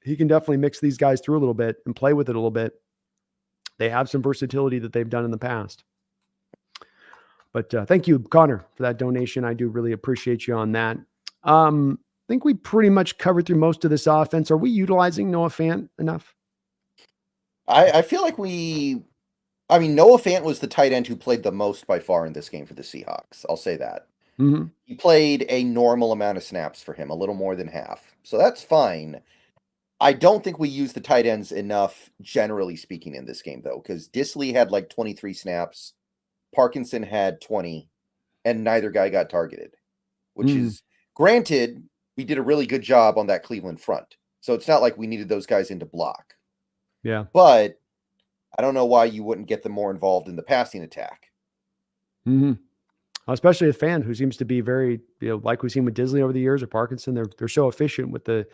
he can definitely mix these guys through a little bit and play with it a little bit. They have some versatility that they've done in the past. But thank you, Connor, for that donation. I do really appreciate you on that. I think we pretty much covered through most of this offense. Are we utilizing Noah Fant enough? I feel like Noah Fant was the tight end who played the most by far in this game for the Seahawks. I'll say that. Mm-hmm. He played a normal amount of snaps for him, a little more than half. So that's fine. I don't think we used the tight ends enough, generally speaking, in this game, though, because Disley had like 23 snaps, Parkinson had 20, and neither guy got targeted, which is, granted, we did a really good job on that Cleveland front. So it's not like we needed those guys in to block. Yeah. But I don't know why you wouldn't get them more involved in the passing attack. Mm-hmm. Especially a fan who seems to be very, like we've seen with Disley over the years or Parkinson, they're so efficient with the,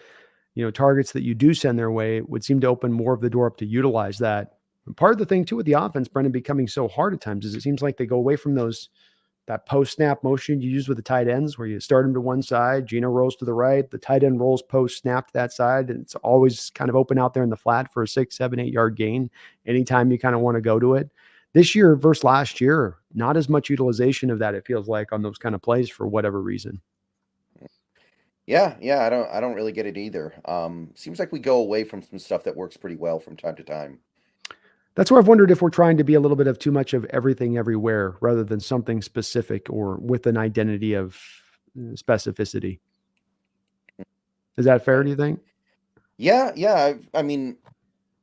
targets that you do send their way. It would seem to open more of the door up to utilize that. And part of the thing too with the offense, Brendan, becoming so hard at times is it seems like they go away from that post snap motion you use with the tight ends where you start them to one side, Geno rolls to the right, the tight end rolls post snap to that side. And it's always kind of open out there in the flat for a 6, 7, 8 yard gain. Anytime you kind of want to go to it. This year versus last year, not as much utilization of that, it feels like, on those kind of plays for whatever reason. Yeah, I don't really get it either. Seems like we go away from some stuff that works pretty well from time to time. That's where I've wondered if we're trying to be a little bit of too much of everything everywhere rather than something specific or with an identity of specificity. Is that fair, do you think? Yeah.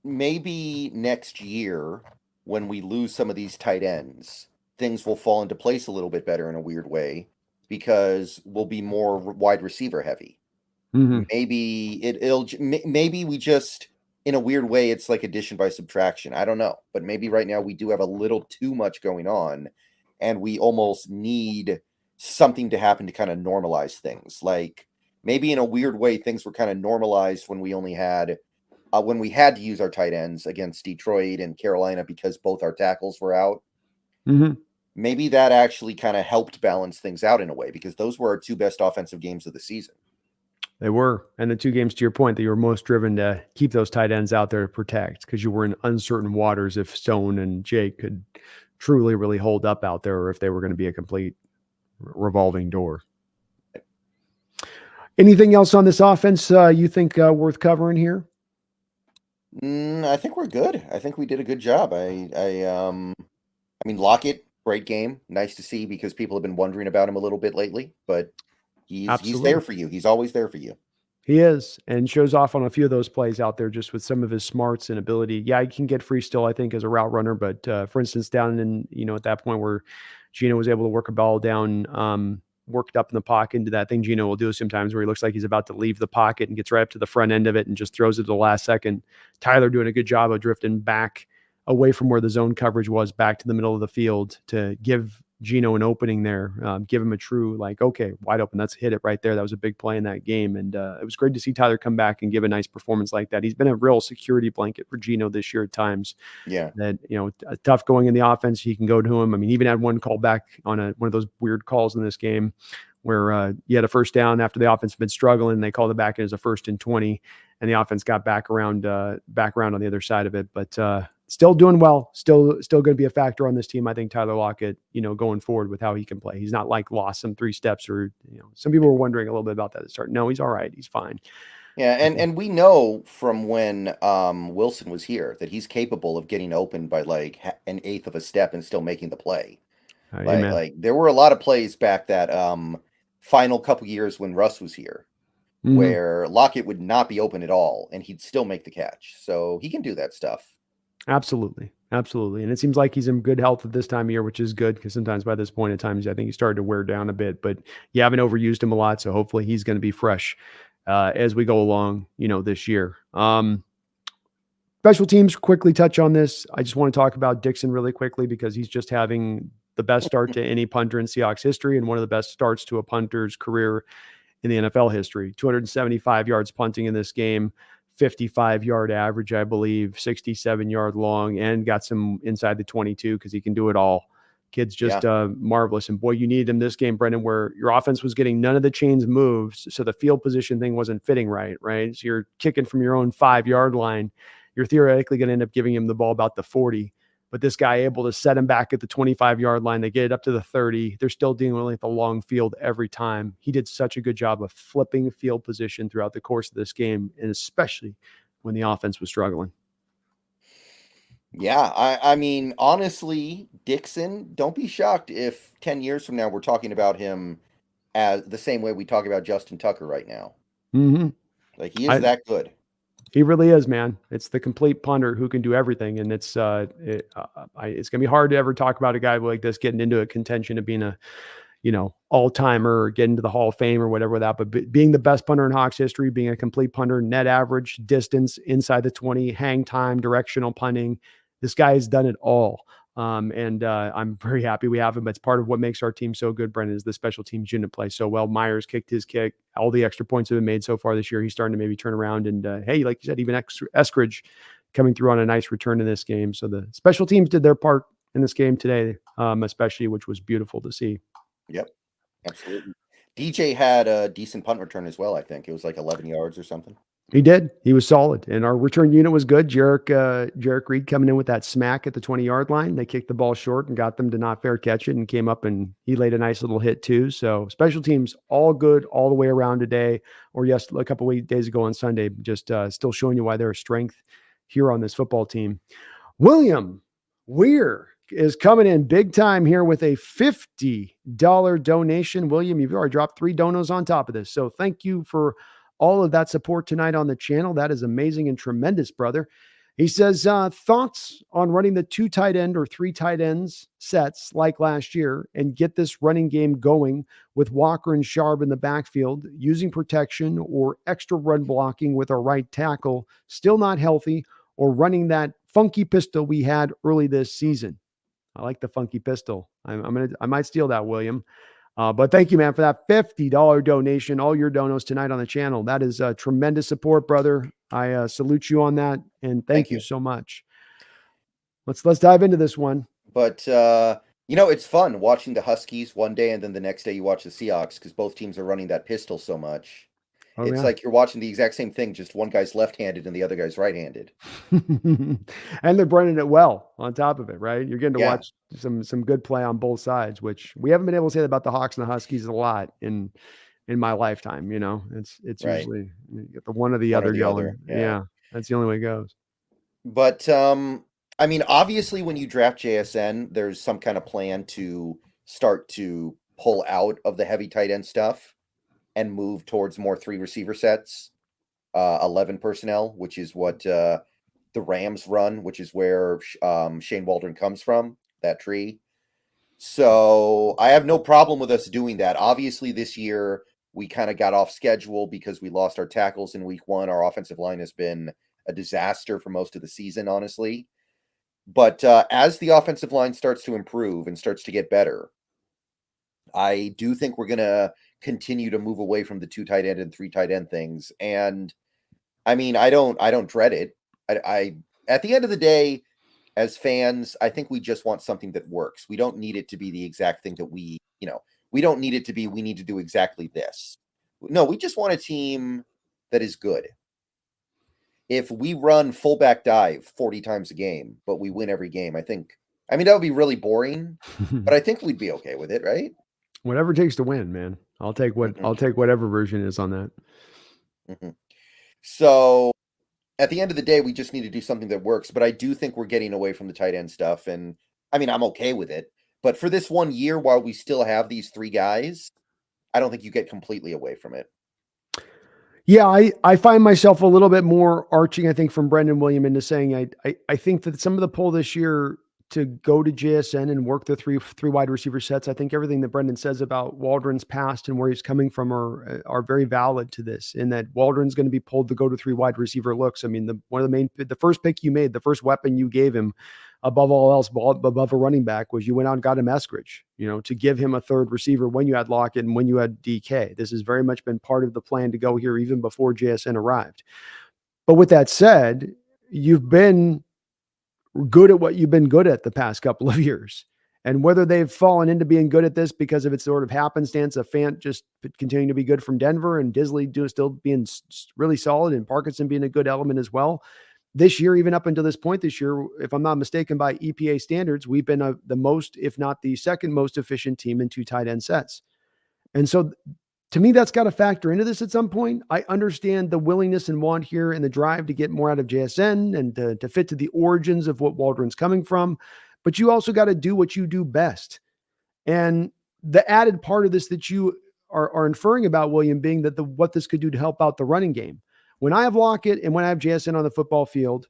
Maybe next year when we lose some of these tight ends, things will fall into place a little bit better in a weird way because we'll be more wide receiver heavy. Mm-hmm. Maybe we just, in a weird way, it's like addition by subtraction. I don't know. But maybe right now we do have a little too much going on and we almost need something to happen to kind of normalize things. Like maybe in a weird way, things were kind of normalized when we had to use our tight ends against Detroit and Carolina because both our tackles were out. Mm-hmm. Maybe that actually kind of helped balance things out in a way because those were our two best offensive games of the season. They were. And the two games, to your point, that you were most driven to keep those tight ends out there to protect because you were in uncertain waters if Stone and Jake could truly, really hold up out there or if they were going to be a complete revolving door. Anything else on this offense you think worth covering here? I think we're good. I think we did a good job. Lockett, great game. Nice to see because people have been wondering about him a little bit lately, but he's there for you. He's always there for you. He is, and shows off on a few of those plays out there just with some of his smarts and ability. Yeah, he can get free still, I think, as a route runner, but for instance, down in, at that point where Geno was able to work a ball down, worked up in the pocket into that thing Geno will do sometimes where he looks like he's about to leave the pocket and gets right up to the front end of it and just throws it to the last second. Tyler doing a good job of drifting back away from where the zone coverage was back to the middle of the field to give Geno an opening there, give him a true, okay, wide open. Let's hit it right there. That was a big play in that game. And it was great to see Tyler come back and give a nice performance like that. He's been a real security blanket for Geno this year at times. Yeah. That, tough going in the offense, he can go to him. He even had one call back on one of those weird calls in this game where you had a first down after the offense had been struggling. They called it back as a 1st and 20, and the offense got back around on the other side of it. But still doing well, still going to be a factor on this team. I think Tyler Lockett, going forward with how he can play. He's not lost some 3 steps or, some people were wondering a little bit about that at the start. No, he's all right. He's fine. Yeah. And we know from when Wilson was here that he's capable of getting open by an eighth of a step and still making the play. There were a lot of plays back that final couple years when Russ was here where Lockett would not be open at all and he'd still make the catch. So he can do that stuff. Absolutely. And it seems like he's in good health at this time of year, which is good because sometimes by this point in time, I think he started to wear down a bit, but you haven't overused him a lot. So hopefully he's going to be fresh as we go along, this year. Special teams, quickly touch on this. I just want to talk about Dixon really quickly because he's just having the best start to any punter in Seahawks history and one of the best starts to a punter's career in the NFL history. 275 yards punting in this game. 55-yard average, I believe, 67-yard long, and got some inside the 22 because he can do it all. Kid's just marvelous. And boy, you needed him this game, Brendan, where your offense was getting none of the chains moves. So the field position thing wasn't fitting right? So you're kicking from your own 5-yard line. You're theoretically going to end up giving him the ball about the 40. But this guy able to set him back at the 25-yard line. They get it up to the 30. They're still dealing with the long field every time. He did such a good job of flipping field position throughout the course of this game, and especially when the offense was struggling. Yeah, I mean, honestly, Dixon, don't be shocked if 10 years from now we're talking about him as the same way we talk about Justin Tucker right now. Mm-hmm. Like, he is that good. He really is, man. It's the complete punter who can do everything, and it's going to be hard to ever talk about a guy like this getting into a contention of being a, all-timer or getting to the Hall of Fame or whatever that. But being the best punter in Hawks history, being a complete punter, net average, distance inside the 20, hang time, directional punting. This guy has done it all. And I'm very happy we have him. It's part of what makes our team so good, Brendan, is the special teams unit play so well. Myers kicked his kick. All the extra points have been made so far this year. He's starting to maybe turn around. And hey, like you said, even Eskridge coming through on a nice return in this game. So the special teams did their part in this game today, especially, which was beautiful to see. Yep, absolutely. DJ had a decent punt return as well, I think. It was like 11 yards or something. He did. He was solid. And our return unit was good. Jarek Reed coming in with that smack at the 20-yard line. They kicked the ball short and got them to not fair catch it and came up and he laid a nice little hit too. So special teams, all good all the way around today, or yes, a couple of days ago on Sunday, just still showing you why they're a strength here on this football team. William Weir is coming in big time here with a $50 donation. William, you've already dropped 3 donos on top of this. So thank you for all of that support tonight on the channel. That is amazing and tremendous, brother. He says, thoughts on running the 2 tight end or 3 tight ends sets like last year and get this running game going with Walker and Sharp in the backfield, using protection or extra run blocking with our right tackle, still not healthy, or running that funky pistol we had early this season. I like the funky pistol. I might steal that, William. But thank you, man, for that $50 donation, all your donos tonight on the channel. That is tremendous support, brother. I salute you on that, and thank you so much. Let's dive into this one. But it's fun watching the Huskies one day and then the next day you watch the Seahawks because both teams are running that pistol so much. It's like you're watching the exact same thing, just one guy's left-handed and the other guy's right-handed. And they're running it well on top of it, right? You're getting to watch some good play on both sides, which we haven't been able to say that about the Hawks and the Huskies a lot in my lifetime. It's right. Usually you get the one or the other going. Yeah, that's the only way it goes. But I mean, obviously when you draft JSN, there's some kind of plan to start to pull out of the heavy tight end stuff and move towards more 3 receiver sets, 11 personnel, which is what the Rams run, which is where Shane Waldron comes from, that tree. So I have no problem with us doing that. Obviously, this year we kind of got off schedule because we lost our tackles in week 1. Our offensive line has been a disaster for most of the season, honestly. But as the offensive line starts to improve and starts to get better, I do think we're going to continue to move away from the 2 tight end and 3 tight end things. And I mean, I don't dread it. I at the end of the day, as fans, I think we just want something that works. We don't need it to be the exact thing that we don't need it to be, we need to do exactly this. No, we just want a team that is good. If we run fullback dive 40 times a game, but we win every game, that would be really boring, but I think we'd be okay with it, right? Whatever it takes to win, man. I'll take whatever version is on that. Mm-hmm. So at the end of the day, we just need to do something that works. But I do think we're getting away from the tight end stuff. And I mean, I'm okay with it. But for this 1 year, while we still have these 3 guys, I don't think you get completely away from it. Yeah, I find myself a little bit more arching, I think, from Brendan William into saying I think that some of the pull this year to go to JSN and work the three wide receiver sets. I think everything that Brendan says about Waldron's past and where he's coming from are very valid to this, in that Waldron's going to be pulled to go to 3 wide receiver looks. I mean, the first pick you made, the first weapon you gave him above all else, above a running back, was you went out and got him Eskridge, to give him a 3rd receiver when you had Lockett and when you had DK. This has very much been part of the plan to go here even before JSN arrived. But with that said, you've been good at what you've been good at the past couple of years. And whether they've fallen into being good at this because of its sort of happenstance of Fant just continuing to be good from Denver and Disley still being really solid and Parkinson being a good element as well. This year, even up until this point this year, if I'm not mistaken, by EPA standards, we've been the most, if not the second most efficient team in 2 tight end sets. And so to me, that's got to factor into this at some point. I understand the willingness and want here and the drive to get more out of JSN and to fit to the origins of what Waldron's coming from. But you also got to do what you do best. And the added part of this that you are inferring about, William, being that what this could do to help out the running game. When I have Lockett and when I have JSN on the football field,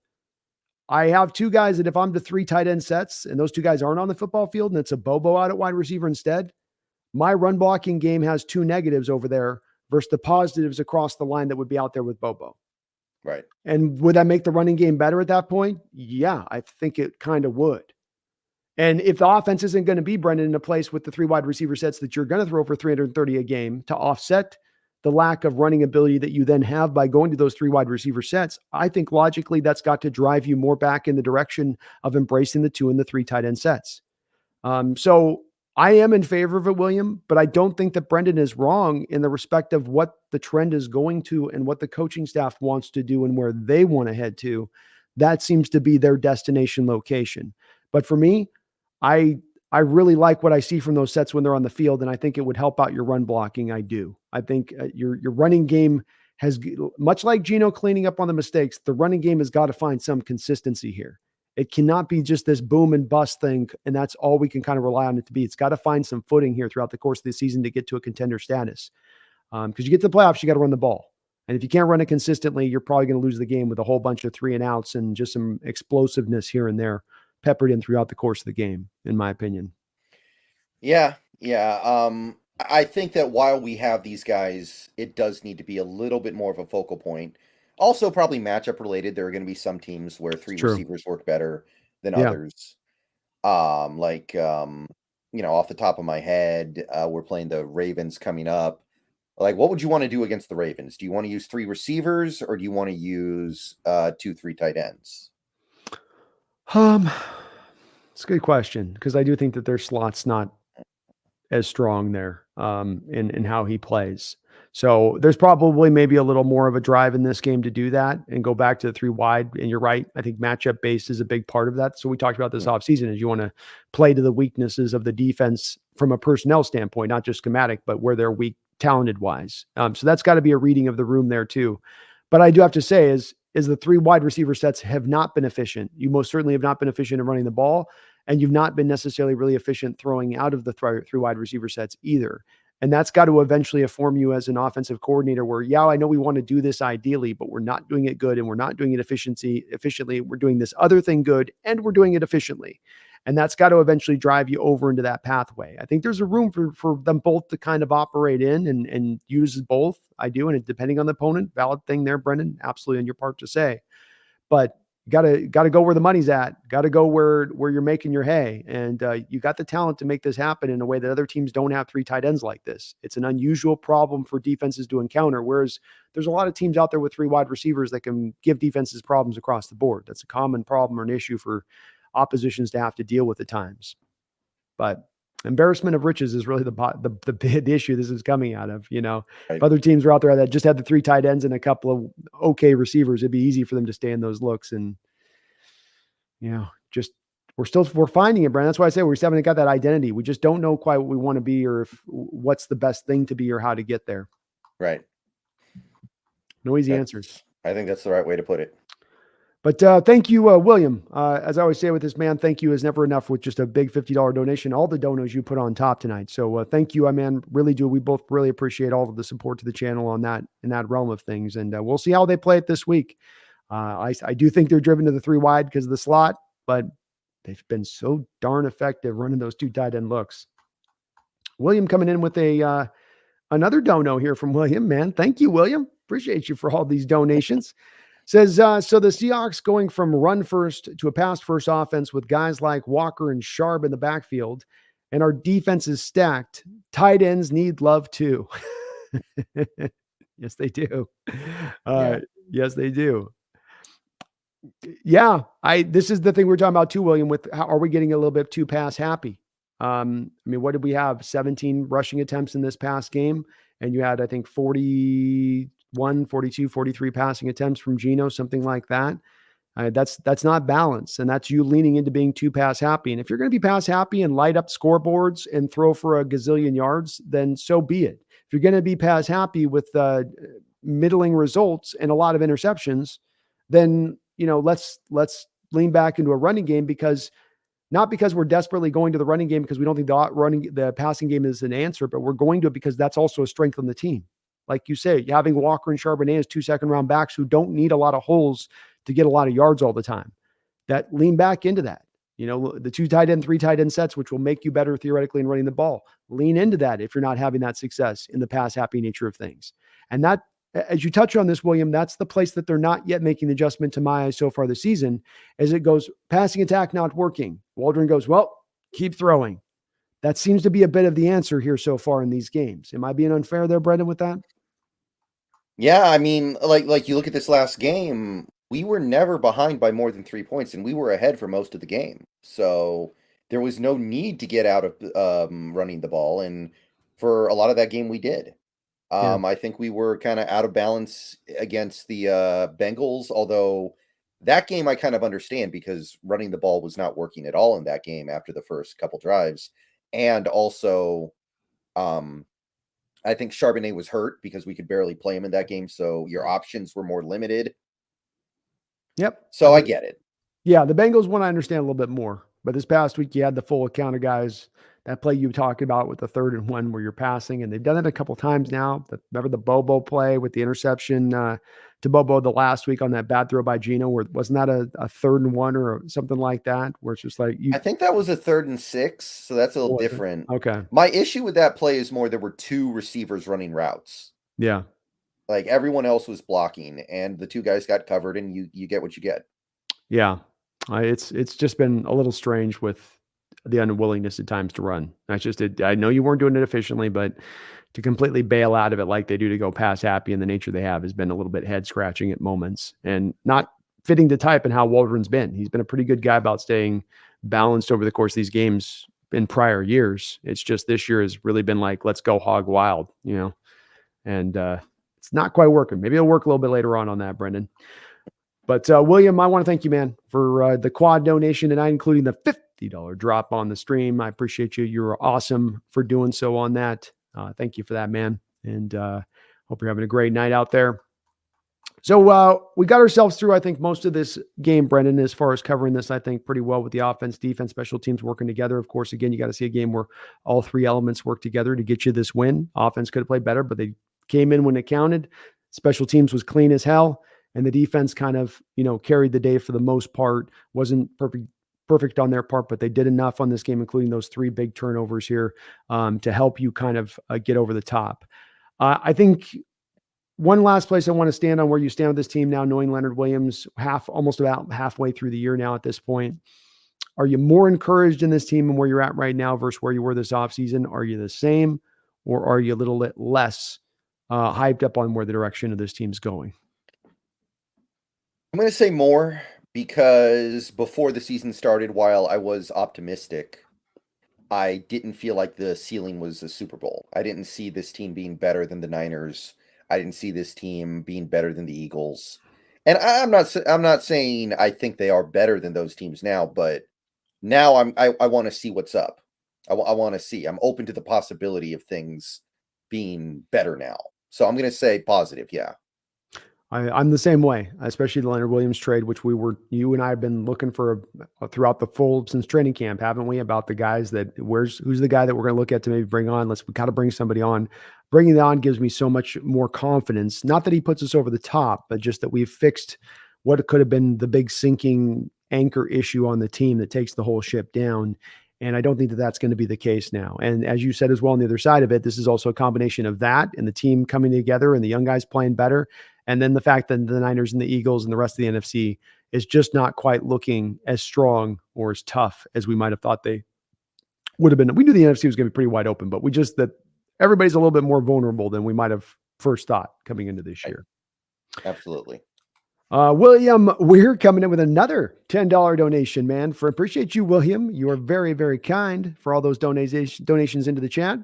I have 2 guys that if I'm to 3 tight end sets and those 2 guys aren't on the football field and it's a Bobo out at wide receiver instead, my run blocking game has 2 negatives over there versus the positives across the line that would be out there with Bobo. Right. And would that make the running game better at that point? Yeah, I think it kind of would. And if the offense isn't going to be, Brendan, in a place with the 3 wide receiver sets that you're going to throw for 330 a game to offset the lack of running ability that you then have by going to those 3 wide receiver sets, I think logically that's got to drive you more back in the direction of embracing the 2 and the 3 tight end sets. So I am in favor of it, William, but I don't think that Brendan is wrong in the respect of what the trend is going to and what the coaching staff wants to do and where they want to head to. That seems to be their destination location. But for me, I really like what I see from those sets when they're on the field, and I think it would help out your run blocking. I do. I think your running game has, much like Geno cleaning up on the mistakes, the running game has got to find some consistency here. It cannot be just this boom and bust thing, and that's all we can kind of rely on it to be. It's got to find some footing here throughout the course of the season to get to a contender status. Because you get to the playoffs, you got to run the ball. And if you can't run it consistently, you're probably going to lose the game with a whole bunch of 3 and outs and just some explosiveness here and there peppered in throughout the course of the game, in my opinion. Yeah. I think that while we have these guys, it does need to be a little bit more of a focal point. Also, probably matchup related. There are going to be some teams where 3 receivers work better than others. Off the top of my head, we're playing the Ravens coming up. Like, what would you want to do against the Ravens? Do you want to use 3 receivers or do you want to use 2-3 tight ends? It's a good question because I do think that their slot's not as strong there in how he plays. So there's probably maybe a little more of a drive in this game to do that and go back to the 3 wide. And you're right. I think matchup based is a big part of that. So we talked about this offseason is you want to play to the weaknesses of the defense from a personnel standpoint, not just schematic, but where they're weak, talented wise. So that's got to be a reading of the room there too. But I do have to say is the 3 wide receiver sets have not been efficient. You most certainly have not been efficient in running the ball, and you've not been necessarily really efficient throwing out of the 3 wide receiver sets either. And that's got to eventually inform you as an offensive coordinator where, I know we want to do this ideally, but we're not doing it good and we're not doing it efficiently. We're doing this other thing good and we're doing it efficiently. And that's got to eventually drive you over into that pathway. I think there's a room for them both to kind of operate in and use both. I do. And depending on the opponent, valid thing there, Brendan, absolutely on your part to say. But got to go where the money's at. Got to go where you're making your hay. And you got the talent to make this happen in a way that other teams don't have 3 tight ends like this. It's an unusual problem for defenses to encounter, whereas there's a lot of teams out there with 3 wide receivers that can give defenses problems across the board. That's a common problem or an issue for oppositions to have to deal with at times. But embarrassment of riches is really the big issue this is coming out of. Right. If other teams were out there that just had the 3 tight ends and a couple of okay receivers, it'd be easy for them to stay in those looks. And we're finding it, Brandon. That's why I say we haven't got that identity. We just don't know quite what we want to be or what's the best thing to be or how to get there. Right. No easy answers. I think that's the right way to put it. But thank you, William. As I always say with this man, thank you is never enough with just a big $50 donation. All the donos you put on top tonight. So thank you, man. Really do. We both really appreciate all of the support to the channel on that in that realm of things. And we'll see how they play it this week. I do think they're driven to the 3 wide because of the slot, but they've been so darn effective running those 2 tight end looks. William coming in with another dono here from William, man. Thank you, William. Appreciate you for all these donations. Says, so the Seahawks going from run first to a pass first offense with guys like Walker and Sharp in the backfield, and our defense is stacked. Tight ends need love too. Yes, they do. Yes, they do. Yeah, this is the thing we're talking about too, William, with how are we getting a little bit too pass happy? I mean, what did we have? 17 rushing attempts in this past game. And you had, I think, 41, 42, 43 passing attempts from Geno, something like that. That's not balance. And that's you leaning into being too pass happy. And if you're going to be pass happy and light up scoreboards and throw for a gazillion yards, then so be it. If you're going to be pass happy with middling results and a lot of interceptions, then, let's lean back into a running game, because not because we're desperately going to the running game because we don't think the passing game is an answer, but we're going to it because that's also a strength on the team. Like you say, having Walker and Charbonnet as 2 second-round backs who don't need a lot of holes to get a lot of yards all the time. That lean back into that. The 2 tight end, 3 tight end sets, which will make you better theoretically in running the ball. Lean into that if you're not having that success in the pass-happy nature of things. And that, as you touch on this, William, that's the place that they're not yet making the adjustment to my eyes so far this season, as it goes passing attack not working. Waldron goes, well, keep throwing. That seems to be a bit of the answer here so far in these games. Am I being unfair there, Brendan, with that? Yeah, I mean, like you look at this last game, we were never behind by more than 3 points, and we were ahead for most of the game. So there was no need to get out of running the ball, and for a lot of that game, we did. Yeah. I think we were kind of out of balance against the Bengals, although that game I kind of understand because running the ball was not working at all in that game after the first couple drives. And also, I think Charbonnet was hurt because we could barely play him in that game, so your options were more limited. Yep. So I get it. Yeah, the Bengals one I understand a little bit more. But this past week, you had the full account of guys. That play you talked about with the 3rd and 1 where you're passing, and they've done it a couple times now. Remember the Bobo play with the interception to Bobo the last week on that bad throw by Geno, where wasn't that a 3rd and 1 or something like that, where it's just like I think that was a 3rd and 6, so that's a little different. Okay. My issue with that play is more there were 2 receivers running routes. Yeah. Like everyone else was blocking, and the 2 guys got covered, and you get what you get. Yeah. It's just been a little strange with the unwillingness at times to run. That's just it. I know you weren't doing it efficiently, but to completely bail out of it like they do to go pass happy in the nature they have has been a little bit head scratching at moments and not fitting the type and how Waldron's been. He's been a pretty good guy about staying balanced over the course of these games in prior years. It's just this year has really been like, let's go hog wild, and it's not quite working. Maybe it'll work a little bit later on that, Brendan. But William, I want to thank you, man, for the quad donation tonight, including the $50 drop on the stream. I appreciate you. You're awesome for doing so on that. Thank you for that, man. And hope you're having a great night out there. So we got ourselves through, I think, most of this game, Brendan, as far as covering this, I think, pretty well with the offense, defense, special teams working together. Of course, again, you got to see a game where all 3 elements work together to get you this win. Offense could have played better, but they came in when it counted. Special teams was clean as hell. And the defense kind of, carried the day for the most part. Wasn't perfect on their part, but they did enough on this game, including those 3 big turnovers here, to help you kind of get over the top. I think one last place I want to stand on where you stand with this team now, knowing Leonard Williams almost about halfway through the year now at this point. Are you more encouraged in this team and where you're at right now versus where you were this offseason? Are you the same, or are you a little bit less hyped up on where the direction of this team's going? I'm going to say more because before the season started, while I was optimistic, I didn't feel like the ceiling was a Super Bowl. I didn't see this team being better than the Niners. I didn't see this team being better than the Eagles. And I'm not saying I think they are better than those teams now, but now I want to see what's up. I want to see. I'm open to the possibility of things being better now. So I'm going to say positive, yeah. I'm the same way, especially the Leonard Williams trade, which you and I have been looking for throughout the full since training camp, haven't we? About the guys who's the guy that we're going to look at to maybe bring on. We got to bring somebody on. Bringing it on gives me so much more confidence. Not that he puts us over the top, but just that we've fixed what could have been the big sinking anchor issue on the team that takes the whole ship down. And I don't think that that's going to be the case now. And as you said as well, on the other side of it, this is also a combination of that and the team coming together and the young guys playing better. And then the fact that the Niners and the Eagles and the rest of the NFC is just not quite looking as strong or as tough as we might have thought they would have been. We knew the NFC was going to be pretty wide open, but that everybody's a little bit more vulnerable than we might have first thought coming into this year. Absolutely. William, we're coming in with another $10 donation, man. Appreciate you, William. You are very, very kind for all those donations into the chat.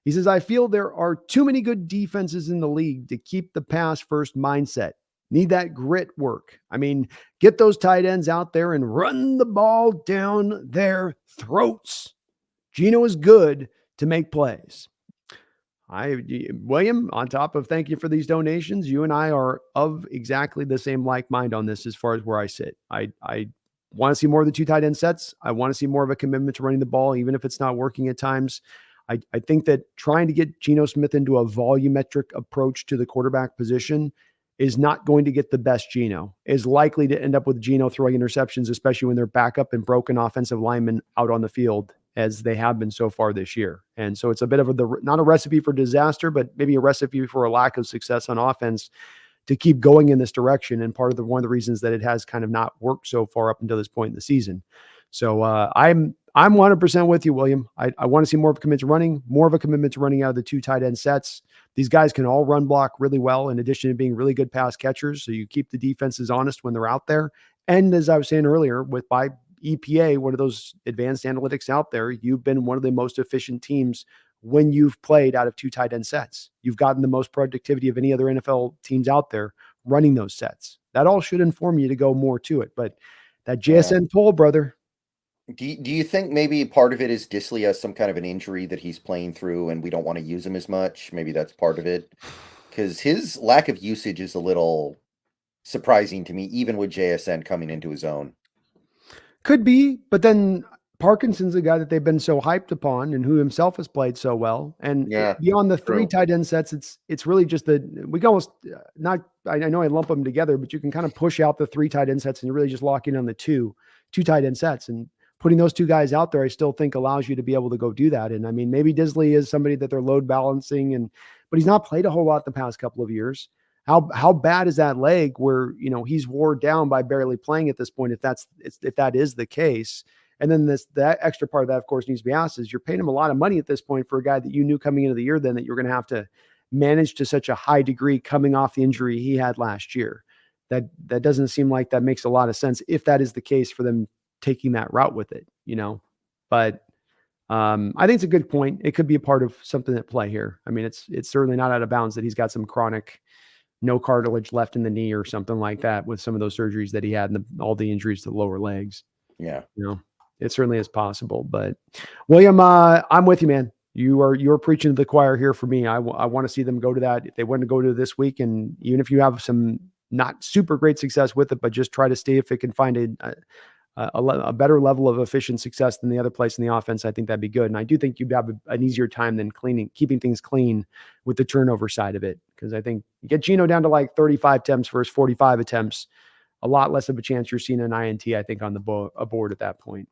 He says, I feel there are too many good defenses in the league to keep the pass first mindset. Need that grit work. I mean, get those tight ends out there and run the ball down their throats. Geno is good to make plays. William, on top of thank you for these donations, you and I are of exactly the same like mind on this as far as where I sit. I want to see more of the two tight end sets. I want to see more of a commitment to running the ball, even if it's not working at times. I think that trying to get Geno Smith into a volumetric approach to the quarterback position is not going to get the best Geno. Is likely to end up with Geno throwing interceptions, especially when they're backup and broken offensive linemen out on the field, as they have been so far this year. And so it's a bit of not a recipe for disaster, but maybe a recipe for a lack of success on offense to keep going in this direction. And part of one of the reasons that it has kind of not worked so far up until this point in the season. So I'm 100% with you, William. I want to see more of a commitment to running, more of a commitment to running out of the two tight end sets. These guys can all run block really well, in addition to being really good pass catchers. So you keep the defenses honest when they're out there. And as I was saying earlier, by EPA, one of those advanced analytics out there, you've been one of the most efficient teams when you've played out of two tight end sets. You've gotten the most productivity of any other NFL teams out there running those sets. That all should inform you to go more to it. But that JSN poll, brother. Do you think maybe part of it is Disley has some kind of an injury that he's playing through and we don't want to use him as much? Maybe that's part of it. Because his lack of usage is a little surprising to me, even with JSN coming into his own. Could be, but then Parkinson's a guy that they've been so hyped upon and who himself has played so well. And beyond the three tight end sets, it's really just we can almost not, I know I lump them together, but you can kind of push out the three tight end sets and really just lock in on the two tight end sets. And putting those two guys out there, I still think allows you to be able to go do that. And I mean, maybe Disley is somebody that they're load balancing, but he's not played a whole lot the past couple of years. How bad is that leg where, he's wore down by barely playing at this point, if that is the case? And then that extra part of that, of course, needs to be asked is you're paying him a lot of money at this point for a guy that you knew coming into the year then that you're going to have to manage to such a high degree coming off the injury he had last year. That doesn't seem like that makes a lot of sense if that is the case for them taking that route with it, But I think it's a good point. It could be a part of something at play here. I mean, it's certainly not out of bounds that he's got some chronic no cartilage left in the knee or something like that with some of those surgeries that he had and all the injuries to the lower legs. Yeah. It certainly is possible, but William, I'm with you, man. You're preaching to the choir here for me. I want to see them go to that. If they want to go to this week, and even if you have some not super great success with it, but just try to see if it can find a better level of efficient success than the other place in the offense, I think that'd be good. And I do think you'd have an easier time than keeping things clean with the turnover side of it. Because I think you get Geno down to like 35 attempts versus 45 attempts, a lot less of a chance you're seeing an INT, I think, on the board at that point.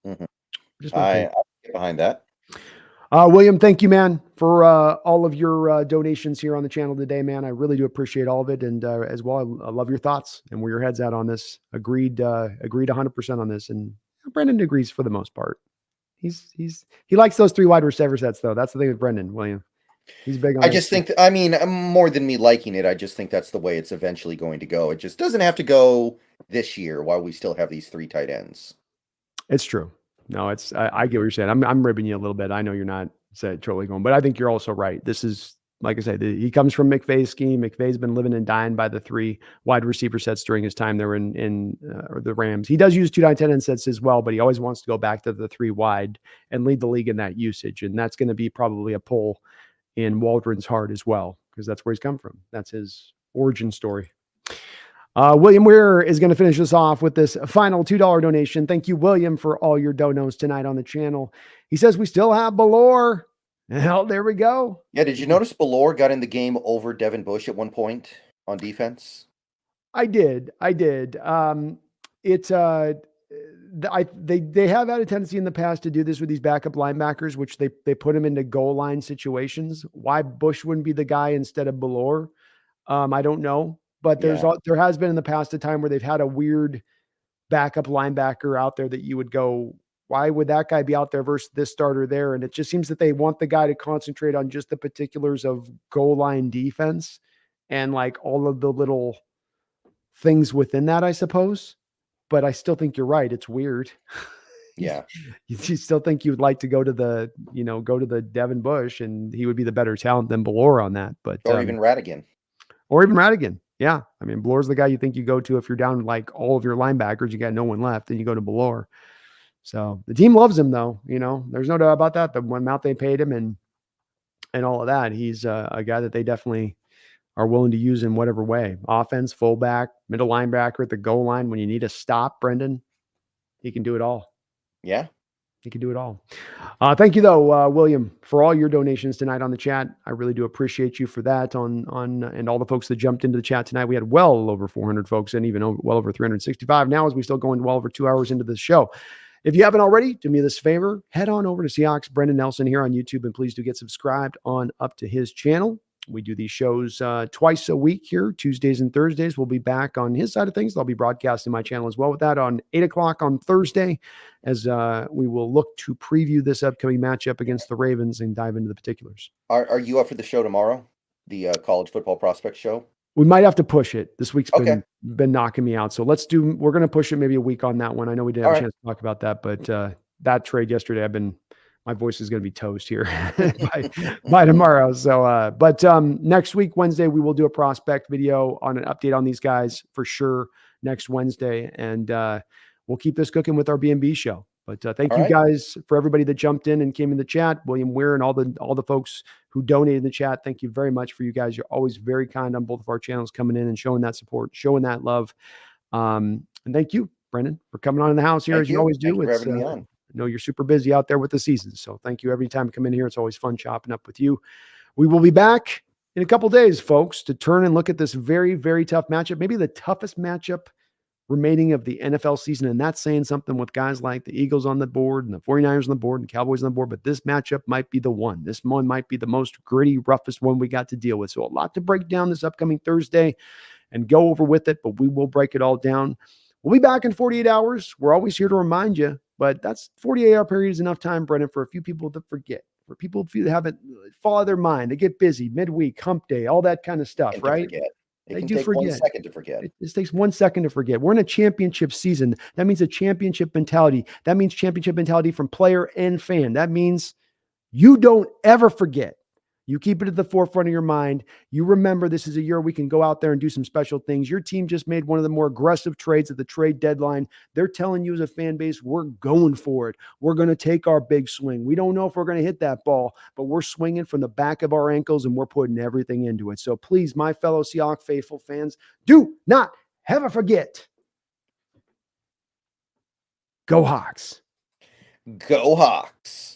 Mm-hmm. I get behind that. William, thank you, man, for all of your donations here on the channel today, man. I really do appreciate all of it. And as well, I love your thoughts and where your head's at on this. Agreed 100% on this. And Brendan agrees for the most part. He likes those three wide receiver sets, though. That's the thing with Brendan, William. He's big on I just think, I mean, more than me liking it, I just think that's the way it's eventually going to go. It just doesn't have to go this year while we still have these three tight ends. It's true. No, I get what you're saying. I'm ribbing you a little bit. I know you're not totally going, but I think you're also right. This is, like I said, he comes from McVay's scheme. McVay's been living and dying by the three wide receiver sets during his time there in the Rams. He does use 2 tight end sets as well, but he always wants to go back to the 3 wide and lead the league in that usage. And that's going to be probably a pull in Waldron's heart as well, because that's where he's come from. That's his origin story. William Weir is going to finish us off with this final $2 donation. Thank you, William, for all your donos tonight on the channel. He says we still have Ballore. Well, there we go. Yeah, did you notice Ballore got in the game over Devin Bush at one point on defense? I did. They have had a tendency in the past to do this with these backup linebackers, which they put them into goal line situations. Why Bush wouldn't be the guy instead of Ballore, I don't know. But there has been in the past a time where they've had a weird backup linebacker out there that you would go, why would that guy be out there versus this starter there? And it just seems that they want the guy to concentrate on just the particulars of goal line defense and like all of the little things within that, I suppose. But I still think you're right. It's weird. Yeah. You still think you would like to go to the Devin Bush, and he would be the better talent than Ballore on that. But Or even Radigan. Yeah. I mean, Ballore's the guy you think you go to if you're down like all of your linebackers, you got no one left, then you go to Ballore. So the team loves him, though. There's no doubt about that. The one amount they paid him and all of that, he's a guy that they definitely are willing to use in whatever way. Offense, fullback, middle linebacker at the goal line. When you need a stop, Brendan, he can do it all. Yeah. He can do it all. Thank you, though, William, for all your donations tonight on the chat. I really do appreciate you for that and all the folks that jumped into the chat tonight. We had well over 400 folks and even well over 365 now as we still going well over 2 hours into the show. If you haven't already, do me this favor, head on over to Seahawks Brendan Nelson here on YouTube, and please do get subscribed on up to his channel. We do these shows twice a week here, Tuesdays and Thursdays. We'll be back on his side of things. I'll be broadcasting my channel as well with that on 8 o'clock on Thursday, as we will look to preview this upcoming matchup against the Ravens and dive into the particulars. Are you up for the show tomorrow? The college football prospect show? We might have to push it. This week's Okay. been knocking me out. So we're going to push it maybe a week on that one. I know we didn't have a chance to talk about that, but that trade yesterday, my voice is going to be toast here by tomorrow. So, but next week, Wednesday, we will do a prospect video on an update on these guys for sure next Wednesday. And we'll keep this cooking with our B&B show. But thank you guys for everybody that jumped in and came in the chat, William Weir and all the folks who donated in the chat. Thank you very much for you guys. You're always very kind on both of our channels, coming in and showing that support, showing that love. And thank you, Brendan, for coming on in the house here as you always do. Thank you for having me on. I know you're super busy out there with the season. So thank you every time you come in here. It's always fun chopping up with you. We will be back in a couple days, folks, to turn and look at this very, very tough matchup, maybe the toughest matchup remaining of the NFL season. And that's saying something with guys like the Eagles on the board and the 49ers on the board and Cowboys on the board. But this matchup might be the one. This one might be the most gritty, roughest one we got to deal with. So a lot to break down this upcoming Thursday and go over with it, but we will break it all down. We'll be back in 48 hours. We're always here to remind you, but that's 48-hour period is enough time, Brendan, for a few people to forget, for people to have it fall out of their mind. They get busy, midweek, hump day, all that kind of stuff, right? It can take 1 second to forget. It takes 1 second to forget. We're in a championship season. That means a championship mentality. That means championship mentality from player and fan. That means you don't ever forget. You keep it at the forefront of your mind. You remember this is a year we can go out there and do some special things. Your team just made one of the more aggressive trades at the trade deadline. They're telling you as a fan base, we're going for it. We're going to take our big swing. We don't know if we're going to hit that ball, but we're swinging from the back of our ankles and we're putting everything into it. So please, my fellow Seahawks faithful fans, do not ever forget. Go Hawks. Go Hawks.